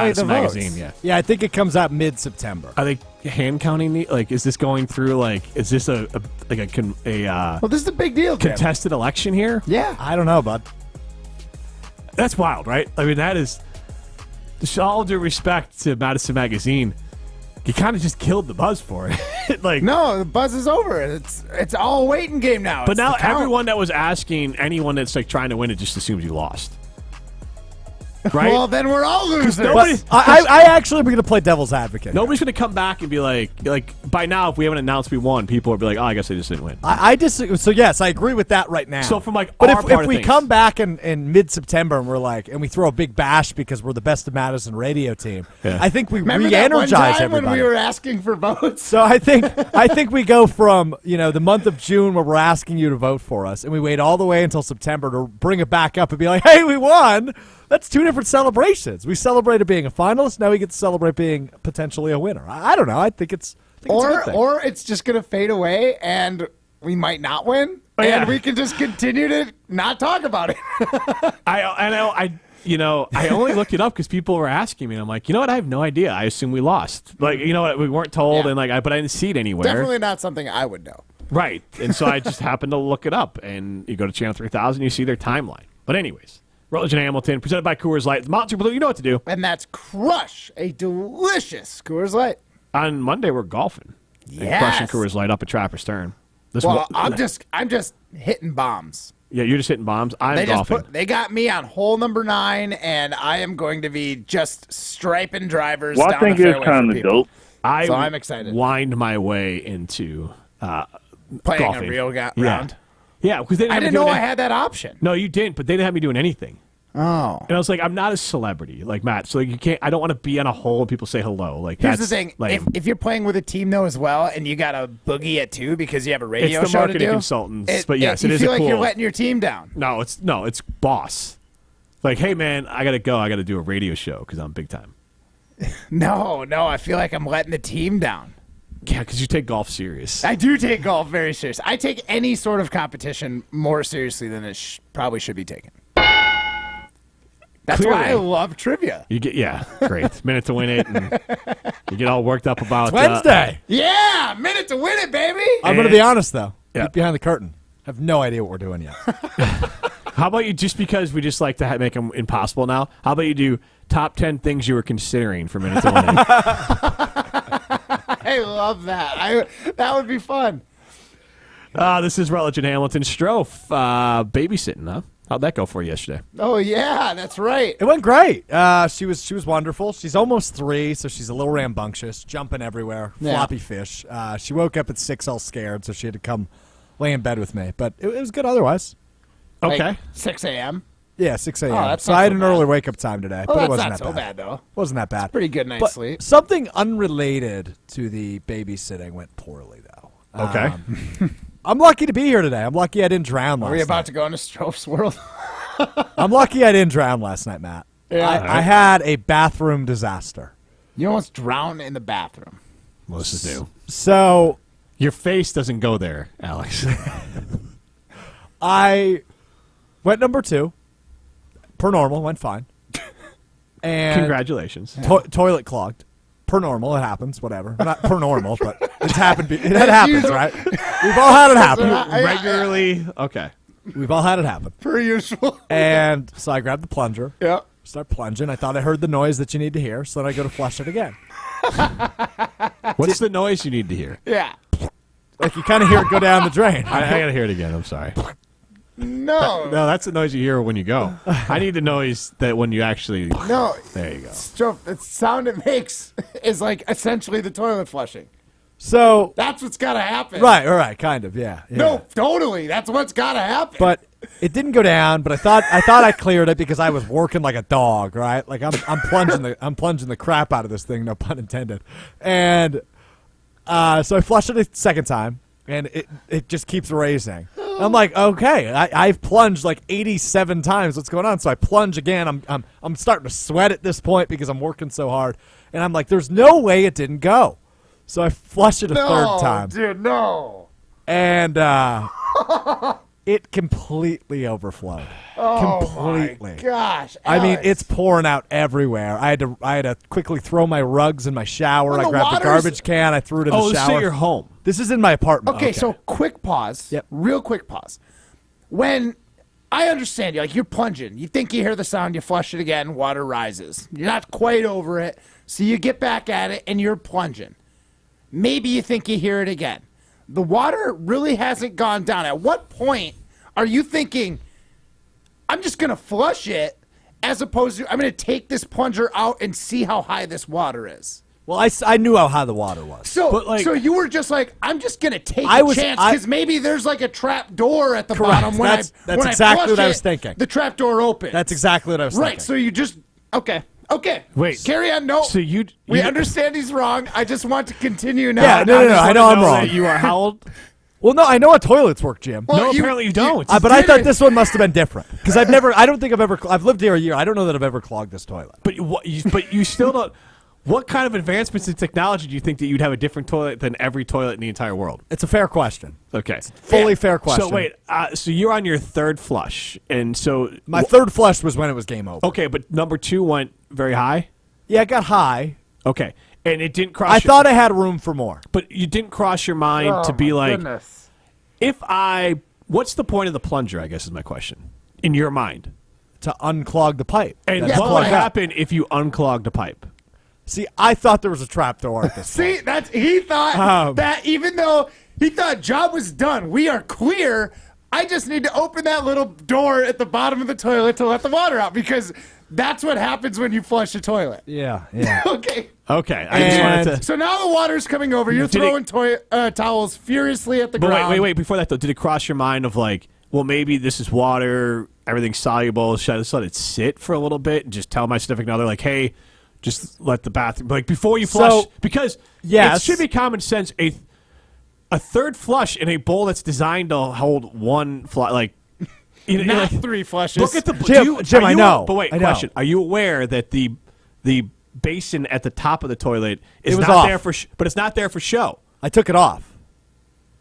Madison Magazine. Yeah, I think it comes out mid-September. Are they hand counting the? Like, is this going through? Like, is this a Well, this is a big deal, Jim. contested election here? Yeah. I don't know, bud. That's wild, right? I mean, that is. All due respect to Madison Magazine, you kind of just killed the buzz for it. Like, No, the buzz is over. It's all a waiting game now. but It's now the count. everyone that was asking, anyone that's like trying to win it, just assumes you lost. Right? Well, then we're all losers. nobody- I actually am going to play devil's advocate. Nobody's going to come back and be like by now, if we haven't announced we won, people will be like, oh, I guess I just didn't win. I disagree. So yes, I agree with that right now. So from like but our if part of we things- come back in mid-September and we're like, and we throw a big bash because we're the best of Madison radio team, Yeah. I think we Remember that one re-energize time everybody. when we were asking for votes? So I think we go from the month of June where we're asking you to vote for us, and we wait all the way until September to bring it back up and be like, hey, we won. That's two different celebrations. We celebrated being a finalist. Now we get to celebrate being potentially a winner. I don't know. I think it's a good thing. Or it's just going to fade away and we might not win, yeah. and we can just continue to not talk about it. I only looked it up because people were asking me. And I'm like, you know what? I have no idea. I assume we lost. Like, you know what? We weren't told, Yeah. and but I didn't see it anywhere. Definitely not something I would know. Right. And so I just happened to look it up, and you go to Channel 3000, you see their timeline. But anyways, Rutledge and Hamilton, presented by Coors Light. Mountain Blue, you know what to do. And that's Crush, a delicious Coors Light. On Monday, we're golfing. And Yes. crushing Coors Light up at Trapper Stern. Well, I'm just hitting bombs. Yeah, you're just hitting bombs. I'm golfing. They got me on hole number 9, and I am going to be just striping drivers Well, I down think the it's fairway kind for of people. dope. So I'm excited. Wind my way into Playing golfing. a real Yeah. round. Yeah, because they didn't I have me didn't know doing I had that option. No, you didn't, but they didn't have me doing anything. Oh. And I was like, I'm not a celebrity like Matt, so you can't. I don't want to be on a hole and people say hello. Like, Here's that's the thing: lame. if you're playing with a team though as well, and you got a boogie at 2 because you have a radio It's the show to marketing do, consultants, but yes, it you is feel a like you're cool- letting your team down. No, it's boss. Like, hey man, I gotta go. I gotta do a radio show because I'm big time. No, I feel like I'm letting the team down. Yeah, because you take golf serious. I do take golf very serious. I take any sort of competition more seriously than it probably should be taken. That's why I Clearly. love trivia. You get great minute to win it, and you get all worked up about Wednesday. Yeah, minute to win it, baby. I'm going to be honest, though. Yeah. Peek behind the curtain. I have no idea what we're doing yet. How about you? Just because we just like to make them impossible now. How about you do top 10 things you were considering for minute to win it? I love that. That would be fun. This is Rutledge and Hamilton. Strofe, babysitting, huh? How'd that go for you yesterday? Oh yeah, that's right. It went great. She was wonderful. She's almost 3, so she's a little rambunctious, jumping everywhere, Yeah. floppy fish. She woke up at 6 all scared, so she had to come lay in bed with me. But it was good otherwise. Okay. Like 6 a.m. Yeah, 6 a.m. that's so not I had so an bad. early wake-up time today, Oh, but it that's wasn't not that so bad. bad though. Wasn't that bad. Pretty good night's But sleep. something unrelated to the babysitting went poorly, though. Okay. I'm lucky to be here today. I'm lucky I didn't drown last Are we night. about to go into Stroph's world? I'm lucky I didn't drown last night, Matt. Yeah. I had a bathroom disaster. You almost drowned in the bathroom. Most of do. So Your face doesn't go there, Alex. I went number 2. Per normal, went fine. And Congratulations. toilet clogged. Per normal, it happens. Whatever. Not per normal, but it's happened. It happens, usual. right? We've all had it happen. Regularly. Okay. We've all had it happen. Per usual. And so I grabbed the plunger. Yeah. Start plunging. I thought I heard the noise that you need to hear, so then I go to flush it again. What's the noise you need to hear? Yeah. Like you kind of hear it go down the drain. I gotta hear it again. I'm sorry. No. No, that's the noise you hear when you go. I need the noise that when you actually. No. There you go. Stroph, the sound it makes is like essentially the toilet flushing. So That's what's got to happen. right, kind of, yeah. No, totally. That's what's got to happen. But it didn't go down. But I thought I cleared it because I was working like a dog, right? Like I'm plunging the crap out of this thing, no pun intended. And so I flushed it a second time, and it just keeps raising. I'm like, okay, I've plunged like 87 times. What's going on? So I plunge again. I'm starting to sweat at this point because I'm working so hard, and I'm like, there's no way it didn't go. So I flushed it a third time. Dude, no. And It completely overflowed. Completely. My gosh. I mean, Alex. it's pouring out everywhere. I had to quickly throw my rugs in my shower. When I the grabbed the water's- garbage can. I threw it in the Oh, shower. so you're home. This is in my apartment. Okay, so quick pause. Yep. Real quick pause. When I understand you, like you're plunging, you think you hear the sound, you flush it again, water rises. You're not quite over it, so you get back at it and you're plunging. Maybe you think you hear it again. The water really hasn't gone down. At what point are you thinking, I'm just going to flush it, as opposed to I'm going to take this plunger out and see how high this water is? Well, I knew how high the water was. So, But, like- so you were just like, I'm just gonna take I a was- chance I- because maybe there's like a trap door at the Correct. bottom. When That's when exactly flush what I was it, thinking. The trap door opens. That's exactly what I was right. thinking. So you just okay. Wait. carry on. No, So you we understand he's wrong. I just want to continue now. Yeah, no, I no, just I wanna know I'm that wrong. You are how old? Well, no, I know how toilets work, Jim. Well, No, apparently you don't. But I did thought it. this one must have been different because I don't think I've lived here a year. I don't know that I've ever clogged this toilet. But you still don't. What kind of advancements in technology do you think that you'd have a different toilet than every toilet in the entire world? It's a fair question. Okay. Fully fair question. So wait, so you're on your third flush, and so My third flush was when it was game over. Okay, but number 2 went very high. Yeah, it got high. Okay, and it didn't cross. I thought I had room for more. but you didn't cross your mind Oh, to be my like, goodness. what's the point of the plunger? I guess is my question in your mind. To unclog the pipe. And That's what plugged would up. happen if you unclogged a pipe? See, I thought there was a trap door at this See, point. he thought that even though he thought job was done, we are clear. I just need to open that little door at the bottom of the toilet to let the water out because that's what happens when you flush a toilet. Yeah, yeah. Okay. Okay, I just wanted to. So now the water's coming over. You're Did throwing towels furiously at the But ground. wait. Before that, though, did it cross your mind of like, well, maybe this is water, everything's soluble. Should I just let it sit for a little bit and just tell my significant other, like, hey, just let the bathroom, like, before you flush? Because yes. it should be common sense. A third flush in a bowl that's designed to hold one flush, like, Not like, 3 flushes. look at the Jim, I know. But wait, I know. question: are you aware that the basin at the top of the toilet is It was not off. there for, but it's not there for show? I took it off.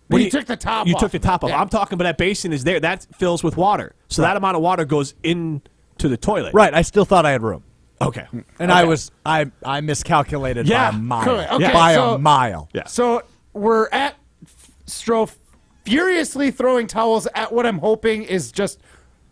But you took the top You off. took the top off. Yeah. I'm talking about that basin is there. That fills with water. So that amount of water goes into the toilet. Right, I still thought I had room. Okay. And I miscalculated Yeah. by a mile. Correct. Okay, by so- a mile. Yeah. So we're at Stroh furiously throwing towels at what I'm hoping is just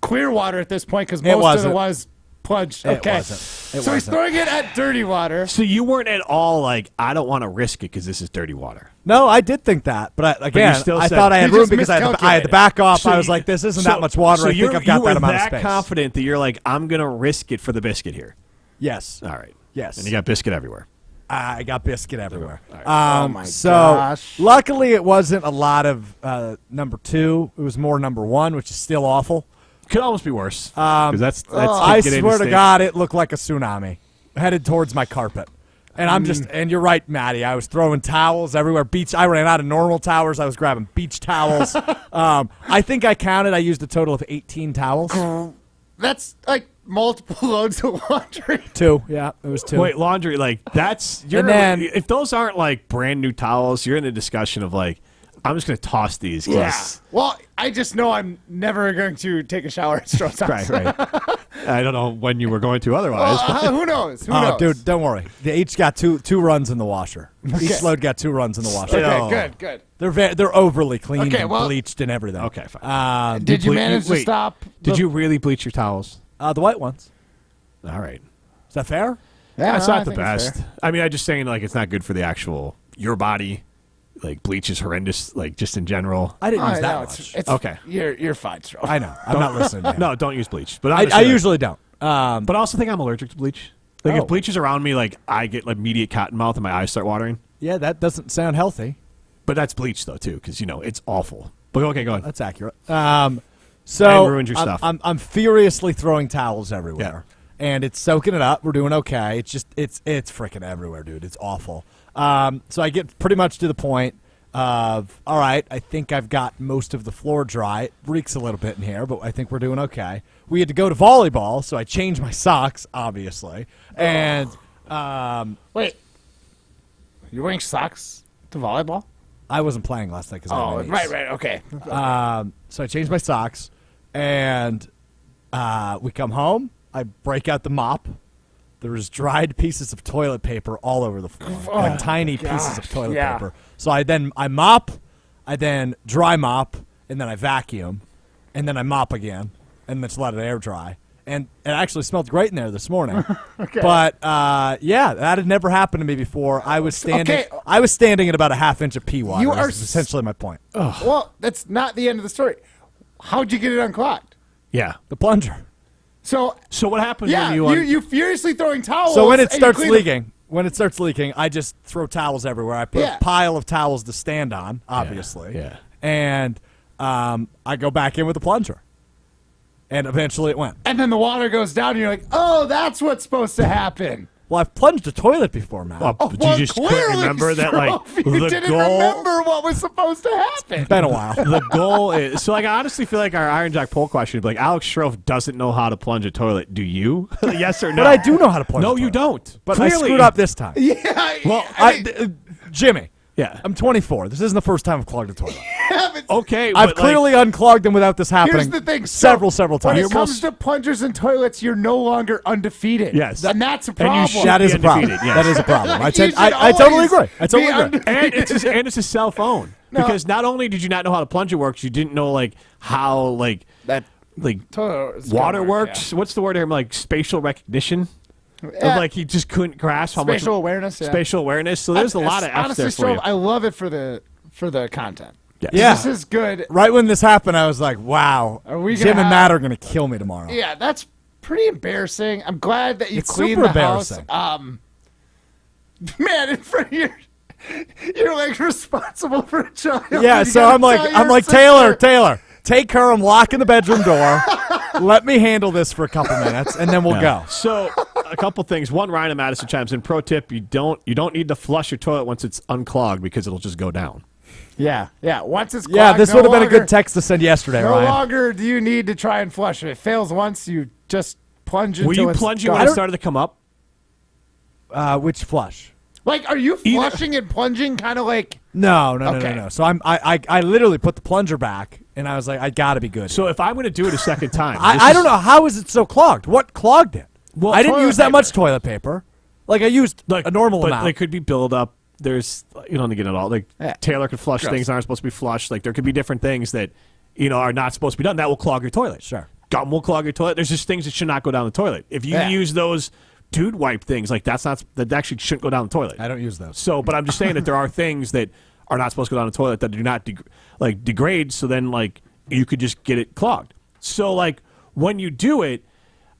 clear water at this point because most of wasn't. it was plunged. It Okay. wasn't. It So he's wasn't. throwing it at dirty water. So you weren't at all like, I don't want to risk it because this is dirty water. No, I did think that, but again, still I said- thought I had You room just because I had to miscalculated. back off. So I was you- like, this isn't so- that much water. so I think you're- I've got you were that amount of that space. confident that you're like, I'm going to risk it for the biscuit here. Yes. All right. Yes. And you got biscuit everywhere. I got biscuit everywhere. Oh my so gosh. luckily it wasn't a lot of number 2. It was more number 1, which is still awful. Could almost be worse. 'Cause that's I getting swear to state. God, it looked like a tsunami headed towards my carpet. And I'm just, and you're right, Maddie. I was throwing towels everywhere. I ran out of normal towels. I was grabbing beach towels. I think I counted. I used a total of 18 towels. That's like multiple loads of laundry. 2, yeah, it was 2. Wait, laundry, like that's you're And then- if those aren't like brand new towels, you're in a discussion of like, I'm just gonna toss these. 'cause- Well, I just know I'm never going to take a shower at Stroh's house. Right. I don't know when you were going to otherwise. Well, who knows? Who Oh, knows? dude, don't worry. They each got two runs in the washer. Each load got 2 runs in the washer. Okay, Oh. good. They're overly cleaned Okay, and well- bleached and everything. Okay, fine. Did you ble- manage to wait, stop? Did you really bleach your towels? The white ones. All right. Is that fair? Yeah, That's no, I not the think it's best. fair. I mean, I'm just saying, like, it's not good for the actual your body. Like, bleach is horrendous. Like, just in general. I didn't Oh, use that no, much. it's Okay. You're fine, Stroh. I know. I'm not listening to him. No, don't use bleach. But I usually don't. But I also think I'm allergic to bleach. Like, Oh. if bleach is around me, like, I get like, immediate cotton mouth and my eyes start watering. Yeah, that doesn't sound healthy. But that's bleach though too, because it's awful. But okay, go on. That's accurate. So And ruined your stuff. I'm furiously throwing towels everywhere, and it's soaking it up. We're doing okay. It's just it's freaking everywhere, dude. It's awful. So I get pretty much to the point of, all right, I think I've got most of the floor dry. It reeks a little bit in here, but I think we're doing okay. We had to go to volleyball, so I changed my socks, obviously, and Wait, you're wearing socks to volleyball? I wasn't playing last night because I had my niece. right, okay. So I changed my socks, and we come home. I break out the mop. There was dried pieces of toilet paper all over the floor, like tiny pieces of toilet paper. So I mop, I then dry mop, and then I vacuum, and then I mop again, and then just let it air dry. And it actually smelled great in there this morning. Okay. But yeah, that had never happened to me before. I was standing. I was standing at about a half inch of pee water. You are is essentially my point. Well, that's not the end of the story. How'd you get it unclogged? Yeah. The plunger. So what happens yeah, when you furiously throwing towels. So when it and starts you clean leaking, I just throw towels everywhere. I put a pile of towels to stand on, obviously. Yeah. And I go back in with the plunger. And eventually it went. and then the water goes down, and you're like, oh, that's what's supposed to happen. Well, I've plunged a toilet before, man. But Well, you just couldn't clearly, remember that, like, Strofe, you the didn't goal. remember what was supposed to happen. It's been a while. The goal is so. Like, I honestly feel like our Iron Jack poll question would be like, Alex Strofe doesn't know how to plunge a toilet. Do you? Yes or no? But I do know how to plunge a No, toilet. you don't. But Clearly. I screwed up this time. Yeah. Well, Jimmy, Yeah. I'm 24. This isn't the first time I've clogged a toilet. Okay. I've but, clearly unclogged them without this happening. Here's the thing. Several When times. it comes to plungers and toilets, you're no longer undefeated. Yes. And that's a And you problem. should That is a be problem. undefeated, yes. That is a problem. I You should totally always agree. I totally be agree. undefeated. and it's a cell phone. No. Because not only did you not know how the plunger works, you didn't know like how like That water toilet works. What's the word here? Like spatial recognition. Yeah. Of, like he just couldn't grasp how much Spatial awareness. Yeah. spatial awareness. So there's a lot of F's honestly, there for you. Strofe, I love it for the content. Yes. Yeah. This is good. Right when this happened, I was like, wow. Are we Jim gonna and have- Matt are going to kill me tomorrow. Yeah, that's pretty embarrassing. I'm glad that you It's cleaned super the house. embarrassing. Man, in front of you're like responsible for a child. Yeah, You so gotta I'm like, tell your Taylor, take her. I'm locking the bedroom door. Let me handle this for a couple minutes, and then we'll go. So a couple things. One, Ryan and Madison chimes in. Pro tip: you don't need to flush your toilet once it's unclogged because it'll just go down. Yeah. Once it's clogged, Yeah, this no would have been a longer- good text to send yesterday, No Ryan. longer do you need to try and flush. If it fails once, you just plunge Were until you it's plunging gone. when it started to come up? Which flush? Like, are you flushing and plunging kind of like? No. Okay. So I literally put the plunger back, and I was like, I got to be good. So if I'm going to do it a second time, I don't know, how is it so clogged? What clogged it? Well, I didn't toilet use that paper. much toilet paper. Like, I used a normal but amount. there could be buildup. There's you don't get it all. Like Yeah. Taylor could flush Gross. things that aren't supposed to be flushed. Like there could be different things that are not supposed to be done. That will clog your toilet. Sure. Gum will clog your toilet. There's just things that should not go down the toilet. If you Yeah. use those dude wipe things, like that actually shouldn't go down the toilet. I don't use those. So, but I'm just saying that there are things that are not supposed to go down the toilet that do not degrade. So then, like, you could just get it clogged. So, like, when you do it,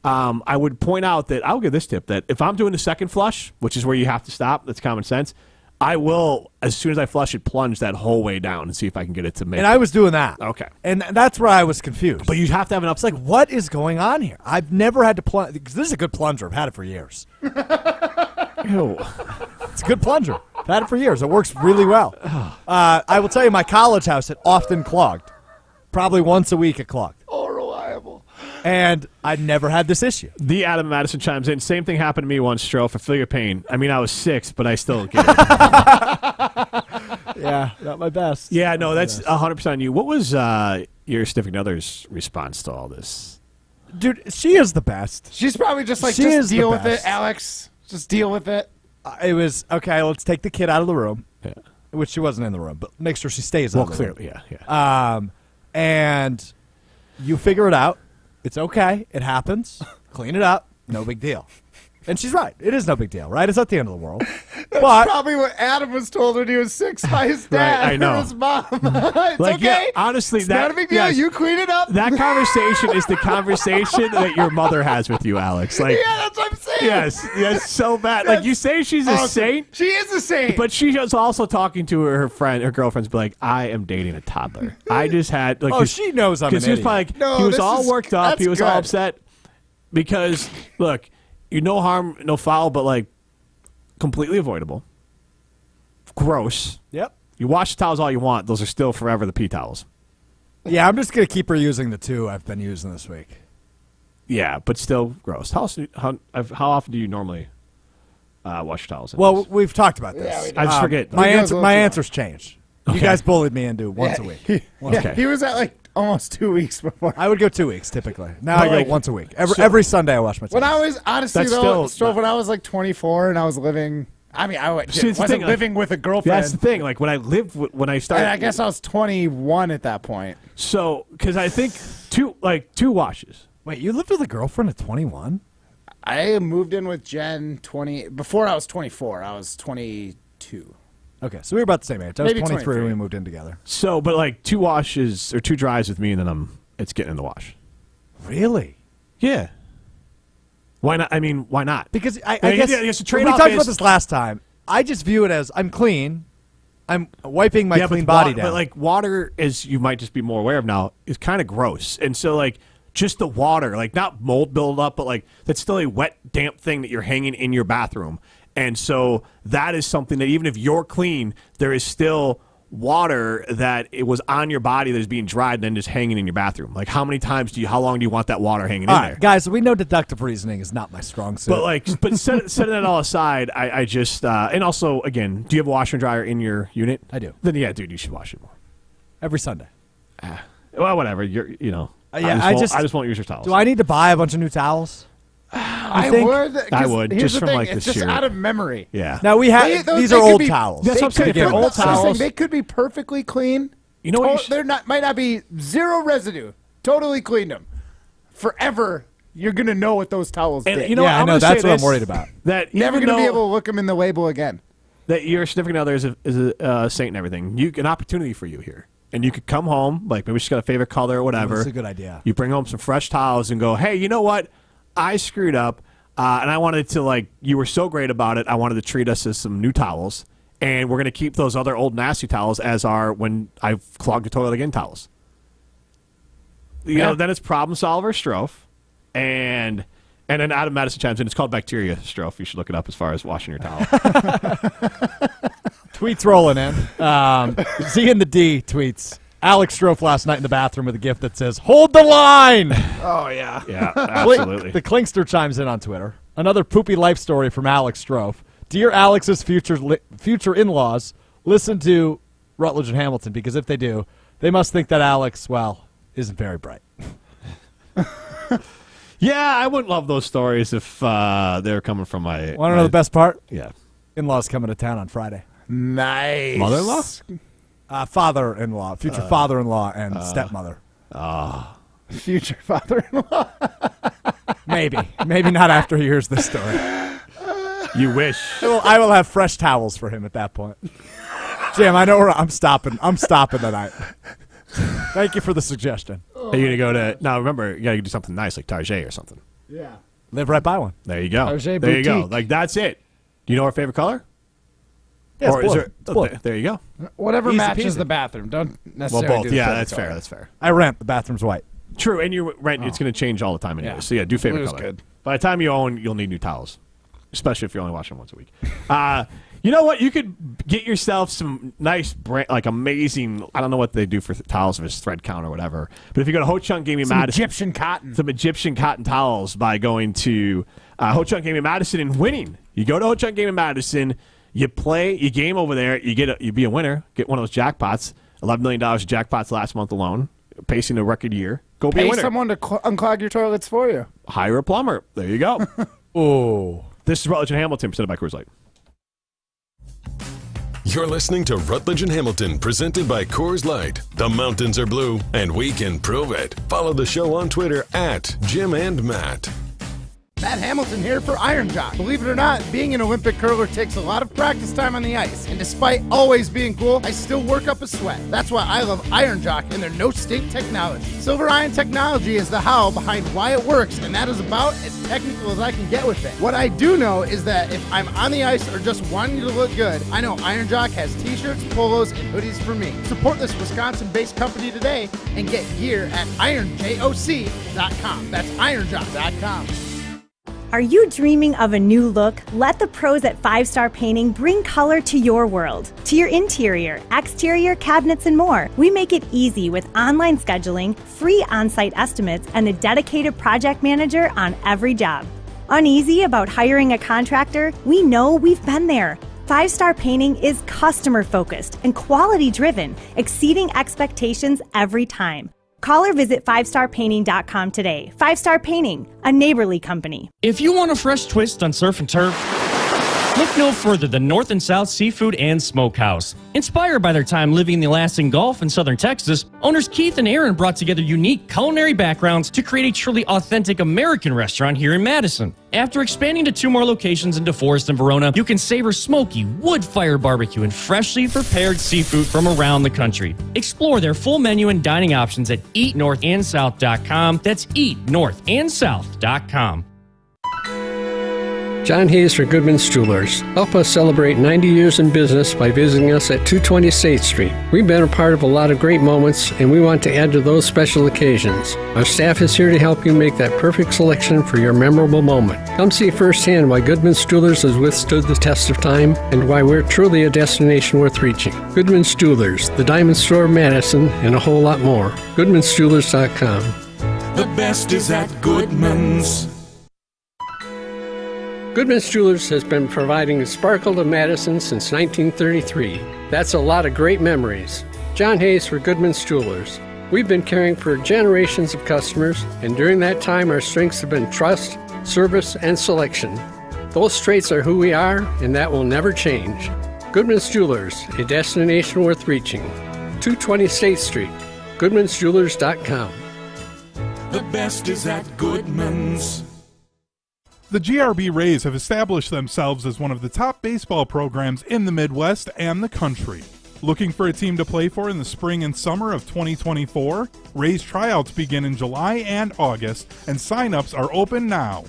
I would point out that I'll give this tip that if I'm doing the second flush, which is where you have to stop, that's common sense. I will, as soon as I flush it, plunge that whole way down and see if I can get it to make. And I was doing that. Okay. And that's where I was confused. But you have to have enough. It's like, what is going on here? I've never had to plunge. Because this is a good plunger. I've had it for years. Ew. It's a good plunger. I've had it for years. It works really well. I will tell you, my college house, it often clogged. Probably once a week it clogged. Oh, reliable. And I never had this issue. The Adam Madison chimes in. Same thing happened to me once, Strofe. I feel your pain. I mean, I was 6, but I still get it. Yeah, not my best. Yeah, no, that's 100% on you. What was your significant other's response to all this? Dude, she is the best. She's probably just like, She just is the deal with it, best. Alex. Just deal with it. It was, okay, let's take the kid out of the room. Yeah. Which she wasn't in the room, but make sure she stays Well, out of the room. clearly, yeah. And you figure it out. It's okay. It happens. Clean it up. No big deal. And she's right. It is no big deal, right? It's not the end of the world. But Probably what Adam was told when he was 6 by his dad Right, I know. or his mom. It's Like, okay. yeah, honestly, it's that- not a big deal. yes. You clean it up. That conversation is the conversation that your mother has with you, Alex. Like, yeah, that's what I'm saying. yes, so bad. Like, you say she's a Awesome. saint, She is a saint. but she was also talking to her girlfriends, be like, I am dating a toddler. I just had, like, oh, she knows I'm an because he was idiot. probably like, No, he was this all is- worked up, he that's was all good. upset because, look, you no harm, no foul, but like completely avoidable. Gross. Yep. You wash the towels all you want; those are still forever the pee towels. Yeah, I'm just going to keep her using the 2 I've been using this week. Yeah, but still gross. How often do you normally wash your towels? Well, we've talked about this. Yeah, we did. I just forget. My It goes answer, a my little too answer's changed. You guys bullied me into once a week. He was at like almost 2 weeks before. I would go 2 weeks typically. Now I like, go once a week. Every Sunday I wash my When towels. I was honestly That's though, still- when I was like 24 and I was living. I mean, I See, it's the wasn't thing, like, living with a girlfriend. That's the thing. Like when I started, And I guess I was 21 at that point. so because I think two washes. Wait, you lived with a girlfriend at 21? I moved in with Jen before I was 24. I was 22. Okay, so we were about the same age. I was Maybe 23 when 23. we moved in together. So, but like 2 washes or 2 dries with me, and then it's getting in the wash. Really? Yeah. Why not? I mean, why not? Because I Yeah, guess yeah, it's a we trade-off talked is- about this last time. I just view it as I'm clean. I'm wiping my clean body down. But like water, as you might just be more aware of now, is kind of gross. And so like just the water, like not mold buildup, but like that's still a wet, damp thing that you're hanging in your bathroom. And so that is something that even if you're clean, there is still water that it was on your body that is being dried and then just hanging in your bathroom. Like how long do you want that water hanging all in right, there? guys, we know deductive reasoning is not my strong suit. But setting that all aside, I just and also again, do you have a washer and dryer in your unit? I do. Then yeah, dude, you should wash it more. Every Sunday. Well, whatever. I just won't use your towels. Do I need to buy a bunch of new towels? I think- would. 'cause I would, here's just the from, thing, like, it's this just year. out of memory. Yeah. Now we have these are they could old be- towels. That's what I'm saying. They If could- they're old I'm saying towels- they could be perfectly clean. You know what? You should- There might not be zero residue. Totally cleaned them. Forever, you're gonna know what those towels And did. you know Yeah, what? I I'm know, gonna that's say what I'm this, worried about. That Never even gonna be though able to look them in the label again. that your significant other is a saint and everything, an opportunity for you here, and you could come home, like maybe she's got a favorite color or whatever. That's a good idea. You bring home some fresh towels and go, hey, you know what? I screwed up, and I wanted to like. You were so great about it. I wanted to treat us as some new towels, and we're gonna keep those other old nasty towels as our when I clogged the toilet again towels. You know, then it's problem solver strophe, and then Adam Madison chimes in. It's called bacteria strophe. You should look it up as far as washing your towel. Tweets rolling in. Z and the D tweets. Alex Strofe last night in the bathroom with a gift that says, "Hold the line." Oh yeah. Yeah, absolutely. The Klinkster chimes in on Twitter. Another poopy life story from Alex Strofe. Dear Alex's future in-laws, listen to Rutledge and Hamilton, because if they do, they must think that Alex, well, isn't very bright. Yeah, I wouldn't love those stories if they were coming from my. Want to know the best part? Yeah. In-laws coming to town on Friday. Nice. Mother-in-law? Father-in-law, future father-in-law and stepmother. Future father-in-law. Maybe not after he hears this story. You wish. I will have fresh towels for him at that point. Jim, I know I'm stopping. I'm stopping tonight. Thank you for the suggestion. Are you gonna go to? Now remember, you gotta do something nice like Target or something. Yeah. Live right by one. There you go. Target there you go. boutique. Like that's it. Do you know our favorite color? Yeah, Or it's is blue. there? It's blue. There you go. Whatever Easy matches peasy. the bathroom. Don't Well, necessarily both. do the Yeah, favorite that's fair. color. That's fair. I rent. The bathroom's white. True, and you rent. It's gonna change all the time anyway. Yeah. So yeah, do favorite Blue's color. good. By the time you own, you'll need new towels, especially if you're only washing once a week. You know what? You could get yourself some nice, like amazing. I don't know what they do for towels, if it's thread count or whatever. But if you go to Ho Chunk Gaming Some Madison, Egyptian cotton. some Egyptian cotton towels by going to Ho Chunk Gaming Madison and winning. You go to Ho Chunk Gaming Madison, you play, you game over there, you be a winner, get one of those jackpots. $11 million of jackpots last month alone, pacing a record year. Go be a Pay winner. someone to unclog your toilets for you. Hire a plumber. There you go. Oh. This is Rutledge and Hamilton, presented by Coors Light. You're listening to Rutledge and Hamilton, presented by Coors Light. The mountains are blue, and we can prove it. Follow the show on Twitter at Jim and Matt. Matt Hamilton here for Iron Jock. Believe it or not, being an Olympic curler takes a lot of practice time on the ice. And despite always being cool, I still work up a sweat. That's why I love Iron Jock and their no-stink technology. Silver Iron technology is the how behind why it works, and that is about as technical as I can get with it. What I do know is that if I'm on the ice or just wanting to look good, I know Iron Jock has t-shirts, polos, and hoodies for me. Support this Wisconsin-based company today and get gear at ironjoc.com. That's ironjock.com. Are you dreaming of a new look? Let the pros at 5 Star Painting bring color to your world, to your interior, exterior, cabinets, and more. We make it easy with online scheduling, free on-site estimates, and a dedicated project manager on every job. Uneasy about hiring a contractor? We know, we've been there. 5 Star Painting is customer focused and quality driven, exceeding expectations every time. Call or visit 5starpainting.com today. 5 Star Painting, a neighborly company. If you want a fresh twist on surf and turf, look no further than North and South Seafood and Smokehouse. Inspired by their time living in the Alaskan Gulf in southern Texas, owners Keith and Aaron brought together unique culinary backgrounds to create a truly authentic American restaurant here in Madison. After expanding to 2 more locations in DeForest and Verona, you can savor smoky, wood-fired barbecue and freshly prepared seafood from around the country. Explore their full menu and dining options at eatnorthandsouth.com. That's eatnorthandsouth.com. John Hayes for Goodman's Jewelers. Help us celebrate 90 years in business by visiting us at 220 State Street. We've been a part of a lot of great moments, and we want to add to those special occasions. Our staff is here to help you make that perfect selection for your memorable moment. Come see firsthand why Goodman's Jewelers has withstood the test of time and why we're truly a destination worth reaching. Goodman's Jewelers, the Diamond Store of Madison, and a whole lot more. Goodman'sJewelers.com. The best is at Goodman's. Goodman's Jewelers has been providing the sparkle to Madison since 1933. That's a lot of great memories. John Hayes for Goodman's Jewelers. We've been caring for generations of customers, and during that time our strengths have been trust, service, and selection. Those traits are who we are, and that will never change. Goodman's Jewelers, a destination worth reaching. 220 State Street, Goodman'sJewelers.com. The best is at Goodman's. The GRB Rays have established themselves as one of the top baseball programs in the Midwest and the country. Looking for a team to play for in the spring and summer of 2024? Rays tryouts begin in July and August, and sign-ups are open now.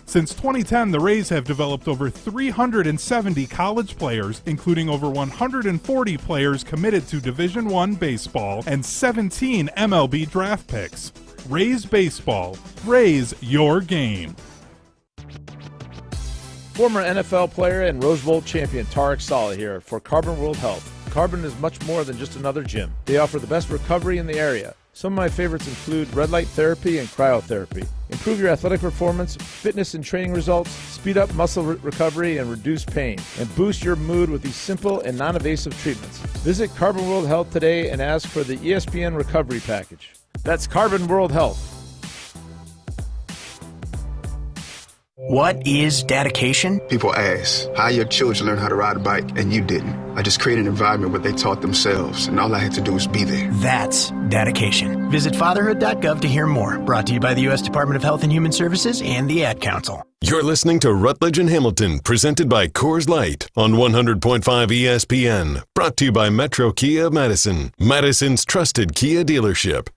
Since 2010, the Rays have developed over 370 college players, including over 140 players committed to Division I baseball and 17 MLB draft picks. Rays Baseball. Raise your game. Former NFL player and Rose Bowl champion Tarek Saleh here for Carbon World Health. Carbon is much more than just another gym. They offer the best recovery in the area. Some of my favorites include red light therapy and cryotherapy. Improve your athletic performance, fitness and training results, speed up muscle recovery and reduce pain, and boost your mood with these simple and non-invasive treatments. Visit Carbon World Health today and ask for the ESPN Recovery Package. That's Carbon World Health. What is dedication? People ask, how your children learn how to ride a bike and you didn't? I just created an environment where they taught themselves, and all I had to do was be there. That's dedication. Visit fatherhood.gov to hear more. Brought to you by the U.S. Department of Health and Human Services and the Ad Council. You're listening to Rutledge and Hamilton, presented by Coors Light on 100.5 ESPN. Brought to you by Metro Kia of Madison, Madison's trusted Kia dealership.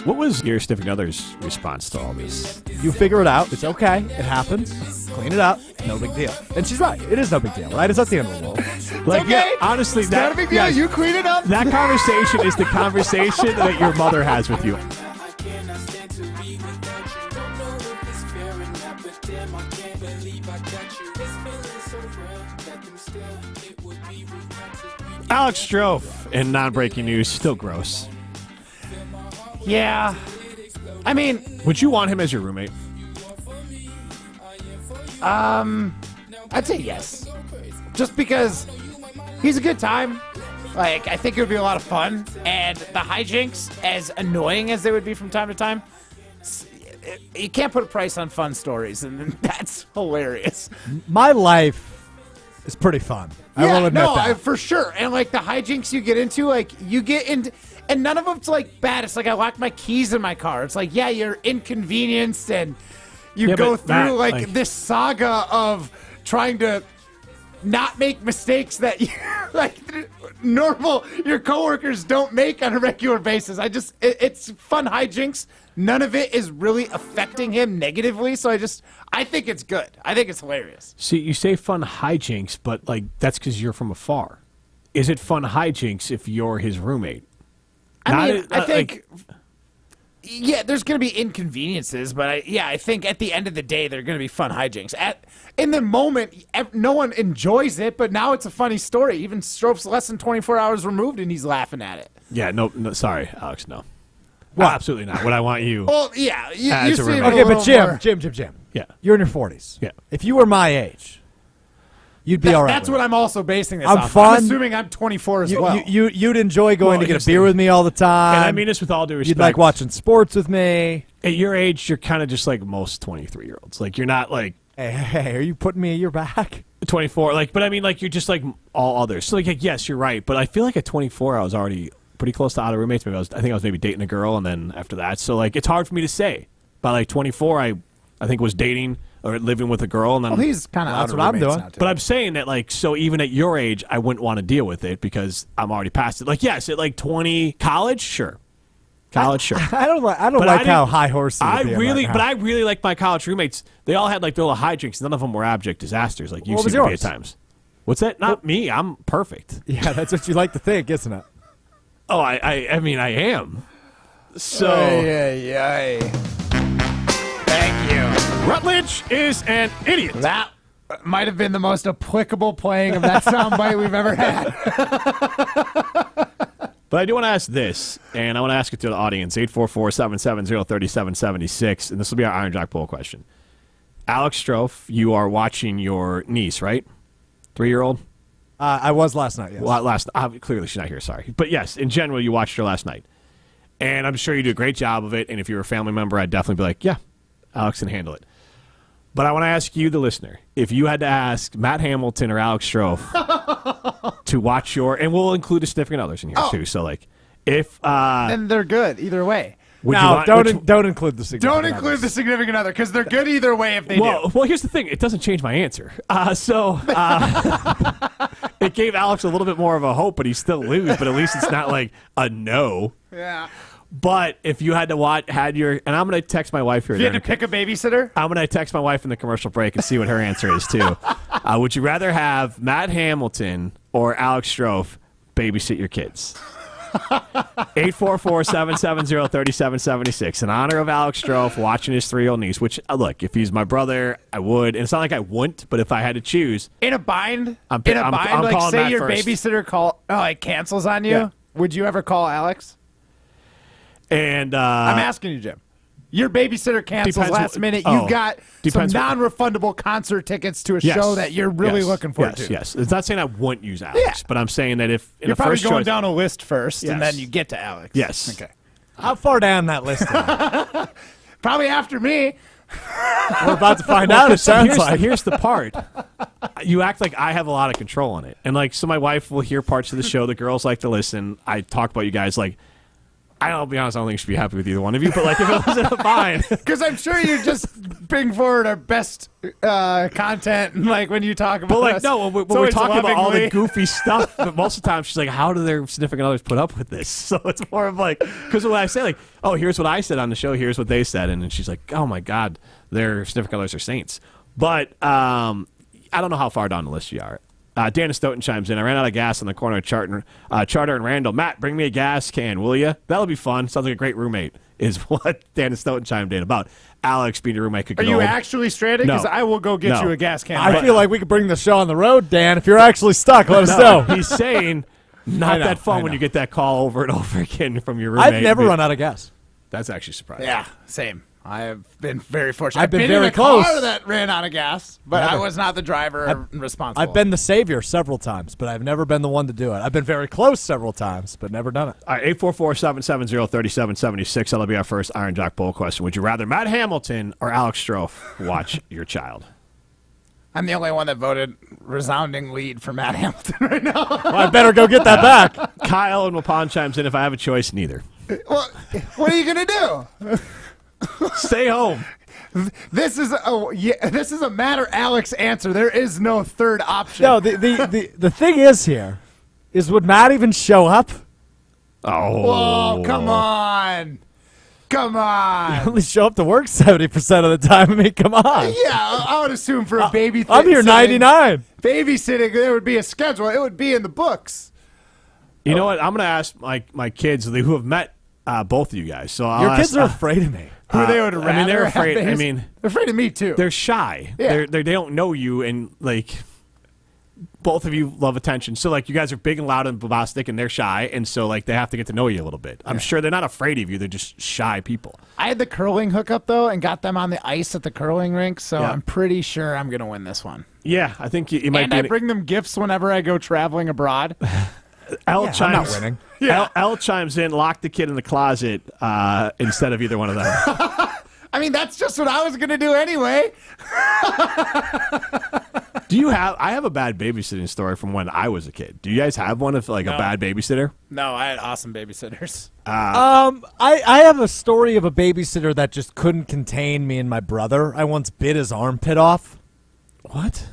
What was your significant other's response to all this? You figure it out. It's okay. It happens. Clean it up. No big deal. And she's right. It is no big deal, right? It's not the end of the world. Like, okay. yeah, honestly, it's not a big deal. yeah, You clean it up. That conversation is the conversation that your mother has with you. Alex Strofe in non-breaking news, still gross. Yeah. I mean, would you want him as your roommate? I'd say yes. Just because he's a good time. Like, I think it would be a lot of fun. And the hijinks, as annoying as they would be from time to time, you can't put a price on fun stories, and that's hilarious. My life is pretty fun. I will admit that. For sure. And, like, the hijinks you get into, like, you get into... And none of them's, like, bad. It's like I locked my keys in my car. It's like, yeah, you're inconvenienced, and you go through, like, this saga of trying to not make mistakes that, your coworkers don't make on a regular basis. It's fun hijinks. None of it is really affecting him negatively, so I think it's good. I think it's hilarious. See, you say fun hijinks, but, like, that's because you're from afar. Is it fun hijinks if you're his roommate? I think, there's going to be inconveniences, but I think at the end of the day, they're going to be fun hijinks. In the moment, no one enjoys it, but now it's a funny story. Even Strofe's less than 24 hours removed, and he's laughing at it. Yeah, no, sorry, Alex, no. Well, absolutely not. Would I want you? Well, yeah. You As a seem roommate. a Okay, little but Jim, more- Jim. Yeah. You're in your 40s. Yeah. If you were my age, you'd be all right. That's with what it. I'm also basing this I'm off. fun. I'm assuming I'm 24 as well. You'd enjoy going Well, to get here's a beer the- with me all the time. And I mean this with all due respect. You'd like watching sports with me. At your age, you're kind of just like most 23-year-olds. Like, you're not like Hey, are you putting me a year back? 24. Like, but I mean, like, you're just like all others. So, like, yes, you're right. But I feel like at 24, I was already pretty close to out of roommates. Maybe I think I was maybe dating a girl, and then after that. So, like, it's hard for me to say. By like 24, I think was dating or living with a girl, and then. Well, he's kind of That's out what of I'm roommates doing. now, too. But I'm saying that, like, so even at your age, I wouldn't want to deal with it because I'm already past it. Like, yes, at like 20, college, sure. College, sure. I don't like But how didn't- high horse. I really like my college roommates. They all had like their little hijinks. None of them were abject disasters like you What seem was to be at yours? times. What's that? Not me. I'm perfect. Yeah, that's what you like to think, isn't it? Oh, I mean, I am. So Thank you. Rutledge is an idiot. That might have been the most applicable playing of that soundbite we've ever had. But I do want to ask this, and I want to ask it to the audience: 844-770-3776, and this will be our Iron Jock poll question. Alex Strofe, you are watching your niece, right? 3-year-old. I was last night. Yes. Well, clearly she's not here. Sorry, but yes, in general, you watched her last night, and I'm sure you do a great job of it. And if you're a family member, I'd definitely be like, yeah, Alex can handle it. But I want to ask you, the listener, if you had to ask Matt Hamilton or Alex Strofe to watch your, and we'll include the significant others in here too. So, like, if And they're good either way. would you No, want, don't include the significant Don't include others. the significant other because they're good either way if they do. well, here's the thing: it doesn't change my answer. It gave Alex a little bit more of a hope, but he still lose. But at least it's not like a no. Yeah. But if you had to and I'm going to text my wife here. If you had to pick a babysitter? I'm going to text my wife in the commercial break and see what her answer is, too. Would you rather have Matt Hamilton or Alex Strofe babysit your kids? 844-770-3776. In honor of Alex Strofe watching his 3-year-old niece, which, look, if he's my brother, I would. And it's not like I wouldn't, but if I had to choose. In a bind? I'm like, calling say Matt your first. babysitter it cancels on you? Yeah. Would you ever call Alex? And I'm asking you, Jim. Your babysitter cancels Depends last what- minute. oh, You've got some depends what- non-refundable concert tickets to a Yes. show that you're really Yes. looking forward to. Yes. It's not saying I wouldn't use Alex, Yeah. but I'm saying that if in You're the probably first going choice, down a list first, and Yes. then you get to Alex. Yes. Okay. How far down that list are you? Probably after me. We're about to find out. It sounds here's, like. here's the part. You act like I have a lot of control on it. And, like, so my wife will hear parts of the show. The girls like to listen. I talk about you guys. Like, I'll be honest, I don't think she should be happy with either one of you. But, like, if it wasn't fine. Because I'm sure you just bring forward our best content, like, when you talk about But, like, us. no, when It's we're always talking about all the lovingly. goofy stuff, but most of the time she's like, how do their significant others put up with this? So it's more of like, because when I say, like, oh, here's what I said on the show, here's what they said. And then she's like, oh, my God, their significant others are saints. But I don't know how far down the list you are. Dan Stoughton chimes in. I ran out of gas on the corner of Charter and Randall. Matt, bring me a gas can, will you? That'll be fun. Sounds like a great roommate, is what Dan Stoughton chimed in about. Alex being your roommate could Are get you old. actually stranded? Because No. I will go get No. you a gas can. I feel like we could bring the show on the road, Dan. If you're actually stuck, let us No, know. he's saying not I know, that fun I when know. you get that call over and over again from your roommate. I've never run out of gas. That's actually surprising. Yeah, same. I have been very fortunate. I've been in very a close. car that ran out of gas, but Never. I was not the driver responsible. I've been the savior several times, but I've never been the one to do it. I've been very close several times, but never done it. All right, 844-770-3776. That'll be our first Iron Jock poll question. Would you rather Matt Hamilton or Alex Strofe watch your child? I'm the only one that voted resounding lead for Matt Hamilton right now. Well, I better go get that back. Kyle and Waupun chimes in. If I have a choice, neither. Well, what are you gonna do? Stay home. This is a matter Alex answer. There is no third option. No, the thing is here, is would Matt even show up? Oh. Whoa, come on. Come on. Only show up to work 70% of the time. I mean, come on. Yeah, I would assume for a baby I'm here 99. babysitting, there would be a schedule. It would be in the books. You know what? I'm going to ask my kids who have met both of you guys. So I'll Your kids ask, are afraid of me. Who they would rather I mean, they're have afraid. I babies. mean, they're afraid of me too. they're shy. Yeah. They don't know you, and like both of you love attention. So, like, you guys are big and loud and bombastic, and they're shy, and so, like, they have to get to know you a little bit. I'm sure they're not afraid of you. They're just shy people. I had the curling hookup, though, and got them on the ice at the curling rink, so Yeah. I'm pretty sure I'm going to win this one. Yeah, I think you might And be. I bring them gifts whenever I go traveling abroad. L I'm chimes, not winning. L chimes in, lock the kid in the closet instead of either one of them. I mean, that's just what I was going to do anyway. I have a bad babysitting story from when I was a kid. Do you guys have one of, like, a bad babysitter? No, I had awesome babysitters. I have a story of a babysitter that just couldn't contain me and my brother. I once bit his armpit off. What?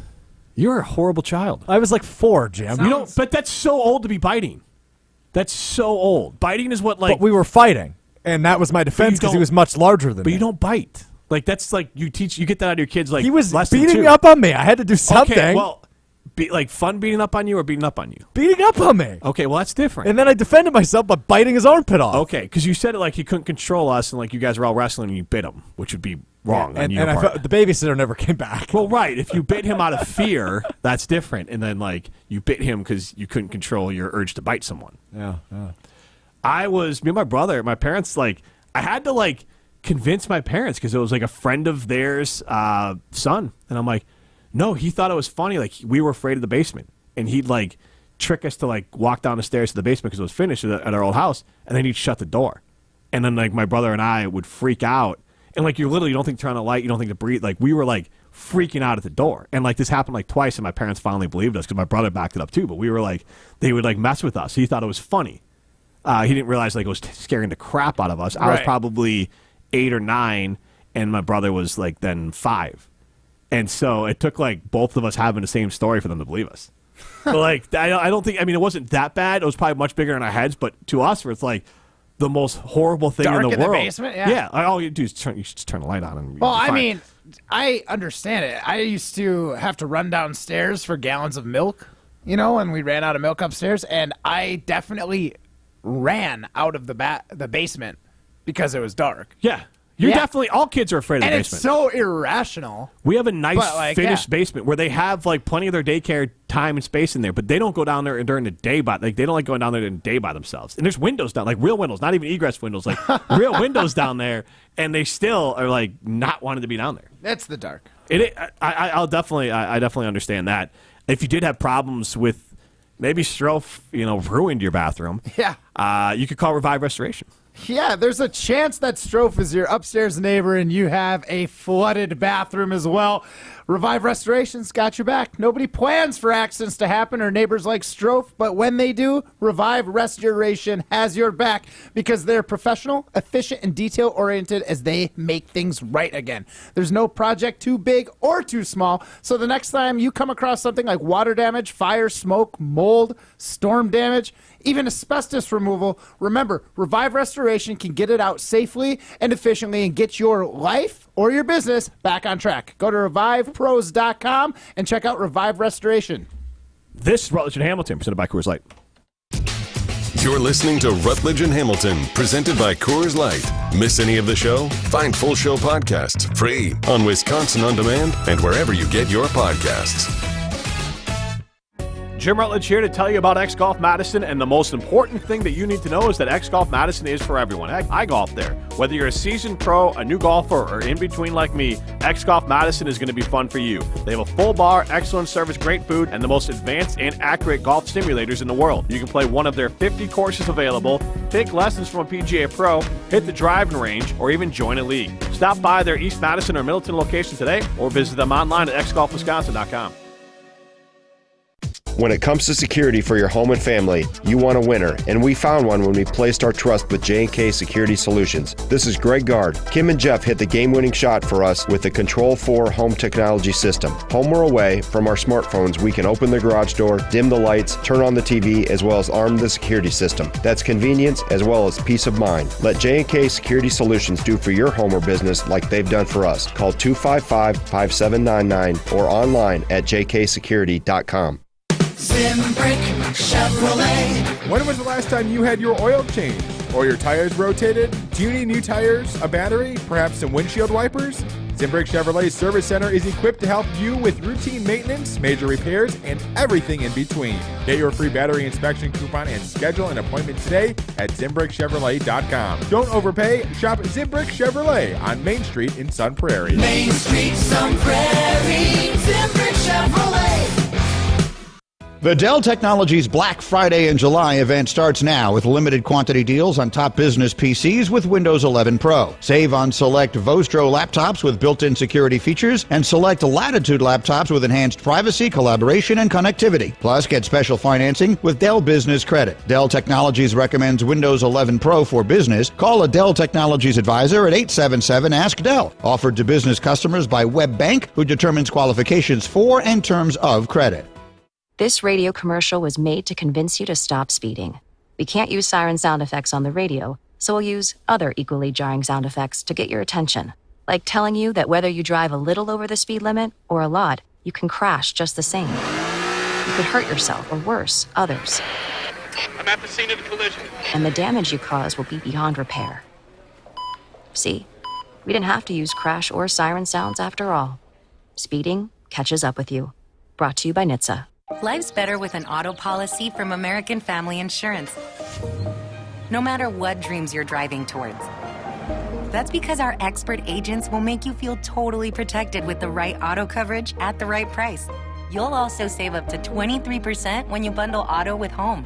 You're a horrible child. I was like 4, Jim. But that's so old to be biting. That's so old. Biting is what, like. But we were fighting, and that was my defense because he was much larger than me. But you don't bite. Like, that's like you get that out of your kids. Like, he was less than beating 2. up on me. I had to do something. Okay, well, like fun beating up on you or beating up on you? Beating up on me. Okay, well, that's different. And then I defended myself by biting his armpit off. Okay, because you said it like he couldn't control us, and like you guys were all wrestling and you bit him, which would be wrong. And I felt the babysitter never came back. Well, right. If you bit him out of fear, that's different. And then like you bit him because you couldn't control your urge to bite someone. Yeah. Me and my brother, my parents, like, I had to like convince my parents because it was like a friend of theirs' son, and I'm like, no, he thought it was funny. Like, we were afraid of the basement, and he'd like trick us to like walk down the stairs to the basement because it was finished at our old house, and then he'd shut the door, and then like my brother and I would freak out, and like you don't think to turn on a light, you don't think to breathe, like we were like freaking out at the door, and like this happened like twice, and my parents finally believed us because my brother backed it up too, but we were like, they would like mess with us. He thought it was funny. He didn't realize like it was scaring the crap out of us. I was probably 8 or 9, and my brother was like then 5. And so it took like both of us having the same story for them to believe us. But like, I don't think, I mean, it wasn't that bad. It was probably much bigger in our heads, but to us, where it's like the most horrible thing Dark in the in world. the basement, yeah. All you do is you just turn the light on. And Well, you'll be I fine. mean, I understand it. I used to have to run downstairs for gallons of milk, and we ran out of milk upstairs, and I definitely ran out of the basement because it was dark. Yeah. You're definitely, all kids are afraid of the And basement. it's so irrational. We have a nice But, like, finished basement where they have like plenty of their daycare time and space in there, but they don't go down there during the day they don't like going down there during the day by themselves. And there's windows down, like real windows, not even egress windows, like real windows down there, and they still are like not wanting to be down there. That's the dark. I definitely understand that. If you did have problems with maybe Strofe, ruined your bathroom, you could call Revive Restoration. Yeah, there's a chance that Strofe is your upstairs neighbor and you have a flooded bathroom as well. Revive Restoration's got your back. Nobody plans for accidents to happen or neighbors like Strofe, but when they do, Revive Restoration has your back because they're professional, efficient, and detail-oriented as they make things right again. There's no project too big or too small, so the next time you come across something like water damage, fire, smoke, mold, storm damage, even asbestos removal, remember, Revive Restoration can get it out safely and efficiently and get your life or your business back on track. Go to revivepros.com and check out Revive Restoration. This is Rutledge and Hamilton, presented by Coors Light. You're listening to Rutledge and Hamilton, presented by Coors Light. Miss any of the show? Find full show podcasts free on Wisconsin On Demand and wherever you get your podcasts. Jim Rutledge here to tell you about X Golf Madison, and the most important thing that you need to know is that X Golf Madison is for everyone. Heck, I golf there. Whether you're a seasoned pro, a new golfer, or in between like me, X Golf Madison is going to be fun for you. They have a full bar, excellent service, great food, and the most advanced and accurate golf simulators in the world. You can play one of their 50 courses available, take lessons from a PGA pro, hit the driving range, or even join a league. Stop by their East Madison or Middleton location today, or visit them online at xgolfwisconsin.com. When it comes to security for your home and family, you want a winner, and we found one when we placed our trust with J&K Security Solutions. This is Greg Gard. Kim and Jeff hit the game-winning shot for us with the Control 4 home technology system. Home or away, from our smartphones, we can open the garage door, dim the lights, turn on the TV, as well as arm the security system. That's convenience as well as peace of mind. Let J&K Security Solutions do for your home or business like they've done for us. Call 255-5799 or online at jksecurity.com. Zimbrick Chevrolet. When was the last time you had your oil changed or your tires rotated? Do you need new tires, a battery, perhaps some windshield wipers? Zimbrick Chevrolet Service Center is equipped to help you with routine maintenance, major repairs, and everything in between. Get your free battery inspection coupon and schedule an appointment today at ZimbrickChevrolet.com. Don't overpay. Shop Zimbrick Chevrolet on Main Street in Sun Prairie. Main Street, Sun Prairie, Zimbrick Chevrolet. The Dell Technologies Black Friday in July event starts now with limited quantity deals on top business PCs with Windows 11 Pro. Save on select Vostro laptops with built-in security features and select Latitude laptops with enhanced privacy, collaboration, and connectivity. Plus, get special financing with Dell Business Credit. Dell Technologies recommends Windows 11 Pro for business. Call a Dell Technologies advisor at 877-ASK-DELL. Offered to business customers by WebBank, who determines qualifications for and terms of credit. This radio commercial was made to convince you to stop speeding. We can't use siren sound effects on the radio, so we'll use other equally jarring sound effects to get your attention. Like telling you that whether you drive a little over the speed limit or a lot, you can crash just the same. You could hurt yourself or worse, others. I'm at the scene of the collision. And the damage you cause will be beyond repair. See? We didn't have to use crash or siren sounds after all. Speeding catches up with you. Brought to you by NHTSA. Life's better with an auto policy from American Family Insurance. No matter what dreams you're driving towards. That's because our expert agents will make you feel totally protected with the right auto coverage at the right price. You'll also save up to 23% when you bundle auto with home.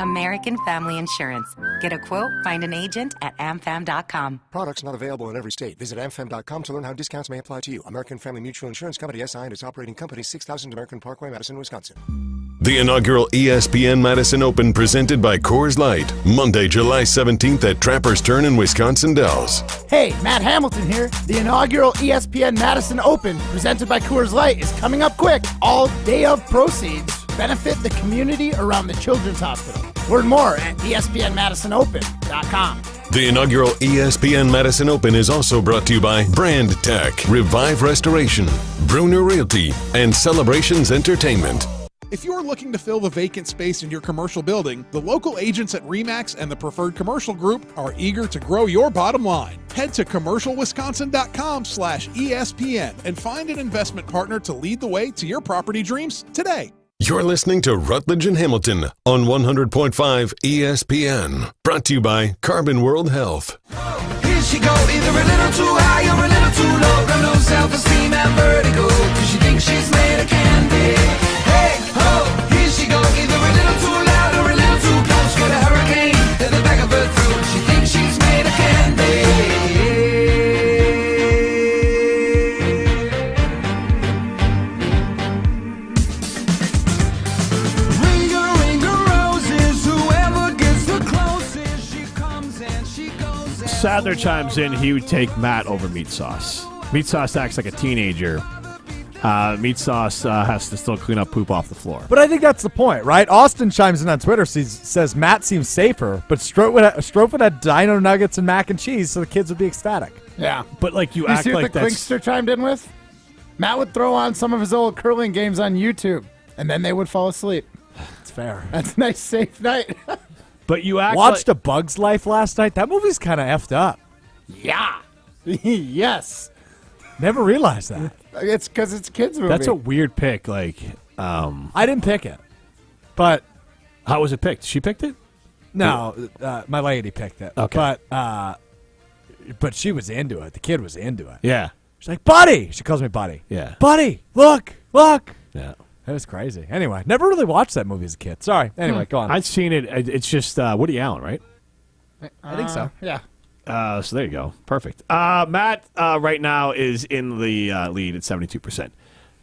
American Family Insurance. Get a quote, find an agent at amfam.com. Products not available in every state. Visit amfam.com to learn how discounts may apply to you. American Family Mutual Insurance Company, SI, and its operating company, 6000 American Parkway, Madison, Wisconsin. The inaugural ESPN Madison Open presented by Coors Light, Monday, July 17th at Trapper's Turn in Wisconsin Dells. Hey, Matt Hamilton here. The inaugural ESPN Madison Open, presented by Coors Light, is coming up quick. All day of proceeds benefit the community around the Children's Hospital. Learn more at espnmadisonOpen.com. The inaugural ESPN Madison Open is also brought to you by Brand Tech, Revive Restoration, Bruner Realty, and Celebrations Entertainment. If you're looking to fill the vacant space in your commercial building, the local agents at RE/MAX and the Preferred Commercial Group are eager to grow your bottom line. Head to commercialwisconsin.com/ESPN and find an investment partner to lead the way to your property dreams today. You're listening to Rutledge and Hamilton on 100.5 ESPN. Brought to you by Carbon World Health. Here she go, either a little too high or a little too low. Got no self-esteem and vertigo, 'cause she thinks she's made of candy. Hey, ho, here she go, either a little too loud or a little too close. Got a hurricane at the back of her throat. She thinks she's made of candy. Sadler chimes in, he would take Matt over Meat Sauce. Meat Sauce acts like a teenager. Meat Sauce has to still clean up poop off the floor. But I think that's the point, right? Austin chimes in on Twitter, says Matt seems safer, but Strofe had dino nuggets and mac and cheese, so the kids would be ecstatic. Yeah. But like you see act what like the that's... Quinkster chimed in with? Matt would throw on some of his old curling games on YouTube, and then they would fall asleep. It's fair. That's a nice, safe night. But you act Watched A Bug's Life last night. That movie's kind of effed up. Yeah. Yes. Never realized that. It's because it's a kids' movie. That's a weird pick. Like, I didn't pick it, but how was it picked? She picked it? No, my lady picked it. Okay. But she was into it. The kid was into it. Yeah. She's like, Buddy. She calls me Buddy. Yeah. Buddy, look. Yeah. It was crazy. Anyway, never really watched that movie as a kid. Sorry. Anyway, go on. I'd seen it. It's just Woody Allen, right? I think so. Yeah. So there you go. Perfect. Matt right now is in the lead at 72%.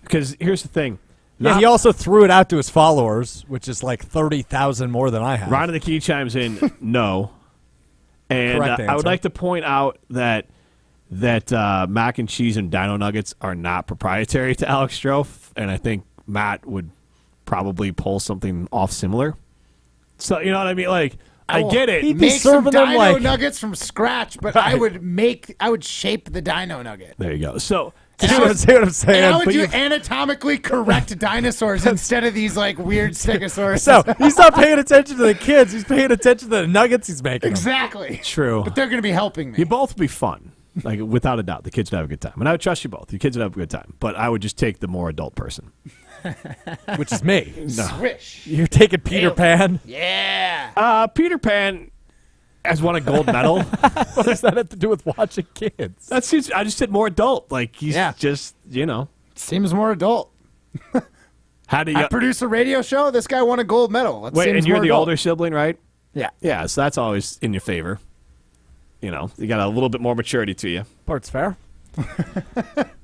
Because here's the thing. Yeah, he also threw it out to his followers, which is like 30,000 more than I have. Ron of the Key chimes in, no. And I would like to point out that mac and cheese and dino nuggets are not proprietary to Alex Strofe, and I think Matt would probably pull something off similar. So, you know what I mean? Like, I get it. He'd make some dino nuggets from scratch, but I would shape the dino nugget. There you go. So, see what I'm saying? And I would do anatomically correct dinosaurs instead of these like weird stegosaurus. So he's not paying attention to the kids. He's paying attention to the nuggets he's making. Exactly. True. But they're going to be helping me. You both be fun. Like, without a doubt, the kids would have a good time. And I would trust you both. The kids would have a good time. But I would just take the more adult person. Which is me. No. Swish. You're taking Peter Pan? Yeah. Peter Pan has won a gold medal. What does that have to do with watching kids? I just said more adult. Like, he's just, Seems more adult. How do you... I produce a radio show. This guy won a gold medal. That Wait, seems and you're more the adult. older sibling, right? Yeah. Yeah, so that's always in your favor. You got a little bit more maturity to you. Part's fair.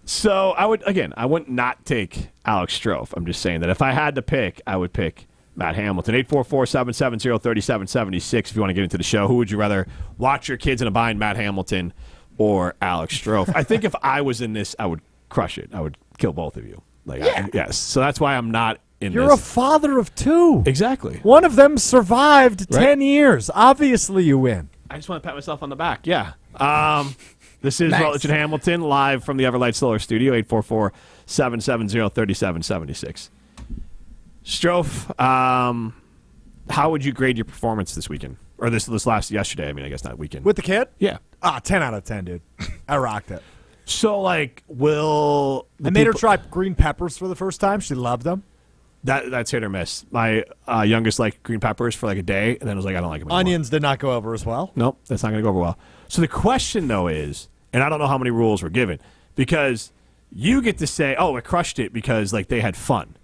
So I wouldn't not take Alex Strofe. I'm just saying that if I had to pick, I would pick Matt Hamilton. 844-770-3776 if you want to get into the show. Who would you rather watch your kids in a bind, Matt Hamilton or Alex Strofe? I think if I was in this, I would crush it. I would kill both of you. Yes. So that's why I'm not in You're this. a father of two. Exactly. One of them survived Right. 10 years. Obviously, you win. I just want to pat myself on the back. Yeah. This is Nice. Rutledge and Hamilton live from the Everlight Solar Studio, 844-770-3776. Strofe, how would you grade your performance this weekend? Or this yesterday, I guess not weekend. With the kid? Yeah. 10 out of 10, dude. I rocked it. So, I made her try green peppers for the first time. She loved them. That's hit or miss. My youngest liked green peppers for a day, and then was like, I don't like them anymore. Onions did not go over as well. Nope, that's not going to go over well. So the question, though, is, and I don't know how many rules were given, because you get to say, oh, I crushed it because, they had fun.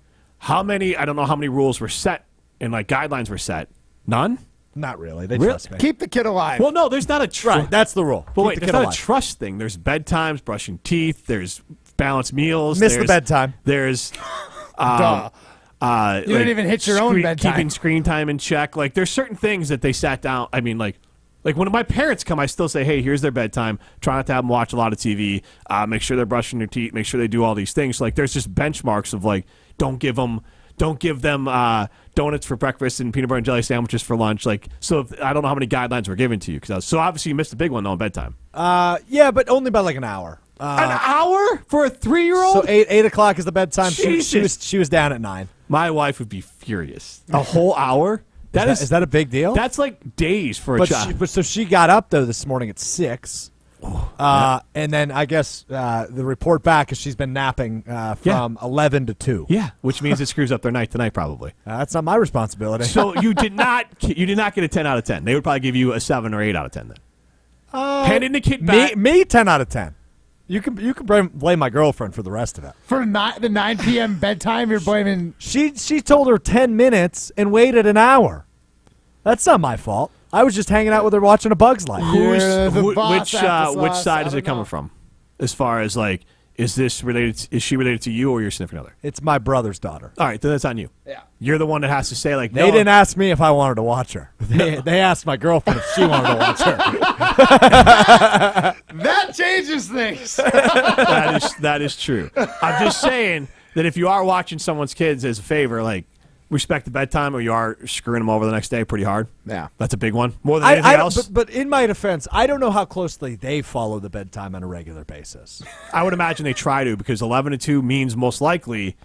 I don't know how many rules were set and, guidelines were set. None? Not really. They Really? trust me. Keep the kid alive. Well, no, there's not a trust. Right, that's the rule. But Keep wait, the there's kid not alive. a trust thing. There's bedtimes, brushing teeth, there's balanced meals. Missed the there's- bedtime. There's... Duh. You didn't even hit your own bedtime. Keeping screen time in check. There's certain things that they sat down. Like when my parents come, I still say, hey, here's their bedtime. Try not to have them watch a lot of TV. Make sure they're brushing their teeth. Make sure they do all these things. There's just benchmarks of don't give them donuts for breakfast and peanut butter and jelly sandwiches for lunch. I don't know how many guidelines were given to you. So obviously you missed a big one, though, on bedtime. Yeah, but only by an hour. An hour for a 3-year-old? So 8 o'clock is the bedtime. Jesus. She was down at 9. My wife would be furious. A whole hour? Is that a big deal? That's days for a child. So she got up though this morning at 6. And then I guess the report back is she's been napping from 11 to 2. Yeah, which means it screws up their night tonight probably. That's not my responsibility. So you did not get a 10 out of 10. They would probably give you a 7 or 8 out of 10 then. Handing the kid back. Me 10 out of 10. You can blame my girlfriend for the rest of it. For the 9 p.m. bedtime, you're blaming... She told her 10 minutes and waited an hour. That's not my fault. I was just hanging out with her watching A Bug's Life. Which side is it coming from? As far as is she related to you or your significant other? It's my brother's daughter. All right, then that's on you. Yeah. You're the one that has to say They didn't ask me if I wanted to watch her. They asked my girlfriend if she wanted to watch her. That changes things. that is true. I'm just saying that if you are watching someone's kids as a favor, respect the bedtime, or you are screwing them over the next day pretty hard. Yeah. That's a big one. More than anything else. But in my defense, I don't know how closely they follow the bedtime on a regular basis. I would imagine they try to, because 11 to 2 means most likely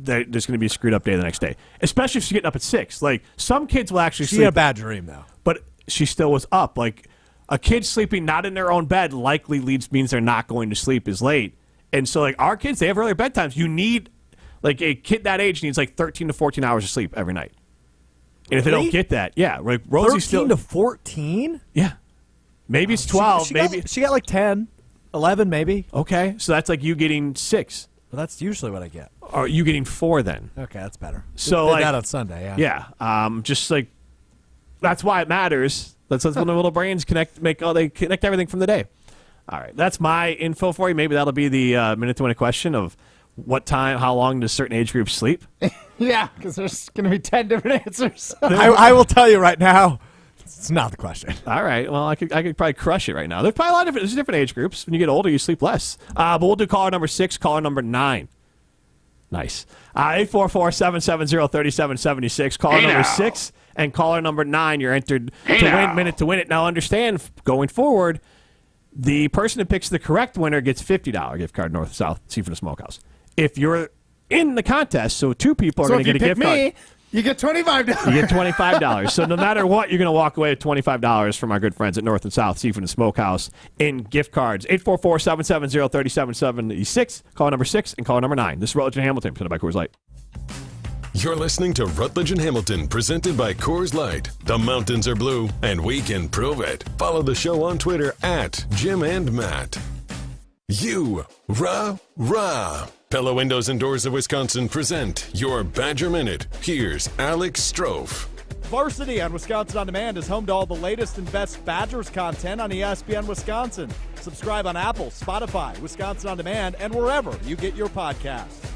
that there's going to be a screwed up day the next day, especially if she's getting up at 6. Some kids will actually She sleep. had a bad dream, though. But she still was up. A kid sleeping not in their own bed likely means they're not going to sleep as late. And so, our kids, they have earlier bedtimes. You need, a kid that age needs 13 to 14 hours of sleep every night. And if they don't get that, yeah, Rosie 13 to 14? Yeah. Maybe it's 12. She got 10, 11 maybe. Okay, so that's you getting 6. Well, that's usually what I get. Or you getting 4 then? Okay, that's better. So Did that on Sunday, yeah. Yeah, just that's why it matters. That's when the little brains connect everything from the day. All right, that's my info for you. Maybe that'll be the minute to win a question of what time, how long does certain age groups sleep? Yeah, because there's going to be 10 different answers. I will tell you right now, it's not the question. All right, well, I could probably crush it right now. There's probably a lot of different age groups. When you get older, you sleep less. But we'll do caller number 6, caller number 9. Nice. 844-770-3776. Caller number 6 and caller number 9. You're entered to win Minute to Win It. Now, understand, going forward, the person who picks the correct winner gets $50 gift card North-South Seafood and Smokehouse. If you're in the contest, so 2 people are going to get a gift card. You get $25. You get $25. So no matter what, you're going to walk away with $25 from our good friends at North and South Seafood and Smokehouse in gift cards. 844-770-3776. Call number 6 and call number 9. This is Rutledge and Hamilton, presented by Coors Light. You're listening to Rutledge and Hamilton, presented by Coors Light. The mountains are blue, and we can prove it. Follow the show on Twitter at Jim and Matt. Rah. Pella Windows and Doors of Wisconsin present your Badger Minute. Here's Alex Strofe. Varsity on Wisconsin On Demand is home to all the latest and best Badgers content on ESPN Wisconsin. Subscribe on Apple, Spotify, Wisconsin On Demand, and wherever you get your podcasts.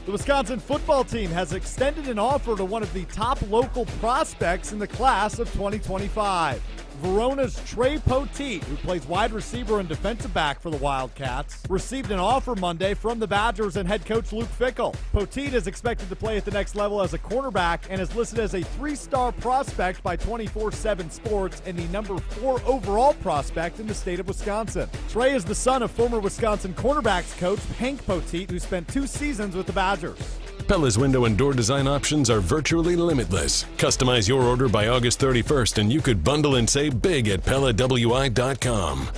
The Wisconsin football team has extended an offer to one of the top local prospects in the class of 2025. Verona's Trey Poteet, who plays wide receiver and defensive back for the Wildcats, received an offer Monday from the Badgers and head coach Luke Fickell. Poteet is expected to play at the next level as a cornerback and is listed as a 3-star prospect by 24/7 Sports and the number 4 overall prospect in the state of Wisconsin. Trey is the son of former Wisconsin cornerbacks coach Hank Poteet, who spent 2 seasons with the Badgers. Pella's window and door design options are virtually limitless. Customize your order by August 31st, and you could bundle and save big at PellaWI.com.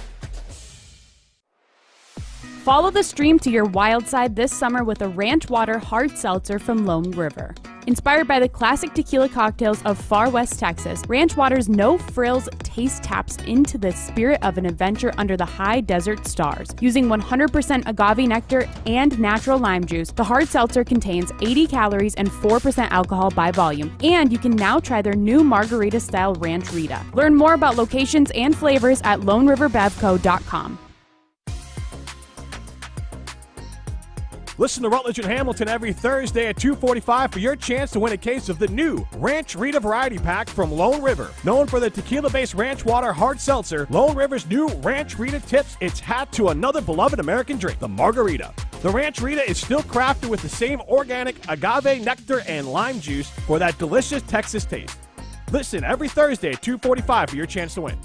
Follow the stream to your wild side this summer with a ranch water hard seltzer from Lone River. Inspired by the classic tequila cocktails of far west Texas, Ranch Water's no-frills taste taps into the spirit of an adventure under the high desert stars. Using 100% agave nectar and natural lime juice, the hard seltzer contains 80 calories and 4% alcohol by volume. And you can now try their new margarita-style Ranch Rita. Learn more about locations and flavors at LoneRiverBevCo.com. Listen to Rutledge and Hamilton every Thursday at 2:45 for your chance to win a case of the new Ranch Rita Variety Pack from Lone River. Known for the tequila-based ranch water hard seltzer, Lone River's new Ranch Rita tips its hat to another beloved American drink, the margarita. The Ranch Rita is still crafted with the same organic agave nectar and lime juice for that delicious Texas taste. Listen every Thursday at 2:45 for your chance to win.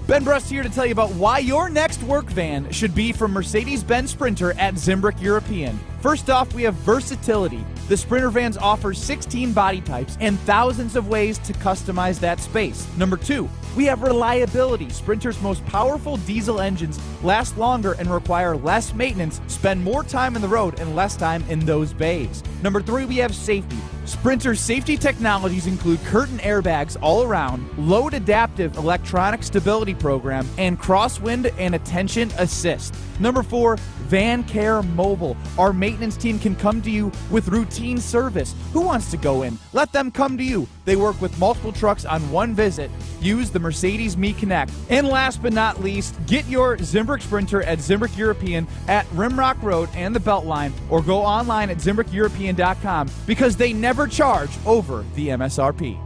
Ben Brust here to tell you about why your next work van should be from Mercedes-Benz Sprinter at Zimbrick European. First off, we have versatility. The Sprinter vans offer 16 body types and thousands of ways to customize that space. Number 2, we have reliability. Sprinter's most powerful diesel engines last longer and require less maintenance, spend more time on the road and less time in those bays. Number 3, we have safety. Sprinter's safety technologies include curtain airbags all around, load adaptive electronic stability program, and crosswind and attention assist. Number 4, Van Care Mobile. Our maintenance team can come to you with routine service. Who wants to go in? Let them come to you. They work with multiple trucks on one visit. Use the Mercedes Me Connect. And last but not least, get your Zimbrick Sprinter at Zimbrick European at Rimrock Road and the Beltline, or go online at ZimbrickEuropean.com because they never charge over the MSRP.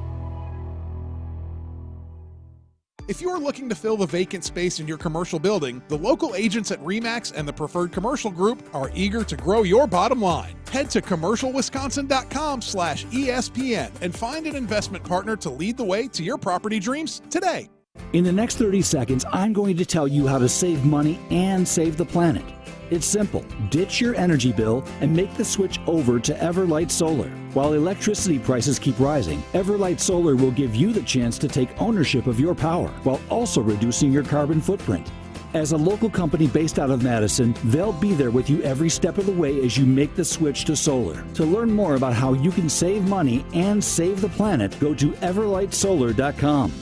If you're looking to fill the vacant space in your commercial building, the local agents at RE/MAX and the Preferred Commercial Group are eager to grow your bottom line. Head to commercialwisconsin.com/ESPN and find an investment partner to lead the way to your property dreams today. In the next 30 seconds, I'm going to tell you how to save money and save the planet. It's simple. Ditch your energy bill and make the switch over to Everlight Solar. While electricity prices keep rising, Everlight Solar will give you the chance to take ownership of your power while also reducing your carbon footprint. As a local company based out of Madison, they'll be there with you every step of the way as you make the switch to solar. To learn more about how you can save money and save the planet, go to everlightsolar.com.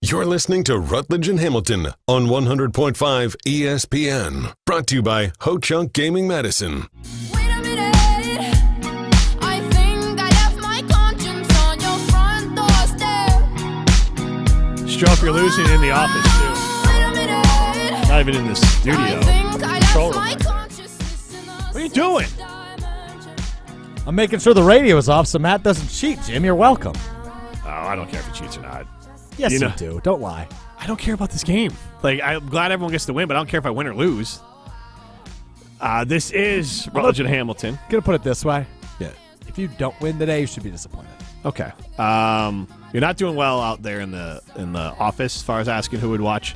You're listening to Rutledge and Hamilton on 100.5 ESPN. Brought to you by Ho Chunk Gaming Madison. Stroke, you're losing in the office, too. Not even in the studio. Control room. What are you doing? I'm making sure the radio is off so Matt doesn't cheat, Jim. You're welcome. Oh, I don't care if he cheats or not. Yes, you do. Don't lie. I don't care about this game. Like, I'm glad everyone gets to win, but I don't care if I win or lose. This is Rutledge and Hamilton. Gonna put it this way. Yeah. If you don't win today, you should be disappointed. Okay. You're not doing well out there in the office as far as asking who would watch.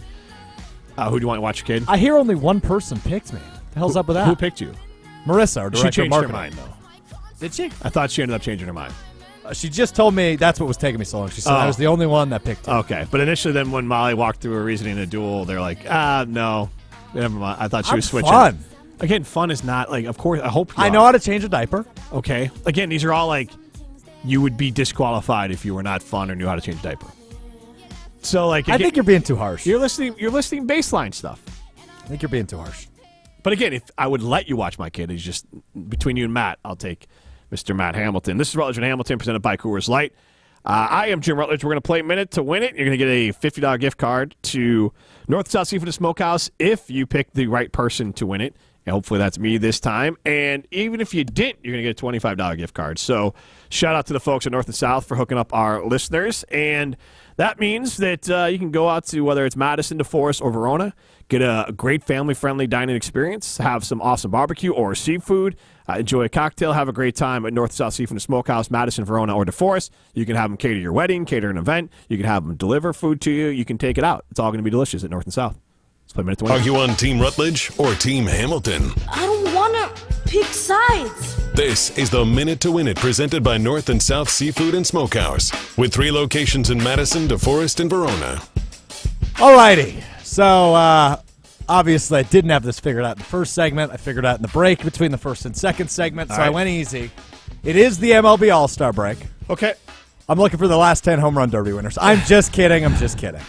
Who do you want to watch your kid? I hear only one person picked me. The hell's up with that? Who picked you? Marissa, our She director of changed her marketing. mind, though. Did she? I thought she ended up changing her mind. She just told me that's what was taking me so long. She said I was the only one that picked it. Okay, but initially, then when Molly walked through her reasoning in a duel, they're like, no, never mind. I thought she was switching. Fun. Again, fun is not like. Of course, I hope you I are. know how to change a diaper. Okay. Again, these are all like you would be disqualified if you were not fun or knew how to change a diaper. So like, I think you're being too harsh. You're listening baseline stuff. I think you're being too harsh. But again, if I would let you watch my kid, he's just between you and Matt, I'll take Mr. Matt Hamilton. This is Rutledge and Hamilton presented by Coors Light. I am Jim Rutledge. We're going to play Minute to Win It. You're going to get a $50 gift card to North and South Seafood and Smokehouse if you pick the right person to win it. And hopefully that's me this time. And even if you didn't, you're going to get a $25 gift card. So shout out to the folks at North and South for hooking up our listeners. And that means that you can go out to whether it's Madison, DeForest, or Verona, get a great family-friendly dining experience, have some awesome barbecue or seafood, enjoy a cocktail, have a great time at North and South Seafood and Smokehouse, Madison, Verona, or DeForest. You can have them cater your wedding, cater an event. You can have them deliver food to you. You can take it out. It's all going to be delicious at North and South. Let's play Minute to Win. Are you on Team Rutledge or Team Hamilton? I don't want to pick sides. This is the Minute to Win It presented by North and South Seafood and Smokehouse with 3 locations in Madison, DeForest, and Verona. Alrighty. So, obviously, I didn't have this figured out in the first segment. I figured out in the break between the first and second segment, so I went easy. It is the MLB All-Star break. Okay. I'm looking for the last 10 home run derby winners. I'm just kidding.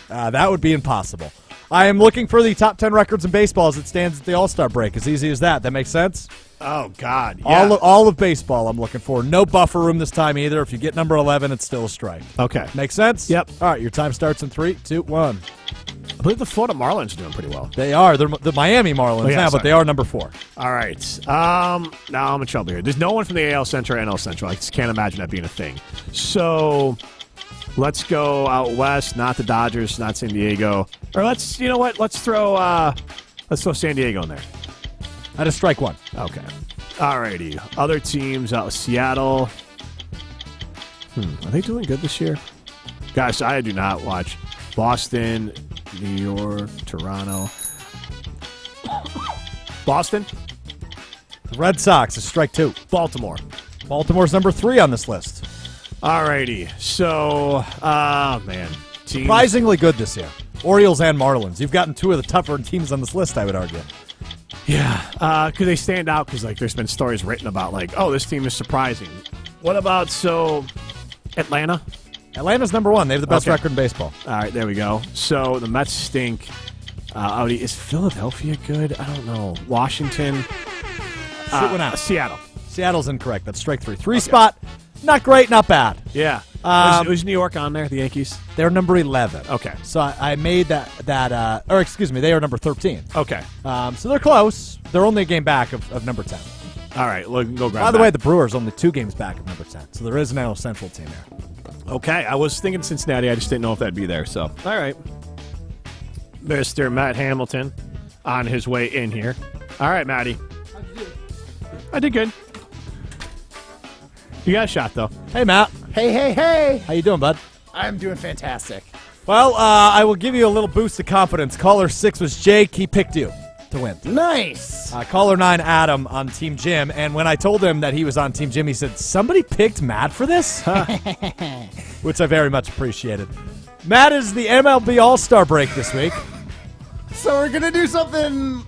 That would be impossible. I am looking for the top 10 records in baseball as it stands at the All-Star break. As easy as that. That makes sense? Oh, God. Yeah. All of baseball I'm looking for. No buffer room this time either. If you get number 11, it's still a strike. Okay. Make sense? Yep. All right, your time starts in 3, 2, 1. I believe the Florida Marlins are doing pretty well. They are. They're the Miami Marlins now, but they are number 4. All right. Now I'm in trouble here. There's no one from the AL Central or NL Central. I just can't imagine that being a thing. So let's go out west. Not the Dodgers. Not San Diego. Or let's. You know what? Let's throw San Diego in there. That is strike 1. Okay. All righty. Other teams out. Seattle. Are they doing good this year? Guys, I do not watch Boston, New York, Toronto. Boston? The Red Sox is strike 2. Baltimore. Baltimore's number 3 on this list. Alrighty. So, man. Teams. Surprisingly good this year. Orioles and Marlins. You've gotten 2 of the tougher teams on this list, I would argue. Yeah. Because they stand out because, like, there's been stories written about, like, oh, this team is surprising. What about, Atlanta? Atlanta's number 1. They have the best record in baseball. All right, there we go. So the Mets stink. Is Philadelphia good? I don't know. Washington. Shoot one out. Seattle. Seattle's incorrect. That's strike 3. 3 spot. Not great, not bad. Yeah. Was New York on there, the Yankees? They're number 11. Okay. So I made that or excuse me, they are number 13. Okay. So they're close. They're only a game back of number 10. All right, look, go grab By the that. way, the Brewers only 2 games back of number 10. So there is an NL Central team there. Okay, I was thinking Cincinnati. I just didn't know if that'd be there. So, all right. Mr. Matt Hamilton on his way in here. All right, Matty. How'd you do? I did good. You got a shot, though. Hey, Matt. Hey. How you doing, bud? I'm doing fantastic. Well, I will give you a little boost of confidence. Caller 6 was Jake. He picked you to win. Nice. Caller 9, Adam, on Team Jim. And when I told him that he was on Team Jim, he said, somebody picked Matt for this? Which I very much appreciated. Matt is the MLB All-Star break this week. So we're going to do something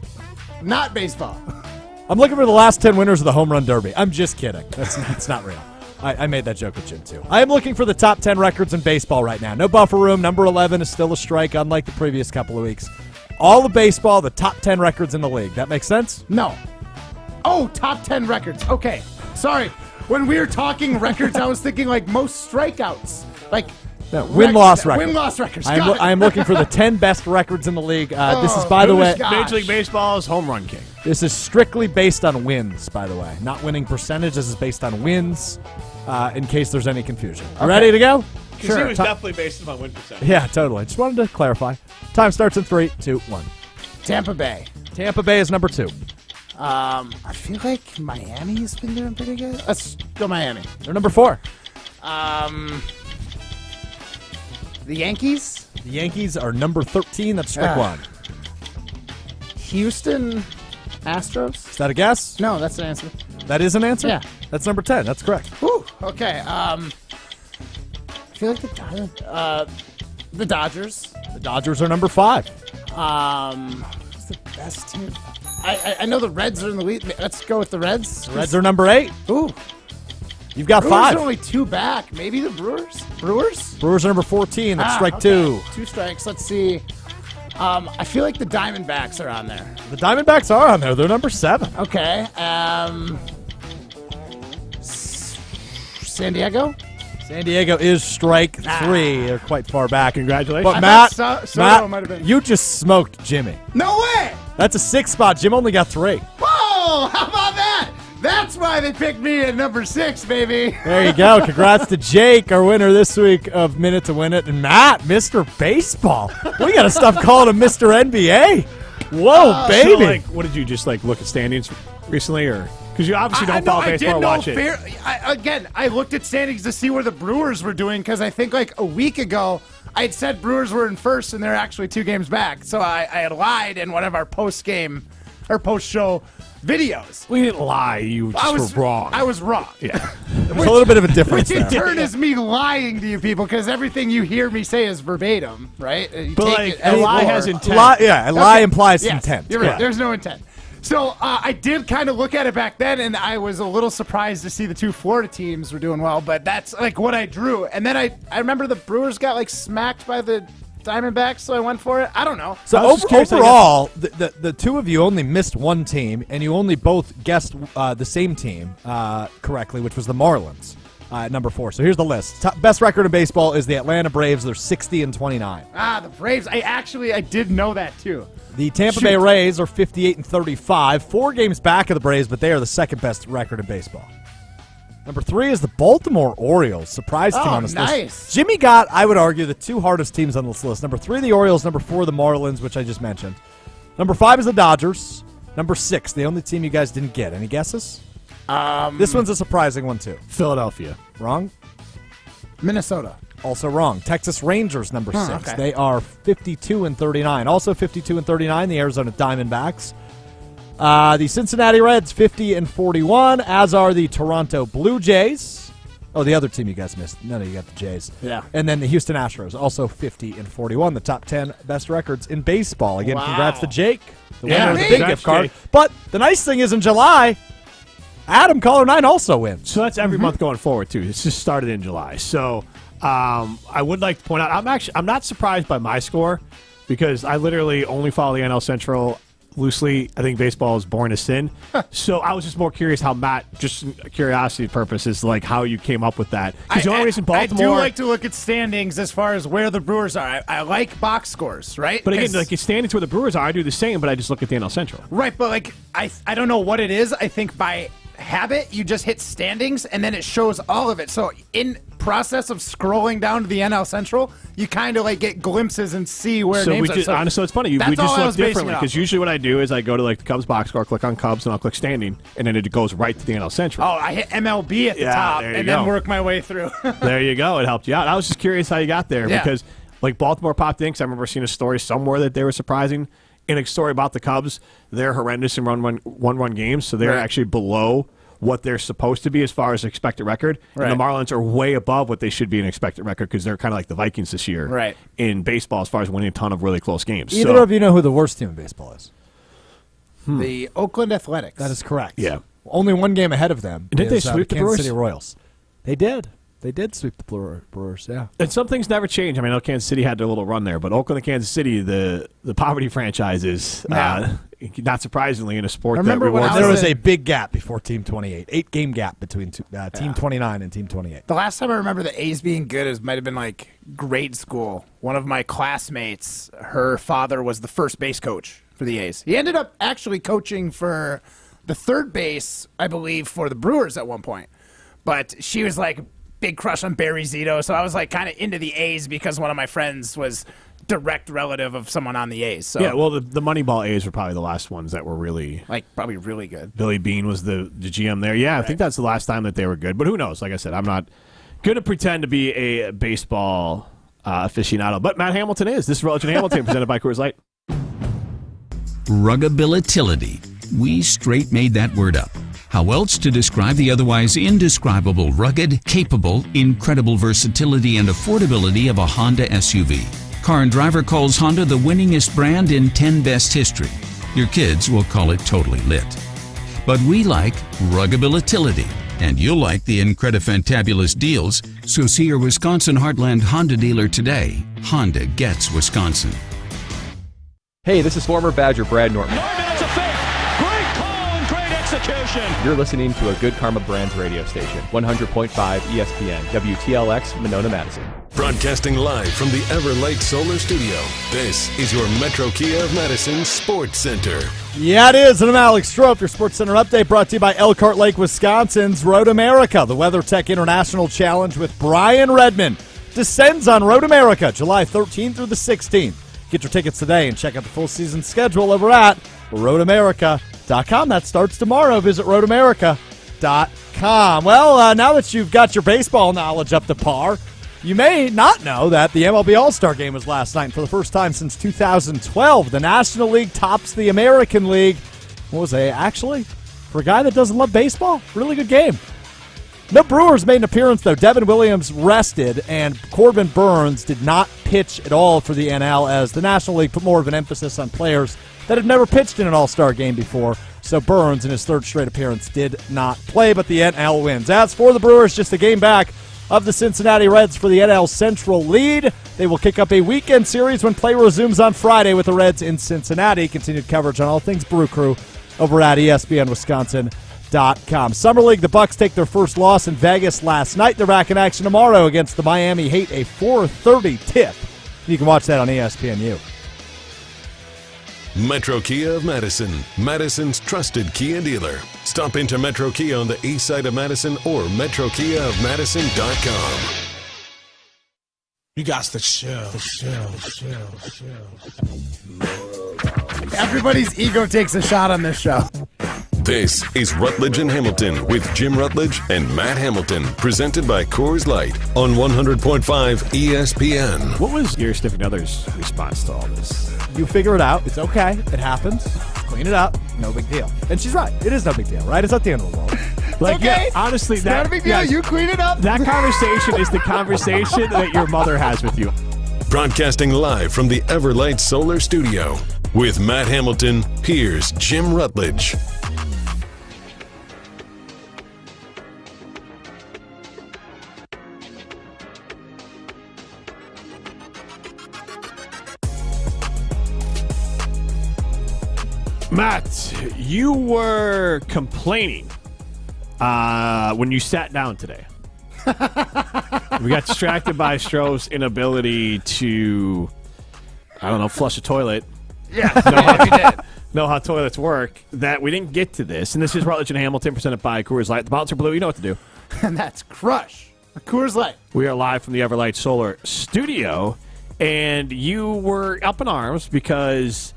not baseball. I'm looking for the last 10 winners of the Home Run Derby. I'm just kidding. That's not real. I made that joke with Jim, too. I am looking for the top 10 records in baseball right now. No buffer room. Number 11 is still a strike, unlike the previous couple of weeks. All of baseball, the top 10 records in the league. That makes sense? No. Oh, top 10 records. Okay. Sorry. When we were talking records, I was thinking like most strikeouts. Like no, win-loss records. Win-loss records. I am looking for the 10 best records in the league. This is, by the way, Major League Baseball's home run king. This is strictly based on wins, by the way. Not winning percentage. This is based on wins, in case there's any confusion. Okay. Ready to go? Because he was definitely based on win percentage. Yeah, totally. Just wanted to clarify. Time starts in 3, 2, 1. Tampa Bay. Tampa Bay is number 2. I feel like Miami's been doing pretty good. Let's go Miami. They're number 4. The Yankees? The Yankees are number 13. That's strike 1. Houston. Astros? Is that a guess? No, that's an answer. That is an answer? Yeah. That's number 10. That's correct. Whew, okay. I feel like the Dodgers. The Dodgers are number 5. Who's the best team? I know the Reds are in the lead. Let's go with the Reds. The Reds are number 8. Ooh. You've got Brewers 5. are only 2 back. Maybe the Brewers? Brewers are number 14. That's strike okay. 2. 2 strikes. Let's see. I feel like the Diamondbacks are on there. The Diamondbacks are on there. They're number 7. Okay. San Diego? San Diego is strike 3. They're quite far back. Congratulations. But I Matt, thought Soto might have been. you just smoked Jimmy. No way! That's a 6 spot. Jim only got 3. Whoa! How about that? That's why they picked me at number 6, baby. There you go. Congrats to Jake, our winner this week of Minute to Win It. And Matt, Mr. Baseball. We got to stop calling him Mr. NBA. Whoa, baby. So, like, what did you just like look at standings recently, or because you obviously don't follow baseball or watch it? I looked at standings to see where the Brewers were doing because I think like a week ago I had said Brewers were in first and they're actually 2 games back. So I had lied in one of our post-game or post-show videos. We didn't lie. You just were wrong. I was wrong. Yeah. There's a little bit of a difference Which in there. turn is me lying to you people because everything you hear me say is verbatim, right? You But take like, it a as lie lore. has intent. A lie implies Yes, intent. You're right. Yeah. There's no intent. So I did kind of look at it back then, and I was a little surprised to see the 2 Florida teams were doing well. But that's like what I drew. And then I remember the Brewers got like smacked by the Diamondbacks, so I went for it. I don't know. So overall, the 2 of you only missed 1 team, and you only both guessed the same team correctly, which was the Marlins at number 4. So here's the list. Best record in baseball is the Atlanta Braves. They're 60-29. The Braves. I did know that too. The Tampa Bay Rays are 58-35, 4 games back of the Braves, but they are the second best record in baseball. Number 3 is the Baltimore Orioles. Surprise team on this list. Jimmy got, I would argue, the 2 hardest teams on this list. Number 3, the Orioles. Number 4, the Marlins, which I just mentioned. Number 5 is the Dodgers. Number 6, the only team you guys didn't get. Any guesses? This one's a surprising one, too. Philadelphia. Wrong. Minnesota. Also wrong. Texas Rangers, number 6. Okay. They are 52-39. Also 52-39, the Arizona Diamondbacks. The Cincinnati Reds, 50-41, as are the Toronto Blue Jays. Oh, the other team you guys missed. None of you got the Jays. Yeah. And then the Houston Astros, also 50-41, the top 10 best records in baseball. Again, congrats to Jake, the winner of the big gift card. Jake. But the nice thing is in July, Adam, caller 9, also wins. So that's every month going forward too. It's just started in July. So I would like to point out, I'm not surprised by my score because I literally only follow the NL Central loosely. I think baseball is born to sin. So I was just more curious how Matt, just curiosity purposes, like how you came up with that. Because the only reason Baltimore, I do like to look at standings as far as where the Brewers are. I like box scores, right? But again, like standings where the Brewers are, I do the same, but I just look at the NL Central. Right, but like I don't know what it is. I think by habit you just hit standings and then it shows all of it. So in process of scrolling down to the NL Central, you kind of like get glimpses and see where so names we just, are. honestly, it's funny. We that's just all I look was basing differently it off because of. usually what I do is I go to like the Cubs box score, click on Cubs, and I'll click standing, and then it goes right to the NL Central. Oh, I hit MLB at the top there you and go. then work my way through. There you go. It helped you out. I was just curious how you got there because like Baltimore popped in because I remember seeing a story somewhere that they were surprising. In a story about the Cubs, they're horrendous in one-run games, so they're actually below what they're supposed to be as far as expected record. Right. And the Marlins are way above what they should be in expected record because they're kind of like the Vikings this year in baseball as far as winning a ton of really close games. Either of you know who the worst team in baseball is? The Oakland Athletics. That is correct. Yeah. Only 1 game ahead of them. Did they is, sweep the Kansas Brewers? City Royals. They did. They did sweep the Brewers, yeah. And some things never change. I mean, I know Kansas City had their little run there, but Oakland and Kansas City, the poverty franchise is, not surprisingly, in a sport that rewards. There was a big gap before Team 28. 8-game gap between Team 29 and Team 28. The last time I remember the A's being good might have been like grade school. One of my classmates, her father was the first base coach for the A's. He ended up actually coaching for the third base, I believe, for the Brewers at one point. But she was like big crush on Barry Zito, so I was like kind of into the A's because one of my friends was direct relative of someone on the A's. So Yeah, well, the Moneyball A's were probably the last ones that were really probably really good. Billy Beane was the GM there. Yeah, I think that's the last time that they were good. But who knows? Like I said, I'm not going to pretend to be a baseball aficionado. But Matt Hamilton is. This is Rutledge and Hamilton presented by Coors Light. Ruggability. we straight made that word up. How else to describe the otherwise indescribable, rugged, capable, incredible versatility and affordability of a Honda SUV? Car and Driver calls Honda the winningest brand in 10 Best history. Your kids will call it totally lit. But we like ruggability, and you'll like the Incredifantabulous deals, so see your Wisconsin Heartland Honda dealer today. Honda gets Wisconsin. Hey, this is former Badger Brad Norton. It's a fake. Great call and great execution. You're listening to a Good Karma Brands radio station, 100.5 ESPN, WTLX, Monona, Madison. Broadcasting live from the Everlight Solar Studio, this is your Metro Kia of Madison Sports Center. Yeah, it is. And I'm Alex Strope, your Sports Center update brought to you by Elkhart Lake, Wisconsin's Road America. The WeatherTech International Challenge with Brian Redmond descends on Road America July 13th through the 16th. Get your tickets today and check out the full season schedule over at roadamerica.com. That starts tomorrow. Visit roadamerica.com. Well, now that you've got your baseball knowledge up to par, you may not know that the MLB All-Star Game was last night. And for the first time since 2012, the National League tops the American League. What was it, actually? For a guy that doesn't love baseball, really good game. No Brewers made an appearance, though. Devin Williams rested, and Corbin Burns did not pitch at all for the NL, as the National League put more of an emphasis on players that have never pitched in an All-Star game before. So Burns, in his third straight appearance, did not play, but the NL wins. As for the Brewers, just a game back of the Cincinnati Reds for the NL Central lead. They will kick up a weekend series when play resumes on Friday with the Reds in Cincinnati. Continued coverage on all things Brew Crew over at ESPNWisconsin.com. Summer League, the Bucks take their first loss in Vegas last night. They're back in action tomorrow against the Miami Heat, a 4:30 tip. You can watch that on ESPNU. Metro Kia of Madison, Madison's trusted Kia dealer. Stop into Metro Kia on the east side of Madison or metrokiaofmadison.com. You got to chill. Everybody's ego takes a shot on this show. This is Rutledge and Hamilton with Jim Rutledge and Matt Hamilton, presented by Coors Light on 100.5 ESPN. What was your significant other's response to all this? You figure it out. It's okay. It happens. Clean it up. No big deal. And she's right. It is no big deal, right? It's not the end of the world. Like, okay. Yeah, honestly, it's not a big deal. Yes, you clean it up. That conversation is the conversation that your mother has with you. Broadcasting live from the Everlight Solar Studio. With Matt Hamilton, here's Jim Rutledge. Matt, you were complaining when you sat down today. We got distracted by Stroh's inability to, flush a toilet. Yeah, we did. Know how toilets work. That we didn't get to this. And this is Rutledge and Hamilton, presented by Coors Light. The bouncer blue, you know what to do. And that's crush. A Coors Light. We are live from the Everlight Solar Studio, and you were up in arms because,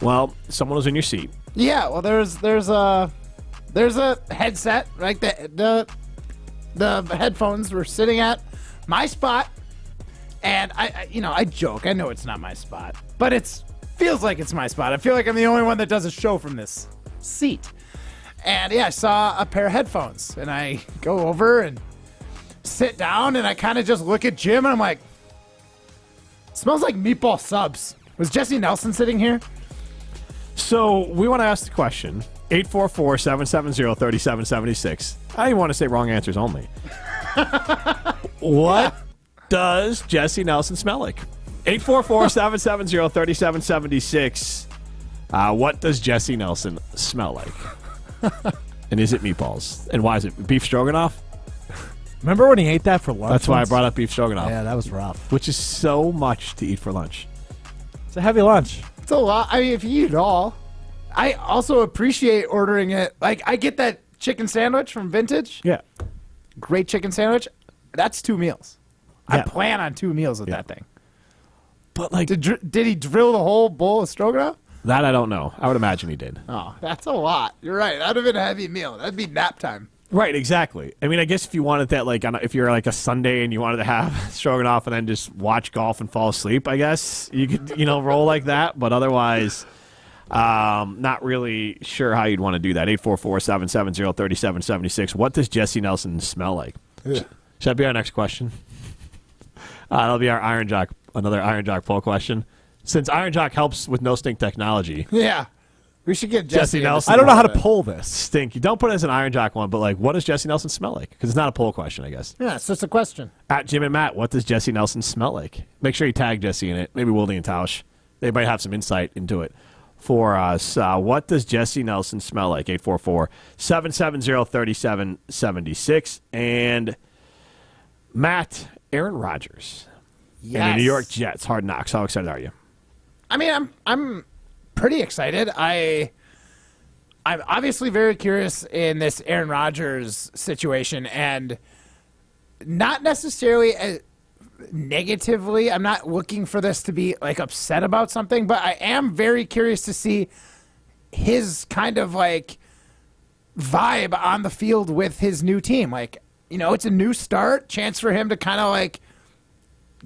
well, someone was in your seat. Yeah, well, there's a headset, right? The headphones were sitting at my spot, and I joke. I know it's not my spot, but it feels like it's my spot. I feel like I'm the only one that does a show from this seat. And yeah, I saw a pair of headphones, and I go over and sit down, and I kind of just look at Jim, and I'm like, it smells like meatball subs. Was Jesse Nelson sitting here? So we want to ask the question, 844-770-3776. I want to say wrong answers only. What does Jesse Nelson smell like? 844-770-3776. What does Jesse Nelson smell like? And is it meatballs? And why is it beef stroganoff? Remember when he ate that for lunch? That's why I brought up beef stroganoff. Yeah, that was rough. Which is so much to eat for lunch. It's a heavy lunch. It's a lot. I mean, if you eat it all. I also appreciate ordering it. Like, I get that chicken sandwich from Vintage. Yeah. Great chicken sandwich. That's 2 meals. Yeah. I plan on 2 meals with that thing. But, like, did he drill the whole bowl of stroganoff? That I don't know. I would imagine he did. Oh, that's a lot. You're right. That would have been a heavy meal. That'd be nap time. Right, exactly. I mean, I guess if you wanted that, like, if you're like a Sunday and you wanted to have stroganoff and then just watch golf and fall asleep, I guess you could, roll like that. But otherwise, Not really sure how you'd want to do that. 844-770-3776. What does Jesse Nelson smell like? Should that be our next question? That'll be our another Iron Jock poll question. Since Iron Jock helps with no stink technology. Yeah. We should get Jesse Nelson. I don't know how to pull this. Stink. You don't put it as an Iron Jock one, but like, what does Jesse Nelson smell like? Because it's not a poll question, I guess. Yeah, it's just a question. At Jim and Matt, what does Jesse Nelson smell like? Make sure you tag Jesse in it. Maybe Wildy and Tausch. They might have some insight into it for us. What does Jesse Nelson smell like? 844-770-3776. And Matt, Aaron Rodgers. Yes. And the New York Jets. Hard Knocks. How excited are you? I mean, I'm pretty excited. I'm obviously very curious in this Aaron Rodgers situation, and not necessarily negatively. I'm not looking for this to be like upset about something, but I am very curious to see his kind of like vibe on the field with his new team. Like, you know, it's a new start, chance for him to kind of like